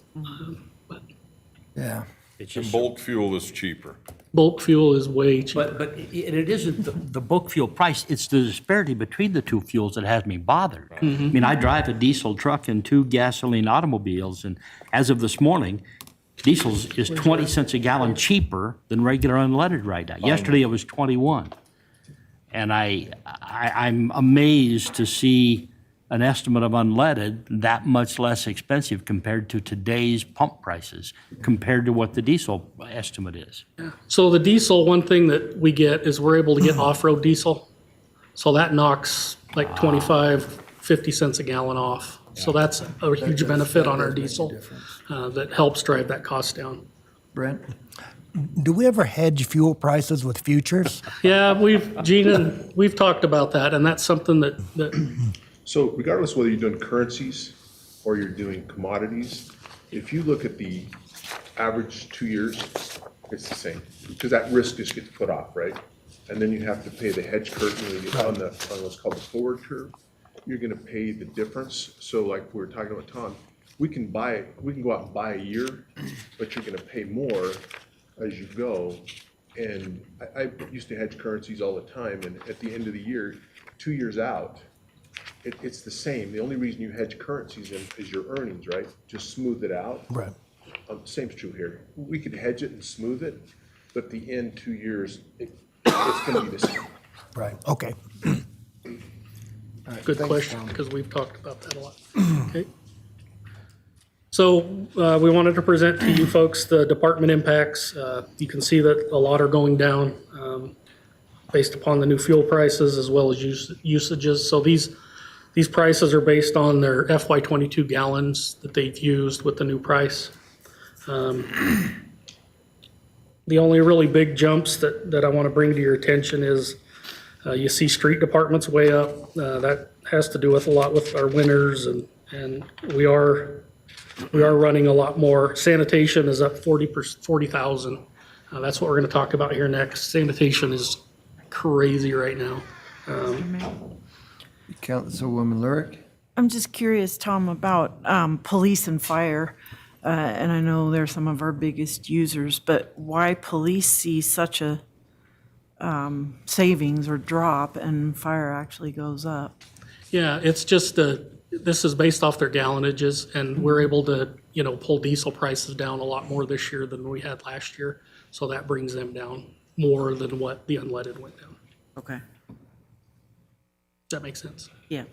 But Yeah. And bulk fuel is cheaper. bulk fuel is way cheaper. But it isn't the bulk fuel price, it's the disparity between the two fuels that has me bothered. I mean, I drive a diesel truck and 2 gasoline automobiles, and as of this morning, diesel is 20 cents a gallon cheaper than regular unleaded right now. Yesterday, it was 21. And I'm amazed to see an estimate of unleaded that much less expensive compared to today's pump prices, compared to what the diesel estimate is. So the diesel, one thing that we get is we're able to get off-road diesel. So that knocks like 25, 50 cents a gallon off. So that's a huge benefit on our diesel that helps drive that cost down. Brent? Do we ever hedge fuel prices with futures? Yeah, we've talked about that, and that's something that So regardless whether you're doing currencies or you're doing commodities, if you look at the average 2 years, it's the same, because that risk just gets put off, right? And then you have to pay the hedge curtain on what's called the forward curve. You're gonna pay the difference. So like we were talking about, Tom, we can go out and buy a year, but you're gonna pay more as you go. And I used to hedge currencies all the time, and at the end of the year, 2 years out, it's the same. The only reason you hedge currencies is your earnings, right? Just smooth it out. Right. Same's true here. We could hedge it and smooth it, but the end 2 years, it's gonna be the same. Right, okay. good question, because we've talked about that a lot. Okay. So we wanted to present to you folks the department impacts. You can see that a lot are going down based upon the new fuel prices as well as usages. So these prices are based on their FY22 gallons that they've used with the new price. The only really big jumps that I want to bring to your attention is you see street departments way up. That has to do with a lot with our winters, and we are We are running a lot more. Sanitation is up 40,000. That's what we're gonna talk about here next. Sanitation is crazy right now. Councilwoman Lurick? I'm just curious, Tom, about police and fire. And I know they're some of our biggest users, but why police see such a savings or drop and fire actually goes up? Yeah, it's just, this is based off their gallonages, and we're able to, pull diesel prices down a lot more this year than we had last year. So that brings them down more than what the unleaded went down. Okay. Does that make sense? Yeah.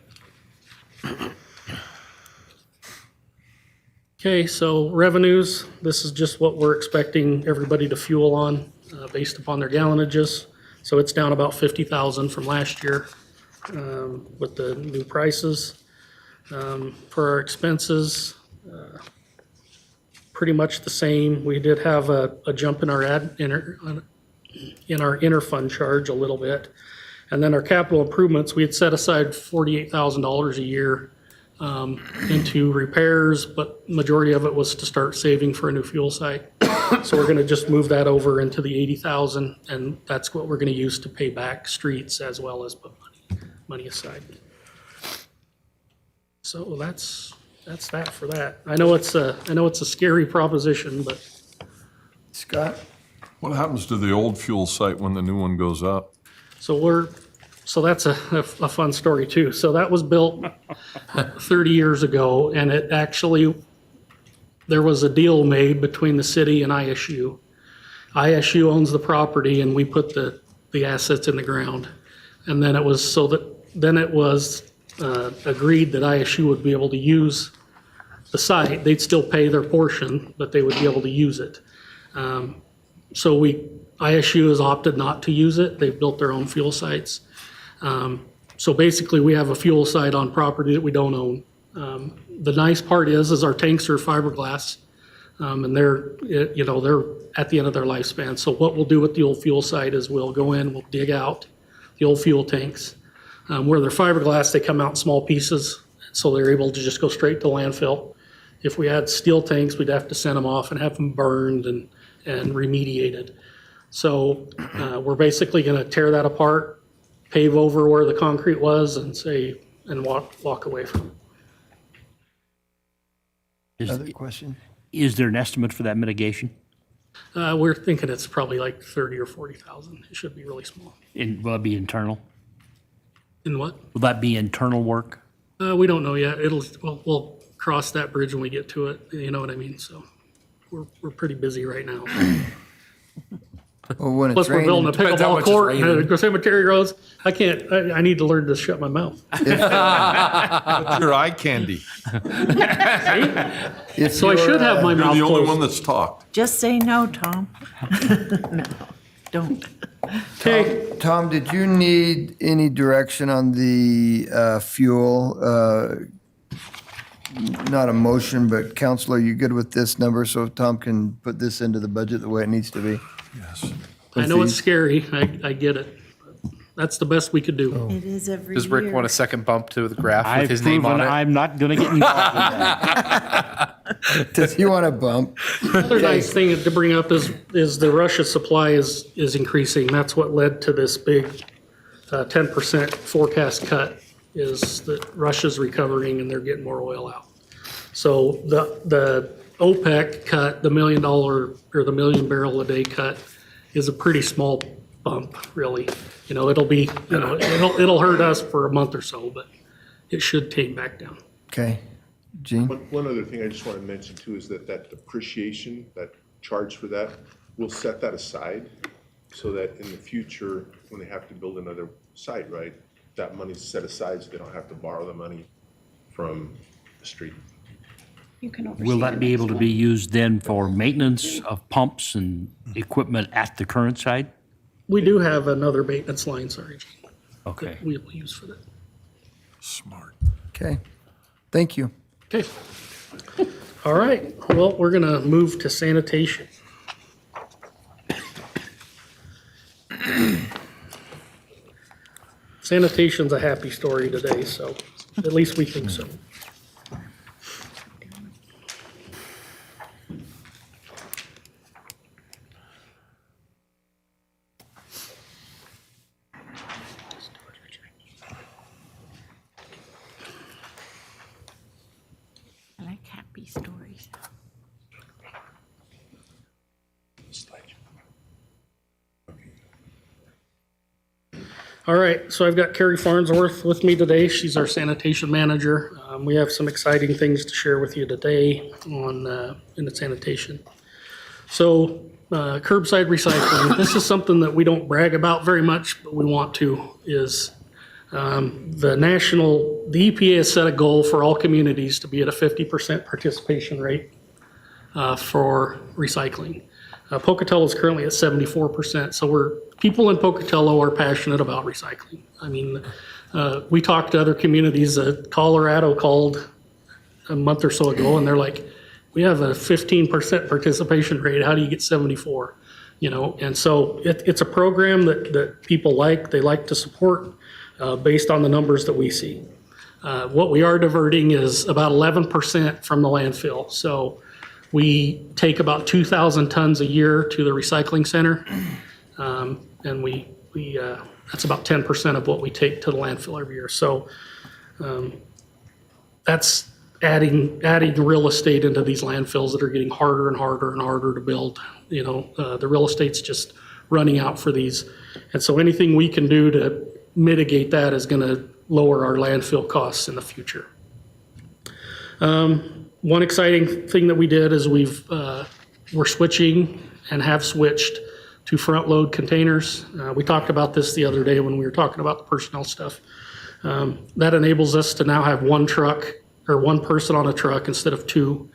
Okay, so revenues, this is just what we're expecting everybody to fuel on, based upon their gallonages. So it's down about 50,000 from last year, with the new prices. For our expenses, pretty much the same. We did have a jump in our interfund charge a little bit. And then our capital improvements, we had set aside $48,000 a year into repairs, but majority of it was to start saving for a new fuel site. So we're gonna just move that over into the 80,000, and that's what we're gonna use to pay back streets as well as put money aside. So that's that for that. I know it's a scary proposition, but Scott? What happens to the old fuel site when the new one goes up? so that's a fun story too. So that was built 30 years ago, and it actually, there was a deal made between the city and ISU. ISU owns the property, and we put the assets in the ground. And then it was agreed that ISU would be able to use the site. They'd still pay their portion, but they would be able to use it. So ISU has opted not to use it. They've built their own fuel sites. So basically, we have a fuel site on property that we don't own. The nice part is our tanks are fiberglass, and they're at the end of their lifespan. So what we'll do with the old fuel site is we'll go in, we'll dig out the old fuel tanks. Where they're fiberglass, they come out in small pieces, so they're able to just go straight to landfill. If we had steel tanks, we'd have to send them off and have them burned and remediated. So we're basically going to tear that apart, pave over where the concrete was, and walk away from it. Other question? Is there an estimate for that mitigation? We're thinking it's probably like 30 or 40,000. It should be really small. Will it be internal? In what? Will that be internal work? We don't know yet. We'll cross that bridge when we get to it. You know what I mean? So we're pretty busy right now. Well, when it's Plus, we're raining, building a pickleball court and cemetery roads. I need to learn to shut my mouth. What's your eye candy? So I should have my You're mouth the only one closed. that's talked. Just say no, Tom. No, don't. Okay, Tom, did you need any direction on the fuel? Not a motion, but council, are you good with this number so Tom can put this into the budget the way it needs to be? Yes. I know it's scary. I get it. That's the best we could do. It is every year. Does Rick want a second bump to the graph with I've his name on proven it? I'm not going to get involved in that. Does he want a bump? Another nice thing to bring up is the Russia supply is increasing. That's what led to this big 10% forecast cut, is that Russia's recovering and they're getting more oil out. So the OPEC cut, the $1 million or the 1 million barrel a day cut, is a pretty small bump, really. It'll be, it'll hurt us for a month or so, but it should tame back down. Okay. Gene? One other thing I just want to mention too is that depreciation, that charge for that, we'll set that aside so that in the future, when they have to build another site, right, that money's set aside so they don't have to borrow the money from the street. You can oversee Will the that be next able to one. be used then for maintenance of pumps and equipment at the current site? We do have another maintenance line, sorry, Gene, Okay. that we'll use for that. Smart. Okay. Thank you. Okay. All right, well, we're gonna move to sanitation. Sanitation's a happy story today, so at least we think so. stories. All right, so I've got Carrie Farnsworth with me today. She's our sanitation manager. We have some exciting things to share with you today in the sanitation. So curbside recycling, this is something that we don't brag about very much, but we want to, is the EPA has set a goal for all communities to be at a 50% participation rate for recycling. Pocatello is currently at 74%, so people in Pocatello are passionate about recycling. I mean, we talked to other communities. Colorado called a month or so ago, and they're like, we have a 15% participation rate. How do you get 74? You know, and so it's a program that people like. They like to support based on the numbers that we see. What we are diverting is about 11% from the landfill. So we take about 2,000 tons a year to the recycling center, and we that's about 10% of what we take to the landfill every year. So that's adding real estate into these landfills that are getting harder and harder and harder to build. You know, the real estate's just running out for these, and so anything we can do to mitigate that is going to lower our landfill costs in the future. One exciting thing that we did is we're switching and have switched to front load containers. We talked about this the other day when we were talking about the personnel stuff. That enables us to now have one truck or one person on a truck instead of two.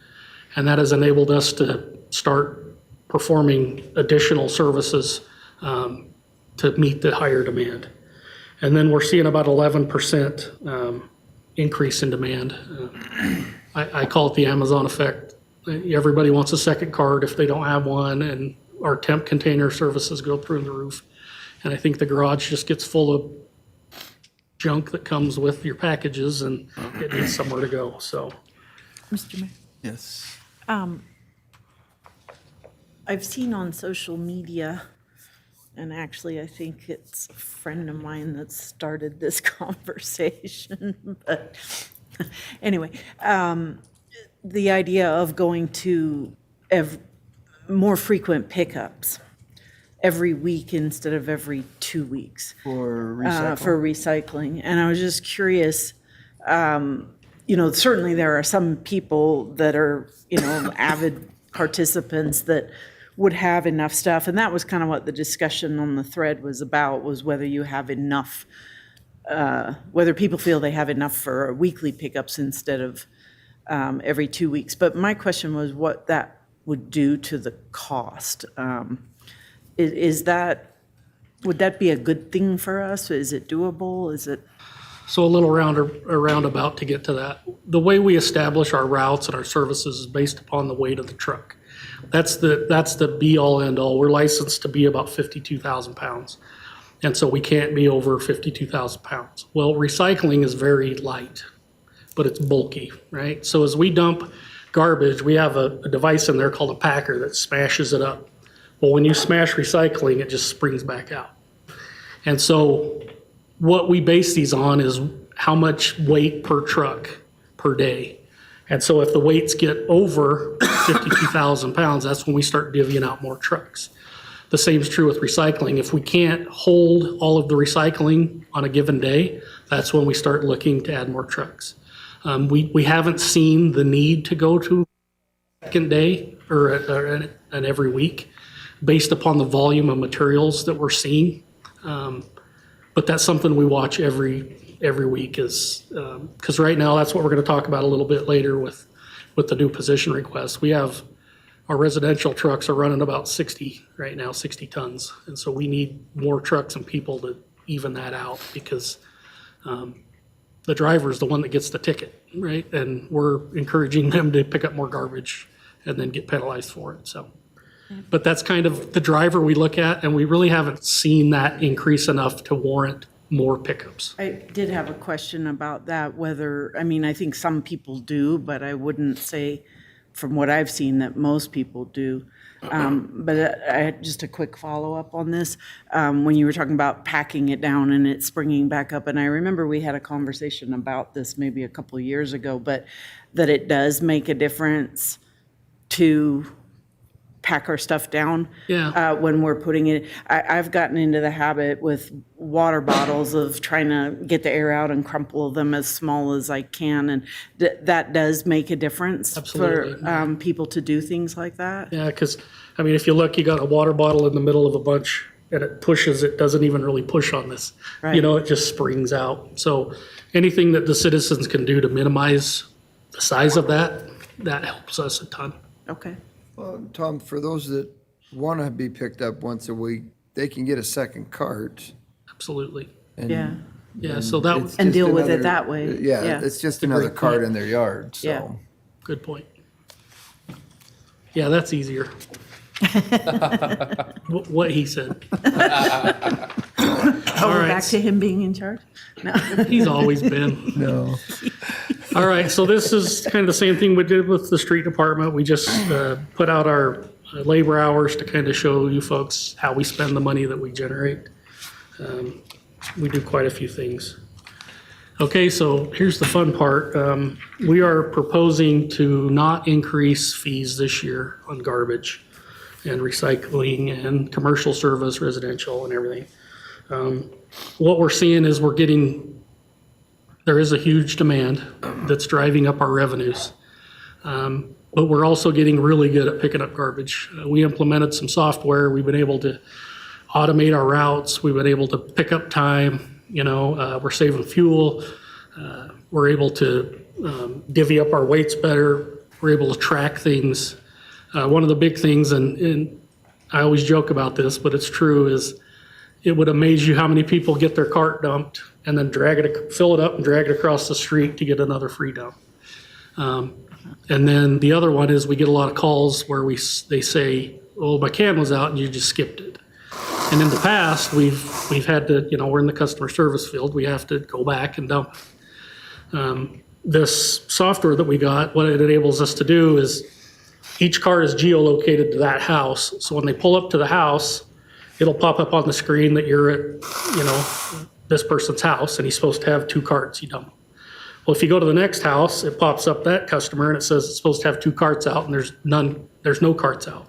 And that has enabled us to start performing additional services to meet the higher demand. And then we're seeing about 11% increase in demand. I call it the Amazon effect. Everybody wants a second card if they don't have one, and our temp container services go through the roof. And I think the garage just gets full of junk that comes with your packages, and it needs somewhere to go, so. Mr. Mayor? Yes. I've seen on social media, and actually I think it's a friend of mine that started this conversation, but anyway, the idea of going to more frequent pickups every week instead of every 2 weeks. For recycling. For recycling. And I was just curious, you know, certainly there are some people that are, you know, avid participants that would have enough stuff. And that was kind of what the discussion on the thread was about, was whether you have enough, whether people feel they have enough for weekly pickups instead of every 2 weeks. But my question was what that would do to the cost. Would that be a good thing for us? Is it doable? Is it? So a little roundabout to get to that. The way we establish our routes and our services is based upon the weight of the truck. That's the be all end all. We're licensed to be about 52,000 pounds. And so we can't be over 52,000 pounds. Well, recycling is very light, but it's bulky, right? So as we dump garbage, we have a device in there called a packer that smashes it up. Well, when you smash recycling, it just springs back out. And so what we base these on is how much weight per truck per day. And so if the weights get over 52,000 pounds, that's when we start divvying out more trucks. The same is true with recycling. If we can't hold all of the recycling on a given day, that's when we start looking to add more trucks. We haven't seen the need to go to second day or an every week based upon the volume of materials that we're seeing. But that's something we watch every week is, because right now that's what we're going to talk about a little bit later with the new position request. We have our residential trucks are running about 60 right now, 60 tons. And so we need more trucks and people to even that out because the driver is the one that gets the ticket, right? And we're encouraging them to pick up more garbage and then get penalized for it, so. But that's kind of the driver we look at, and we really haven't seen that increase enough to warrant more pickups. I did have a question about that, whether, I mean, I think some people do, but I wouldn't say from what I've seen that most people do. But just a quick follow-up on this. When you were talking about packing it down and it springing back up, and I remember we had a conversation about this maybe a couple of years ago, but that it does make a difference to pack our stuff down. Yeah. When we're putting it, I've gotten into the habit with water bottles of trying to get the air out and crumple them as small as I can. And that does make a difference Absolutely. for people to do things like that. Yeah, because, I mean, if you look, you got a water bottle in the middle of a bunch and it pushes, it doesn't even really push on this. Right. You know, it just springs out. So anything that the citizens can do to minimize the size of that, that helps us a ton. Okay. Well, Tom, for those that want to be picked up once a week, they can get a second cart. Absolutely. and- Yeah. Yeah, so that it's was, And just deal with it another- that way. Yeah, Yeah. it's just another great cart point. in their yard, Yeah. so. good point. Yeah, that's easier. What he said. Oh, we're back to him being in charge? No. He's always been. No. All right, so this is kind of the same thing we did with the street department. We just put out our labor hours to kind of show you folks how we spend the money that we generate. We do quite a few things. Okay, so here's the fun part. We are proposing to not increase fees this year on garbage and recycling and commercial service, residential and everything. What we're seeing is there is a huge demand that's driving up our revenues. But we're also getting really good at picking up garbage. We implemented some software. We've been able to automate our routes. We've been able to pick up time. We're saving fuel. We're able to divvy up our weights better. We're able to track things. One of the big things, and I always joke about this, but it's true, is it would amaze you how many people get their cart dumped and then fill it up and drag it across the street to get another free dump. And then the other one is we get a lot of calls where they say, "Oh, my can was out and you just skipped it." And in the past, we've had to, we're in the customer service field, we have to go back and dump. This software that we got, what it enables us to do is each cart is geolocated to that house. So when they pull up to the house, it'll pop up on the screen that you're at, this person's house and he's supposed to have 2 carts, you dump them. Well, if you go to the next house, it pops up that customer and it says it's supposed to have 2 carts out and there's no carts out.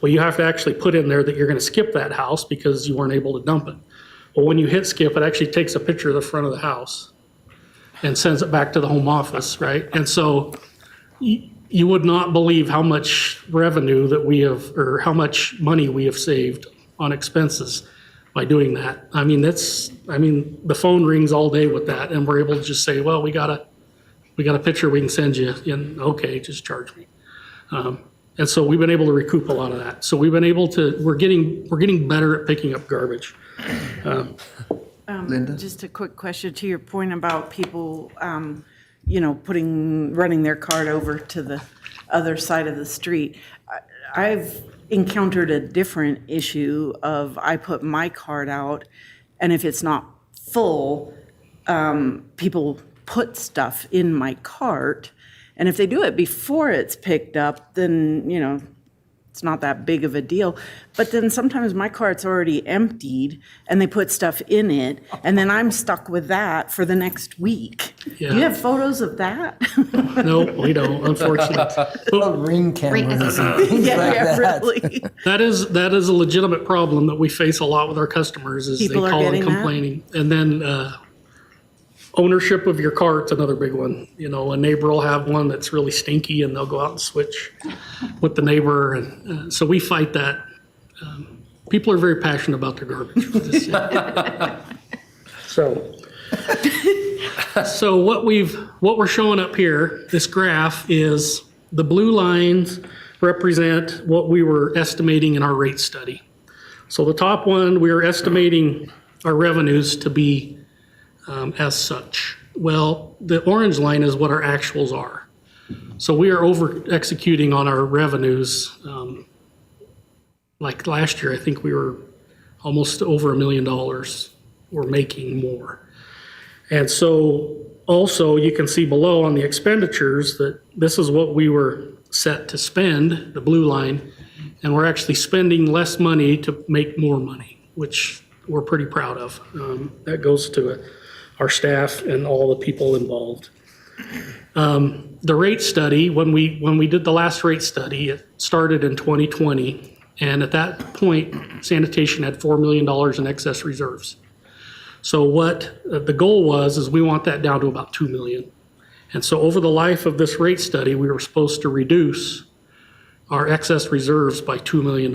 Well, you have to actually put in there that you're gonna skip that house because you weren't able to dump it. Well, when you hit skip, it actually takes a picture of the front of the house and sends it back to the home office, right? And so you would not believe how much revenue that we have, or how much money we have saved on expenses by doing that. I mean, the phone rings all day with that and we're able to just say, well, we got a picture we can send you and okay, just charge me. And so we've been able to recoup a lot of that. So we're getting better at picking up garbage. Linda? Just a quick question to your point about people, running their cart over to the other side of the street. I've encountered a different issue of I put my cart out, and if it's not full, people put stuff in my cart. And if they do it before it's picked up, then, it's not that big of a deal. But then sometimes my cart's already emptied and they put stuff in it, and then I'm stuck with that for the next week. Yeah. Do you have photos of that? No, we don't, unfortunately. Ring cameras and things like that. Really. That is a legitimate problem that we face a lot with our customers is they People are call and getting that? complaining. And then ownership of your cart's another big one. A neighbor will have one that's really stinky and they'll go out and switch with the neighbor. And so we fight that. People are very passionate about their garbage. So what we're showing up here, this graph is the blue lines represent what we were estimating in our rate study. So the top one, we are estimating our revenues to be as such. Well, the orange line is what our actuals are. So we are over executing on our revenues. Like last year, I think we were almost over $1 million. We're making more. And so also you can see below on the expenditures that this is what we were set to spend, the blue line, And we're actually spending less money to make more money, which we're pretty proud of. That goes to our staff and all the people involved. The rate study, when we did the last rate study, it started in 2020. And at that point, sanitation had $4 million in excess reserves. So what the goal was, is we want that down to about 2 million. And so over the life of this rate study, we were supposed to reduce our excess reserves by $2 million.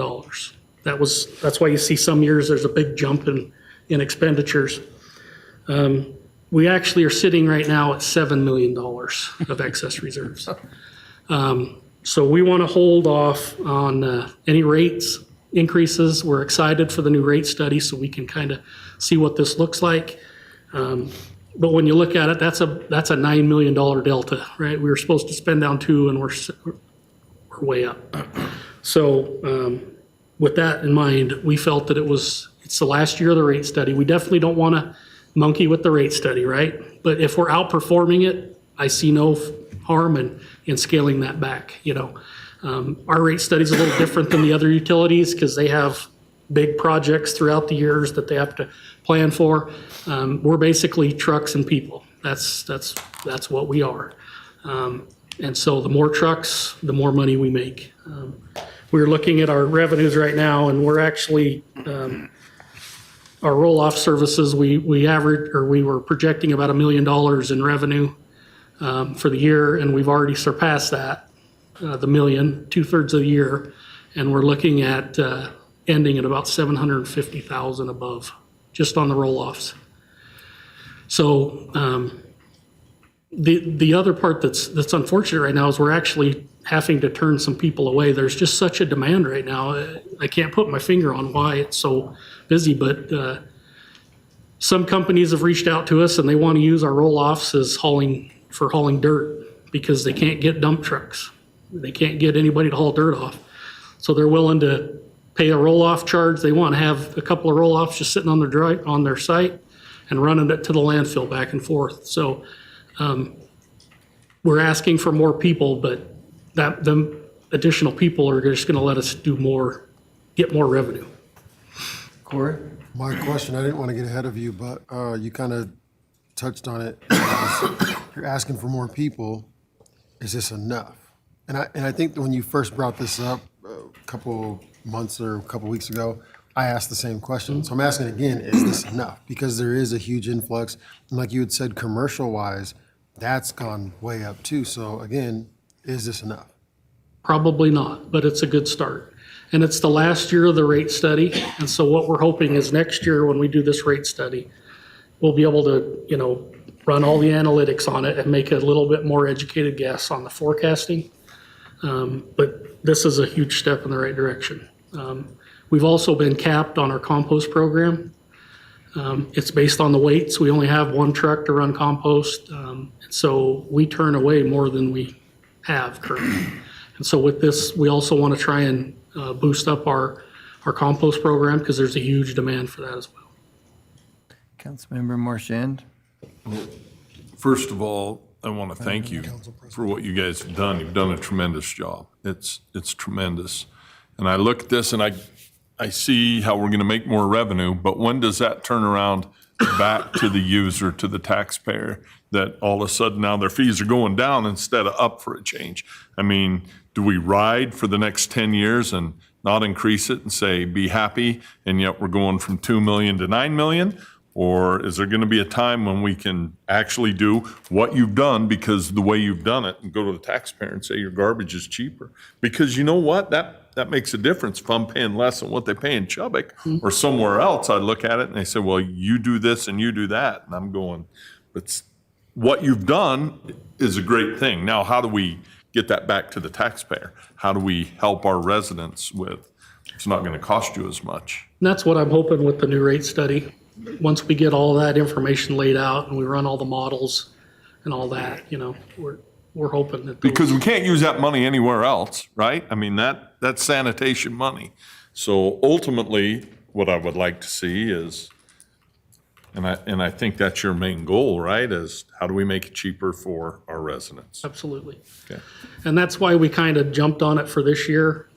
That's why you see some years there's a big jump in expenditures. We actually are sitting right now at $7 million of excess reserves. So we want to hold off on any rates increases. We're excited for the new rate study so we can kind of see what this looks like. But when you look at it, that's a $9 million delta, right? We were supposed to spend down 2 and we're way up. So with that in mind, we felt that it's the last year of the rate study. We definitely don't want to monkey with the rate study, right? But if we're outperforming it, I see no harm in scaling that back. Our rate study is a little different than the other utilities because they have big projects throughout the years that they have to plan for. We're basically trucks and people. That's what we are. And so the more trucks, the more money we make. We're looking at our revenues right now, and we're actually our roll-off services. We were projecting about $1 million in revenue for the year, and we've already surpassed that, the million, 2/3 of the year, and we're looking at ending at about 750,000 above, just on the roll-offs. So the other part that's unfortunate right now is we're actually having to turn some people away. There's just such a demand right now. I can't put my finger on why it's so busy, but some companies have reached out to us and they want to use our roll-offs as hauling dirt because they can't get dump trucks. They can't get anybody to haul dirt off. So they're willing to pay a roll-off charge. They want to have a couple of roll-offs just sitting on their site and running it to the landfill back and forth. So we're asking for more people, but them additional people are just going to let us do more, get more revenue. Corey? My question, I didn't want to get ahead of you, but you kind of touched on it. You're asking for more people. Is this enough? And I think that when you first brought this up a couple months or a couple weeks ago, I asked the same question. So I'm asking again, is this enough? Because there is a huge influx. And like you had said, commercial-wise, that's gone way up too. So again, is this enough? Probably not, but it's a good start. And it's the last year of the rate study. And so what we're hoping is next year when we do this rate study, we'll be able to, run all the analytics on it and make a little bit more educated guess on the forecasting. But this is a huge step in the right direction. We've also been capped on our compost program. It's based on the weights. We only have one truck to run compost. So we turn away more than we have currently. And so with this, we also want to try and boost up our compost program because there's a huge demand for that as well. Councilmember Marchand? First of all, I want to thank you for what you guys have done. You've done a tremendous job. It's tremendous. And I look at this and I see how we're going to make more revenue, but when does that turn around back to the user, to the taxpayer, that all of a sudden now their fees are going down instead of up for a change? I mean, do we ride for the next 10 years and not increase it and say, be happy, and yet we're going from 2 million to 9 million? Or is there going to be a time when we can actually do what you've done because the way you've done it and go to the taxpayer and say your garbage is cheaper? Because you know what? That makes a difference. If I'm paying less than what they pay in Chubbuck or somewhere else, I look at it and they say, well, you do this and you do that. And I'm going, but what you've done is a great thing. Now, how do we get that back to the taxpayer? How do we help our residents with, it's not going to cost you as much? And that's what I'm hoping with the new rate study. Once we get all that information laid out and we run all the models and all that, we're hoping that. Because we can't use that money anywhere else, right? I mean, that's sanitation money. So ultimately, what I would like to see is, and I think that's your main goal, right? Is how do we make it cheaper for our residents? Absolutely. Okay. And that's why we kind of jumped on it for this year.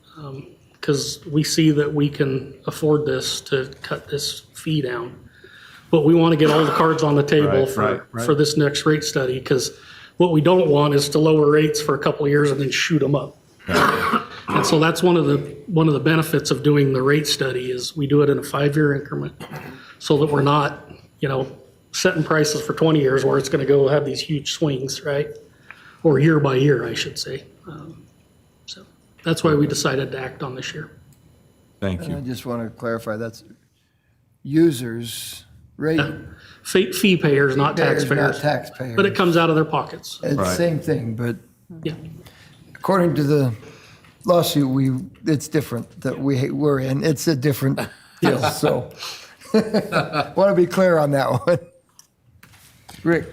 because we see that we can afford this to cut this fee down. But we want to get all the cards on the table for this next rate study, because what we don't want is to lower rates for a couple of years and then shoot them up. And so that's one of the benefits of doing the rate study is we do it in a 5-year increment, so that we're not, setting prices for 20 years where it's going to go have these huge swings, right? Or year by year, I should say. So that's why we decided to act on this year. Thank And I you. just want to clarify, that's users, rate. Fee payers, not payers, taxpayers. Not taxpayers. But it comes out of their pockets. It's the Right. same thing, but Yeah. according to the lawsuit, it's different that we're in. It's a different deal, so. Want to be clear on that one. Rick?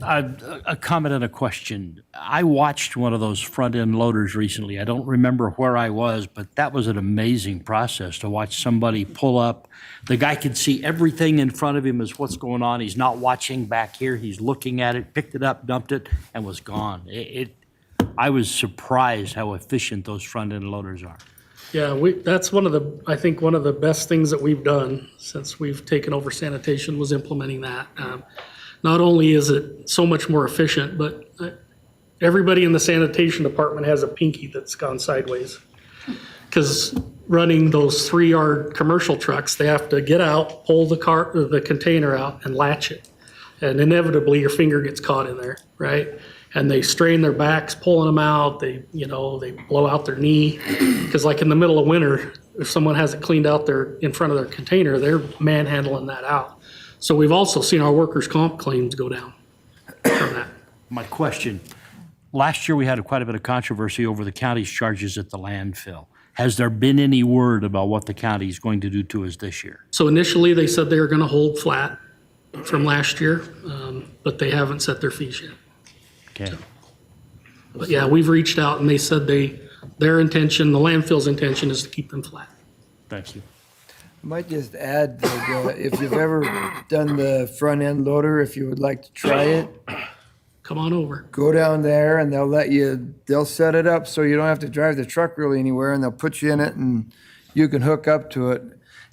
A comment and a question. I watched one of those front-end loaders recently. I don't remember where I was, but that was an amazing process to watch somebody pull up. The guy could see everything in front of him as what's going on. He's not watching back here. He's looking at it, picked it up, dumped it, and was gone. I was surprised how efficient those front-end loaders are. Yeah, that's I think one of the best things that we've done since we've taken over sanitation was implementing that. Not only is it so much more efficient, but everybody in the sanitation department has a pinky that's gone sideways. Because running those 3-yard commercial trucks, they have to get out, pull the container out and latch it. And inevitably your finger gets caught in there, right? And they strain their backs pulling them out. They blow out their knee. Because like in the middle of winter, if someone hasn't cleaned out in front of their container, they're manhandling that out. So we've also seen our workers' comp claims go down from that. My question, last year we had quite a bit of controversy over the county's charges at the landfill. Has there been any word about what the county is going to do to us this year? So initially, they said they were going to hold flat from last year, but they haven't set their fees yet. Okay. But yeah, we've reached out and they said their intention, the landfill's intention is to keep them flat. Thank you. I might just add that if you've ever done the front end loader, if you would like to try it, Come on over. go down there and they'll set it up so you don't have to drive the truck really anywhere, and they'll put you in it and you can hook up to it.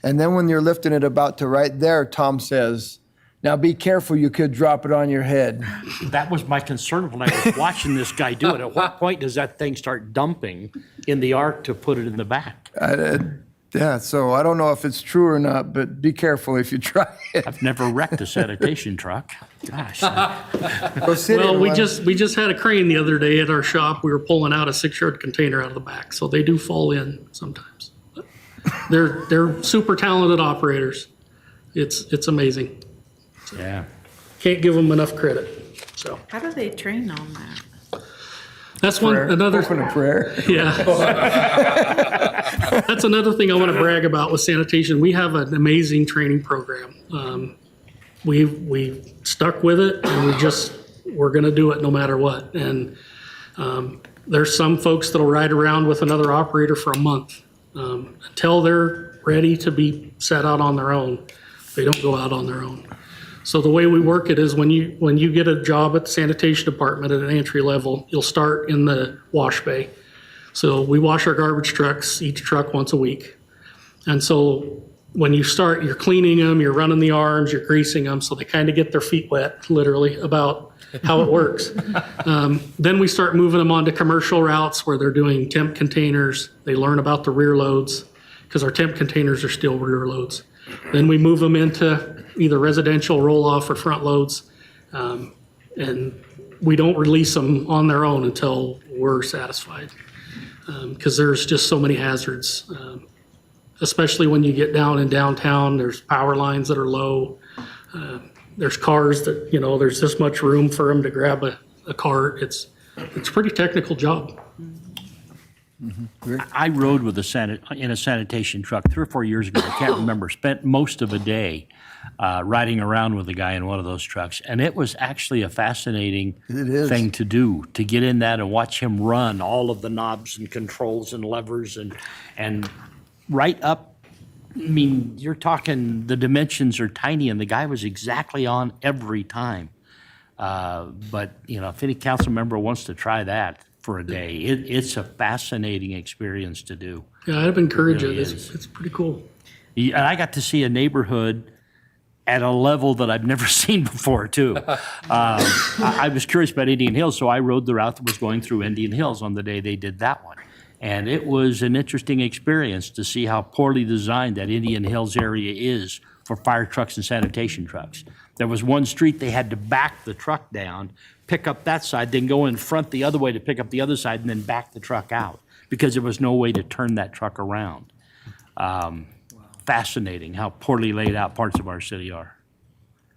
And then when you're lifting it about to right there, Tom says, now be careful, you could drop it on your head. That was my concern when I was watching this guy do it. At what point does that thing start dumping in the arc to put it in the back? Yeah, so I don't know if it's true or not, but be careful if you try it. I've never wrecked a sanitation truck. Gosh. Go sit Well, in we one. just had a crane the other day at our shop. We were pulling out a 6-yard container out of the back, so they do fall in sometimes. But they're super talented operators. It's amazing. Yeah. Can't give them enough credit. So How do they train on that? that's Prayer. another. Open a prayer. Yeah. That's another thing I want to brag about with sanitation. We have an amazing training program. We stuck with it, and we're going to do it no matter what. And there's some folks that'll ride around with another operator for a month until they're ready to be set out on their own. They don't go out on their own. So the way we work it is when you get a job at the sanitation department at an entry level, you'll start in the wash bay. So we wash our garbage trucks, each truck once a week. And so when you start, you're cleaning them, you're running the arms, you're greasing them, so they kind of get their feet wet, literally, about how it works. Then we start moving them onto commercial routes where they're doing temp containers. They learn about the rear loads, because our temp containers are still rear loads. Then we move them into either residential roll-off or front loads. And we don't release them on their own until we're satisfied. Because there's just so many hazards. Especially when you get down in downtown, there's power lines that are low. There's cars that, there's this much room for them to grab a cart. It's a pretty technical job. I rode with in a sanitation truck 3 or 4 years ago. I can't remember. Spent most of a day riding around with a guy in one of those trucks, and it was actually a fascinating thing to do, to get in that and watch him run all of the knobs and controls and levers and right up. I mean, you're talking, the dimensions are tiny, and the guy was exactly on every time. But if any council member wants to try that, for a day. It's a fascinating experience to do. Yeah, I'd encourage It really it. is. It's pretty cool. And I got to see a neighborhood at a level that I've never seen before, too. I was curious about Indian Hills, so I rode the route that was going through Indian Hills on the day they did that one. And it was an interesting experience to see how poorly designed that Indian Hills area is for fire trucks and sanitation trucks. There was one street they had to back the truck down, pick up that side, then go in front the other way to pick up the other side, and then back the truck out because there was no way to turn that truck around. Fascinating how poorly laid out parts of our city are.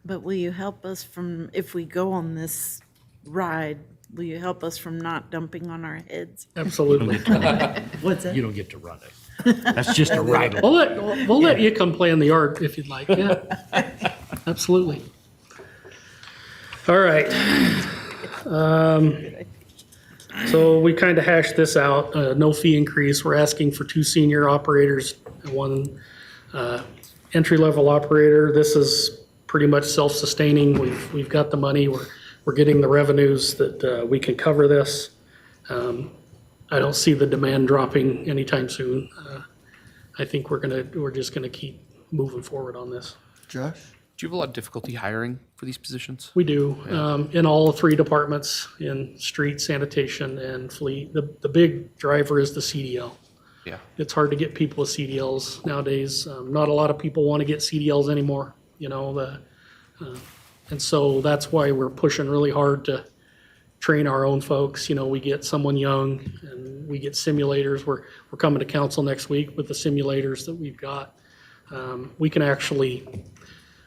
But will you help us if we go on this ride, will you help us from not dumping on our heads? Absolutely. What's that? You don't get to run it. That's just a ride. We'll let you come play in the yard if you'd like. Yeah, absolutely. All right. So we kind of hashed this out. No fee increase. We're asking for 2 senior operators and 1 entry-level operator. This is pretty much self-sustaining. We've got the money. We're getting the revenues that we can cover this. I don't see the demand dropping anytime soon. I think we're just gonna keep moving forward on this. Josh? Do you have a lot of difficulty hiring for these positions? We do, in all 3 departments, in street, sanitation, and fleet. The big driver is the CDL. Yeah. It's hard to get people with CDLs nowadays. Not a lot of people want to get CDLs anymore, and so that's why we're pushing really hard to train our own folks. We get someone young and we get simulators. We're coming to council next week with the simulators that we've got. We can actually,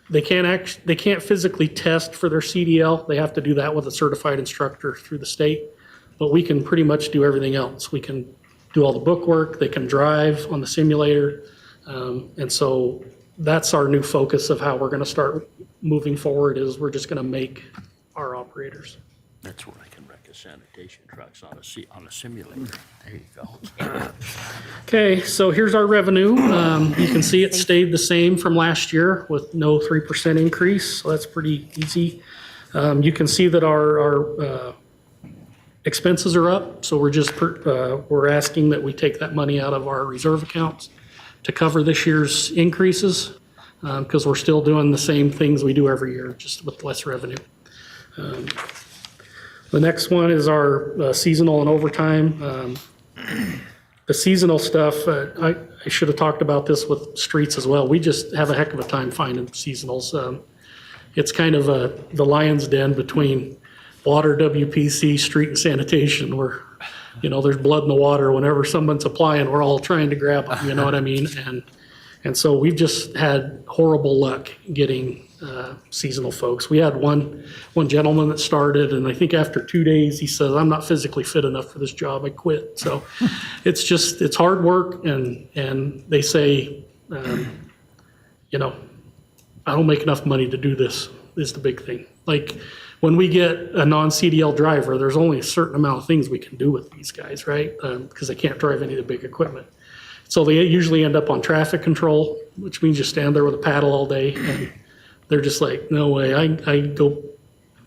they can't physically test for their CDL. They have to do that with a certified instructor through the state, but we can pretty much do everything else. We can do all the book work, they can drive on the simulator. And so that's our new focus of how we're gonna start moving forward, is we're just gonna make our operators. That's where I can wreck a sanitation trucks on a simulator. There you go. Okay, so here's our revenue. You can see it stayed the same from last year with no 3% increase, so that's pretty easy. You can see that our expenses are up, so we're asking that we take that money out of our reserve accounts to cover this year's increases, because we're still doing the same things we do every year, just with less revenue. The next one is our seasonal and overtime. The seasonal stuff, I should have talked about this with streets as well. We just have a heck of a time finding seasonals. It's kind of the lion's den between water, WPC, street, and sanitation, where, there's blood in the water. Whenever someone's applying, we're all trying to grab them, you know what I mean? And so we've just had horrible luck getting seasonal folks. We had one gentleman that started, and I think after 2 days, he says, "I'm not physically fit enough for this job, I quit." So it's hard work, and they say, I don't make enough money to do this, is the big thing. Like, when we get a non-CDL driver, there's only a certain amount of things we can do with these guys, right? Because they can't drive any of the big equipment. So they usually end up on traffic control, which means you stand there with a paddle all day, and they're just like, no way, I go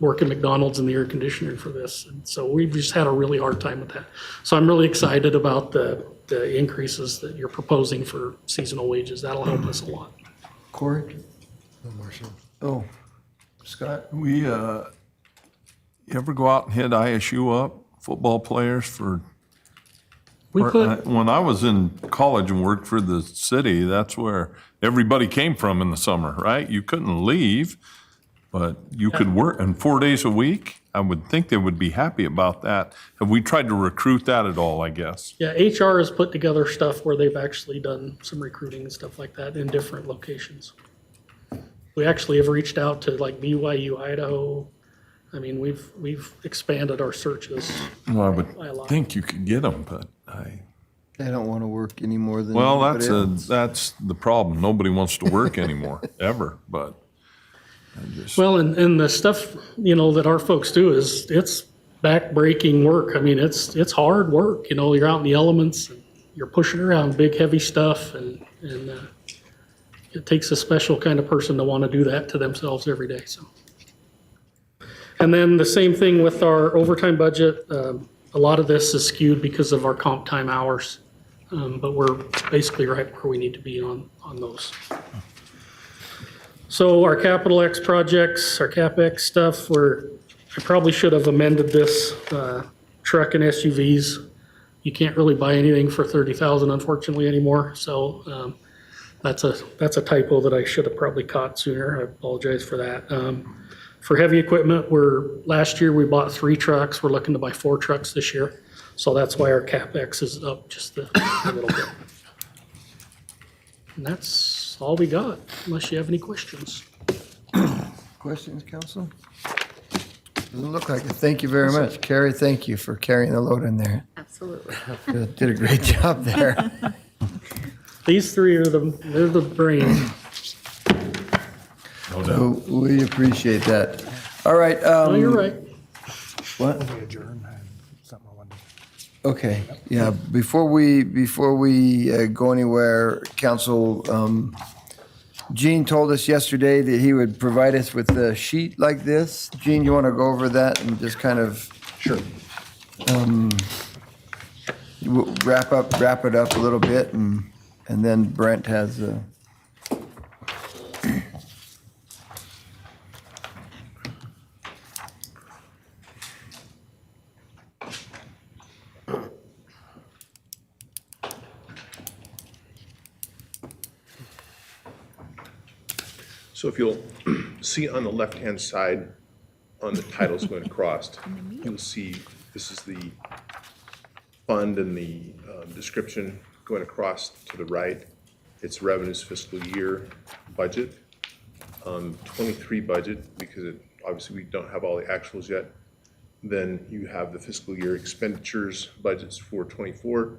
work at McDonald's in the air conditioner for this. And so we've just had a really hard time with that. So I'm really excited about the increases that you're proposing for seasonal wages. That'll help us a lot. Corey? No, Marshall. Oh, Scott? You ever go out and hit ISU up, football players for? When I was in college and worked for the city, that's where everybody came from in the summer, right? You couldn't leave, but you could work, and 4 days a week, I would think they would be happy about that. Have we tried to recruit that at all, I guess? Yeah, HR has put together stuff where they've actually done some recruiting and stuff like that in different locations. We actually have reached out to like BYU, Idaho. I mean, we've expanded our searches Well, I by a lot. would think you could get them, but They don't want to work any more than well, anybody else. that's the problem. Nobody wants to work anymore, ever, but Well, and the stuff, that our folks do it's back-breaking work. I mean, it's hard work, you're out in the elements, and you're pushing around big, heavy stuff, and it takes a special kind of person to want to do that to themselves every day, so. And then the same thing with our overtime budget. A a lot of this is skewed because of our comp time hours. But we're basically right where we need to be on those. So our capital X projects, our CapEx stuff, I probably should have amended this, truck and SUVs. You can't really buy anything for 30,000 unfortunately anymore, so, that's a typo that I should have probably caught sooner. I apologize for that. For heavy equipment, last year we bought 3 trucks. We're looking to buy 4 trucks this year. So that's why our CapEx is up just a little bit. And that's all we got, unless you have any questions. Questions, council? Doesn't look like it. Thank you very much. Carrie, thank you for carrying the load in there. Absolutely. Did a great job there. These 3 they're the brains. So we appreciate that. All right. No, you're right. What? We adjourn. I had something I wanted to- Okay, yeah, before we go anywhere, council, Gene told us yesterday that he would provide us with a sheet like this. Gene, you want to go over that and just kind of? Sure. Wrap it up a little bit, and then Brent has a. So if you'll see on the left-hand side, on the titles going across, you'll see this is the fund and the description going across to the right. It's revenues fiscal year budget, 23 budget, because obviously we don't have all the actuals yet. Then you have the fiscal year expenditures budgets for 24.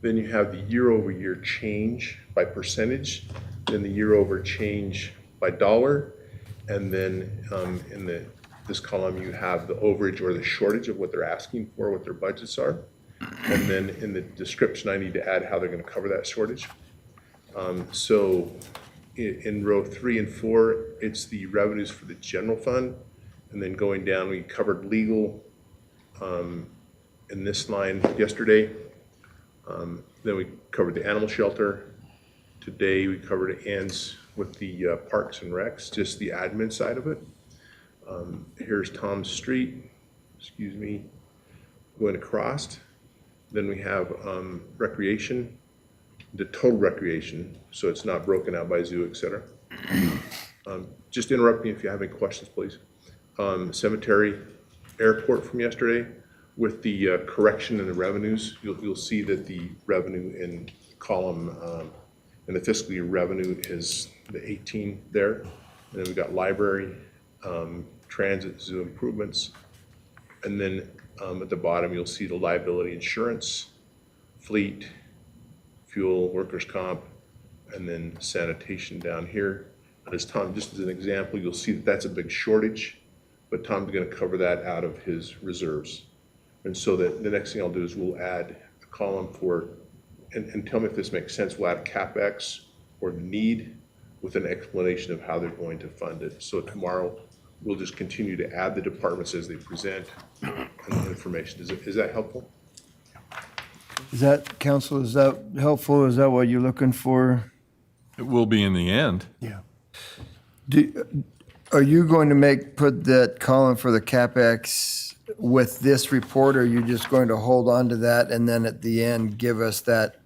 Then you have the year-over-year change by percentage, then the year-over change by dollar, and then in this column you have the overage or the shortage of what they're asking for, what their budgets are. And then in the description, I need to add how they're going to cover that shortage. So in row 3 and 4, it's the revenues for the general fund. And then going down, we covered legal in this line yesterday. Then we covered the animal shelter. Today we covered ends with the parks and recs, just the admin side of it. Here's Tom's Street, excuse me, going across. Then we have recreation, the total recreation, so it's not broken out by zoo, et cetera. Just interrupt me if you have any questions, please. Cemetery, airport from yesterday, with the correction in the revenues, you'll see that the revenue in column, in the fiscal year revenue is the 18 there. And then we've got library, transit, zoo improvements. And then at the bottom, you'll see the liability insurance, fleet, fuel, workers' comp, and then sanitation down here. And as Tom, just as an example, you'll see that that's a big shortage, but Tom's gonna cover that out of his reserves. And so that the next thing I'll do is we'll add a column for, and tell me if this makes sense, we'll add CapEx or the need with an explanation of how they're going to fund it. So tomorrow, we'll just continue to add the departments as they present and the information. Is that helpful? Is that, council, is that helpful? Is that what you're looking for? It will be in the end. Yeah. Are you going to put that column for the CapEx with this report, or are you just going to hold on to that and then at the end give us that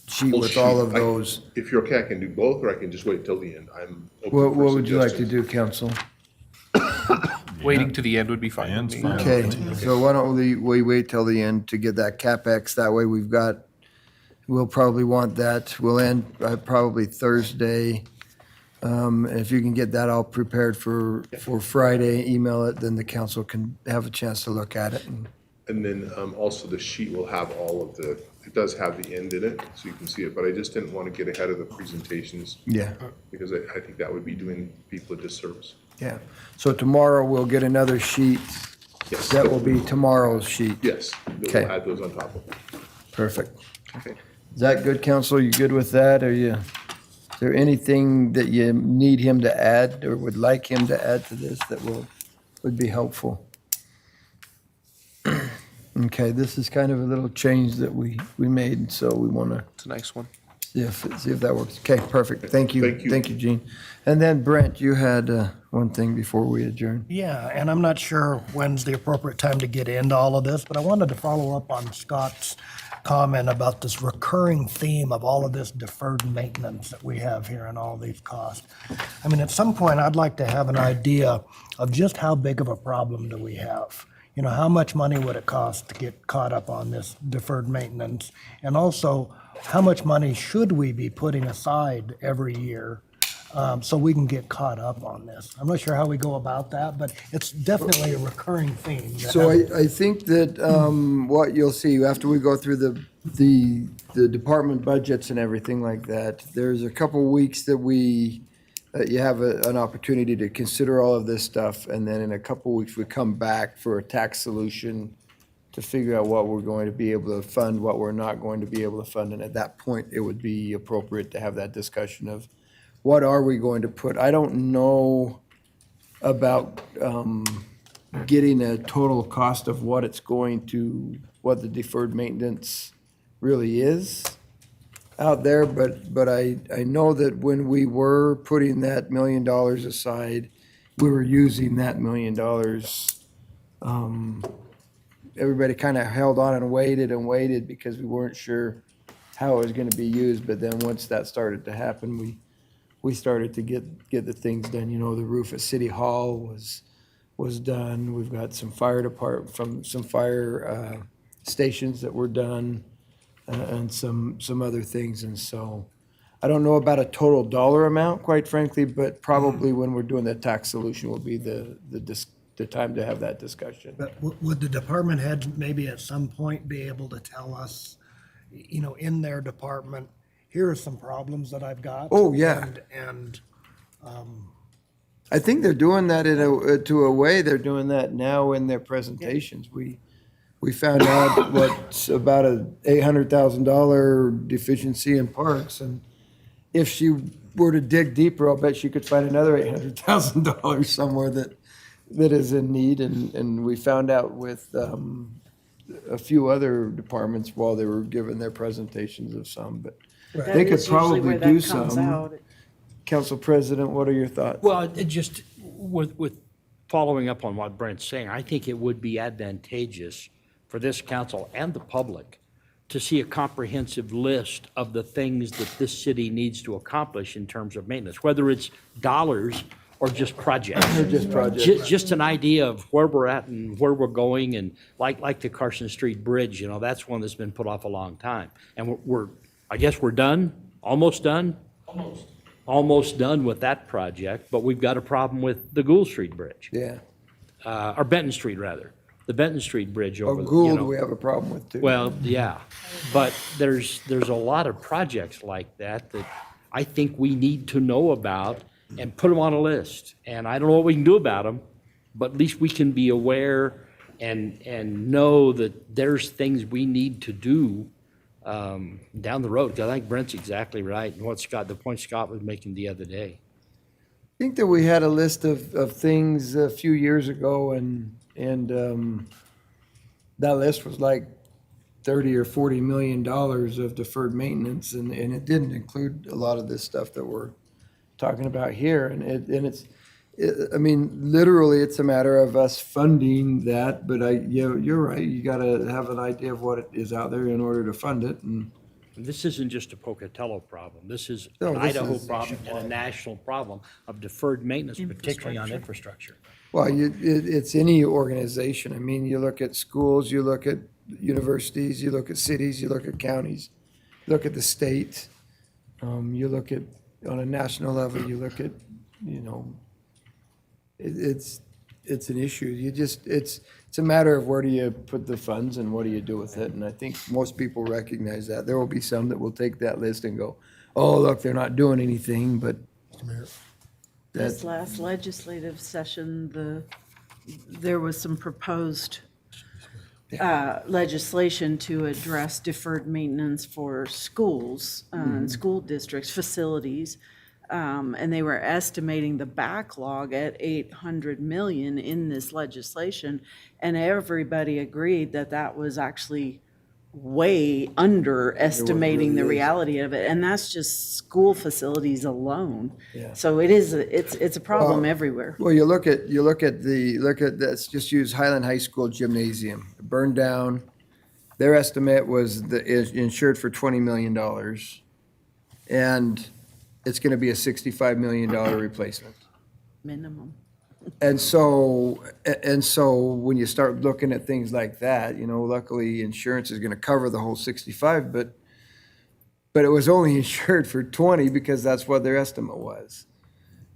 sheet Well, with all shoot, of those? If you're okay, I can do both, or I can just wait till the end. I'm open What for would you like to suggestions. do, council? Waiting to the end would be fine with End's me. fine. Okay, so why don't we wait till the end to get that CapEx? That way we'll probably want that. We'll end probably Thursday. If you can get that all prepared for Friday, email it, then the council can have a chance to look at it. And then also the sheet will have all of the, it does have the end in it, so you can see it, but I just didn't want to get ahead of the presentations Yeah, because I think that would be doing people a disservice. yeah. So tomorrow we'll get another sheet. Yes. That will be tomorrow's sheet. Yes, we'll Okay. add those on top of it. Perfect. Okay. Is that good, council? You good with that? Is there anything that you need him to add or would like him to add to this that would be helpful? Okay, this is kind of a little change that we made, so we want to It's a nice one. see if that works. Okay, perfect. Thank you. Thank you. Thank you, Gene. And then Brent, you had one thing before we adjourn. Yeah, and I'm not sure when's the appropriate time to get into all of this, but I wanted to follow up on Scott's comment about this recurring theme of all of this deferred maintenance that we have here and all these costs. I mean, at some point, I'd like to have an idea of just how big of a problem do we have? You know, how much money would it cost to get caught up on this deferred maintenance? And also, how much money should we be putting aside every year so we can get caught up on this? I'm not sure how we go about that, but it's definitely a recurring theme. that So has- I think that what you'll see after we go through the department budgets and everything like that, there's a couple weeks that you have an opportunity to consider all of this stuff, and then in a couple weeks, we come back for a tax solution to figure out what we're going to be able to fund, what we're not going to be able to fund, and at that point, it would be appropriate to have that discussion of what are we going to put. I don't know about getting a total cost of what it's going to, what the deferred maintenance really is out there, but I know that when we were putting that $1 million aside, we were using that $1 million. Everybody kind of held on and waited because we weren't sure how it was going to be used, but then once that started to happen, we started to get the things done. You know, the roof at City Hall was done. We've got some fire stations that were done. And some other things, and so I don't know about a total dollar amount, quite frankly, but probably when we're doing the tax solution will be the time to have that discussion. But would the department heads maybe at some point be able to tell us, you know, in their department, here are some problems that I've got? Oh, yeah. And I think they're doing that to a way, they're doing that now in their presentations. We found out what's about a $800,000 deficiency in parks, and if she were to dig deeper, I'll bet she could find another $800,000 somewhere that is in need, and we found out with a few other departments while they were giving their presentations of some, but they could probably do some. Council President, what are your thoughts? Well, it just, with following up on what Brent's saying, I think it would be advantageous for this council and the public to see a comprehensive list of the things that this city needs to accomplish in terms of maintenance, whether it's dollars or just projects. Just projects. Just an idea of where we're at and where we're going, and like the Carson Street Bridge, you know, that's one that's been put off a long time. And I guess we're done, almost done? Almost done with that project, but we've got a problem with the Gould Street Bridge. Yeah. Or Benton Street, rather. The Benton Street Bridge over, Gould, we have a problem with too. Well, yeah, but there's a lot of projects like that I think we need to know about and put them on a list. And I don't know what we can do about them, but at least we can be aware and know that there's things we need to do down the road. 'Cause I think Brent's exactly right, and the point Scott was making the other day. I think that we had a list of things a few years ago, and that list was like $30 or $40 million of deferred maintenance, and it didn't include a lot of this stuff that we're talking about here. I mean, literally, it's a matter of us funding that, but you're right. You got to have an idea of what it is out there in order to fund it, and This isn't just a Pocatello problem. This is No, an this Idaho is problem and a national problem of deferred maintenance, particularly on infrastructure. well, it's any organization. I mean, you look at schools, you look at universities, you look at cities, you look at counties, you look at the state, you look at, on a national level, you look at, you know, it's an issue. It's a matter of where do you put the funds and what do you do with it? And I think most people recognize that. There will be some that will take that list and go, oh, look, they're not doing anything, but This last legislative session, there was some proposed legislation to address deferred maintenance for schools and school districts, facilities. And they were estimating the backlog at 800 million in this legislation. And everybody agreed that that was actually way underestimating the is. reality of it. And that's just school facilities alone. Yeah. So it's a problem everywhere. Well, look at let's just use Highland High School gymnasium, burned down. Their estimate was is insured for $20 million. And it's gonna be a $65 million replacement. Minimum. And so when you start looking at things like that, luckily insurance is gonna cover the whole 65, but it was only insured for 20 because that's what their estimate was.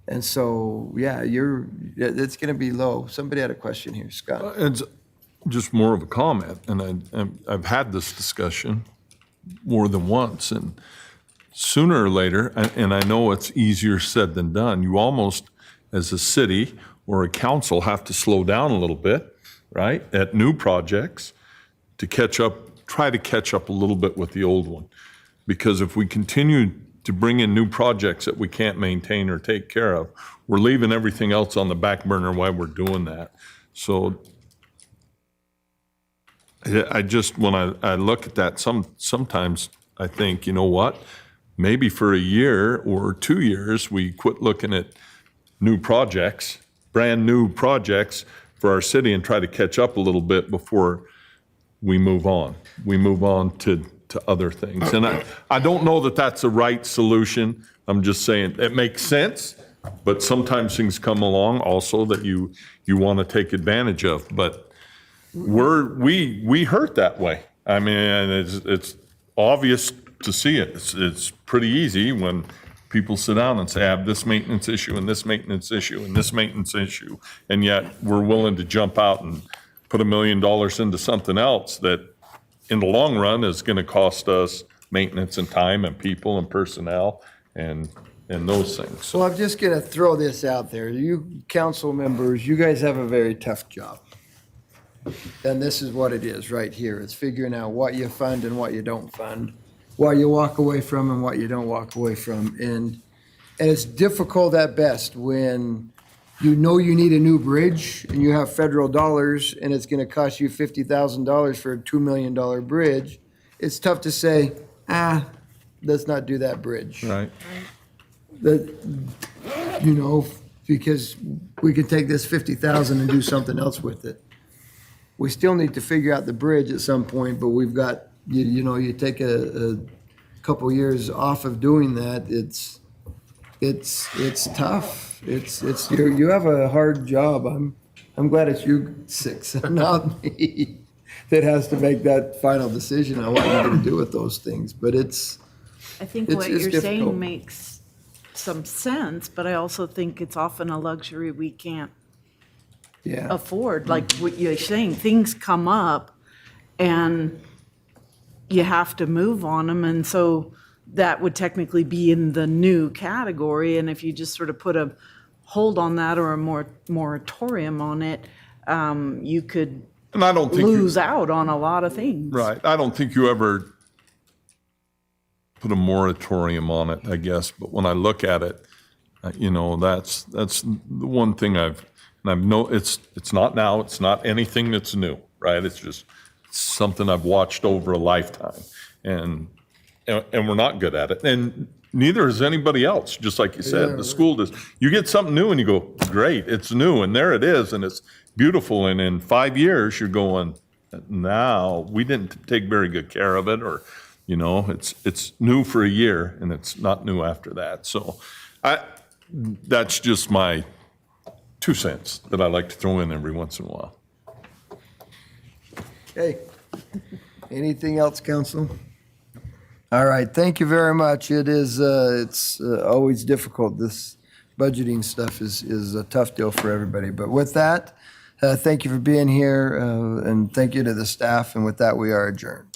And so, yeah, it's gonna be low. Somebody had a question here, Scott. It's just more of a comment, and I've had this discussion more than once, and sooner or later, and I know it's easier said than done, you almost, as a city or a council, have to slow down a little bit, right, at new projects to try to catch up a little bit with the old one. Because if we continue to bring in new projects that we can't maintain or take care of, we're leaving everything else on the back burner while we're doing that. So I just, when I look at that, sometimes I think, you know what? Maybe for a year or 2 years, we quit looking at new projects, brand new projects for our city and try to catch up a little bit before we move on. We move on to other things. And I don't know that that's the right solution. I'm just saying it makes sense, but sometimes things come along also that you want to take advantage of. But we hurt that way. I mean, it's obvious to see it. It's pretty easy when people sit down and say, I have this maintenance issue and this maintenance issue and this maintenance issue, and yet we're willing to jump out and put $1 million into something else that in the long run is going to cost us maintenance and time and people and personnel and those things. So I'm just gonna throw this out there. You council members, you guys have a very tough job. And this is what it is right here. It's figuring out what you fund and what you don't fund, what you walk away from and what you don't walk away from. And it's difficult at best when you know you need a new bridge and you have federal dollars and it's gonna cost you $50,000 for a $2 million bridge. It's tough to say, let's not do that bridge. Right. Because we could take this 50,000 and do something else with it. We still need to figure out the bridge at some point, but we've got, you take a couple years off of doing that, it's tough. You have a hard job. I'm glad it's you six, not me, that has to make that final decision on what you're going to do with those things. But I think it's what you're difficult. saying makes some sense, but I also think it's often a luxury we can't afford. Like what you're saying, things come up and you have to move on them. And so that would technically be in the new category. And if you just sort of put a hold on that or a moratorium on it, you could And I don't think lose out on a lot of things. Right. I don't think you ever put a moratorium on it, I guess. But when I look at it, that's the one thing it's not now, it's not anything that's new, right? It's just something I've watched over a lifetime. And we're not good at it. And neither is anybody else, just like you said, the school does. You get something new and you go, great, it's new, and there it is, and it's beautiful. And in 5 years, you're going, now, we didn't take very good care of it, or, it's new for a year, and it's not new after that. So that's just my 2 cents that I like to throw in every once in a while. Okay. Anything else, council? All right, thank you very much. It's always difficult. This budgeting stuff is a tough deal for everybody. But with that, thank you for being here, and thank you to the staff. And with that, we are adjourned.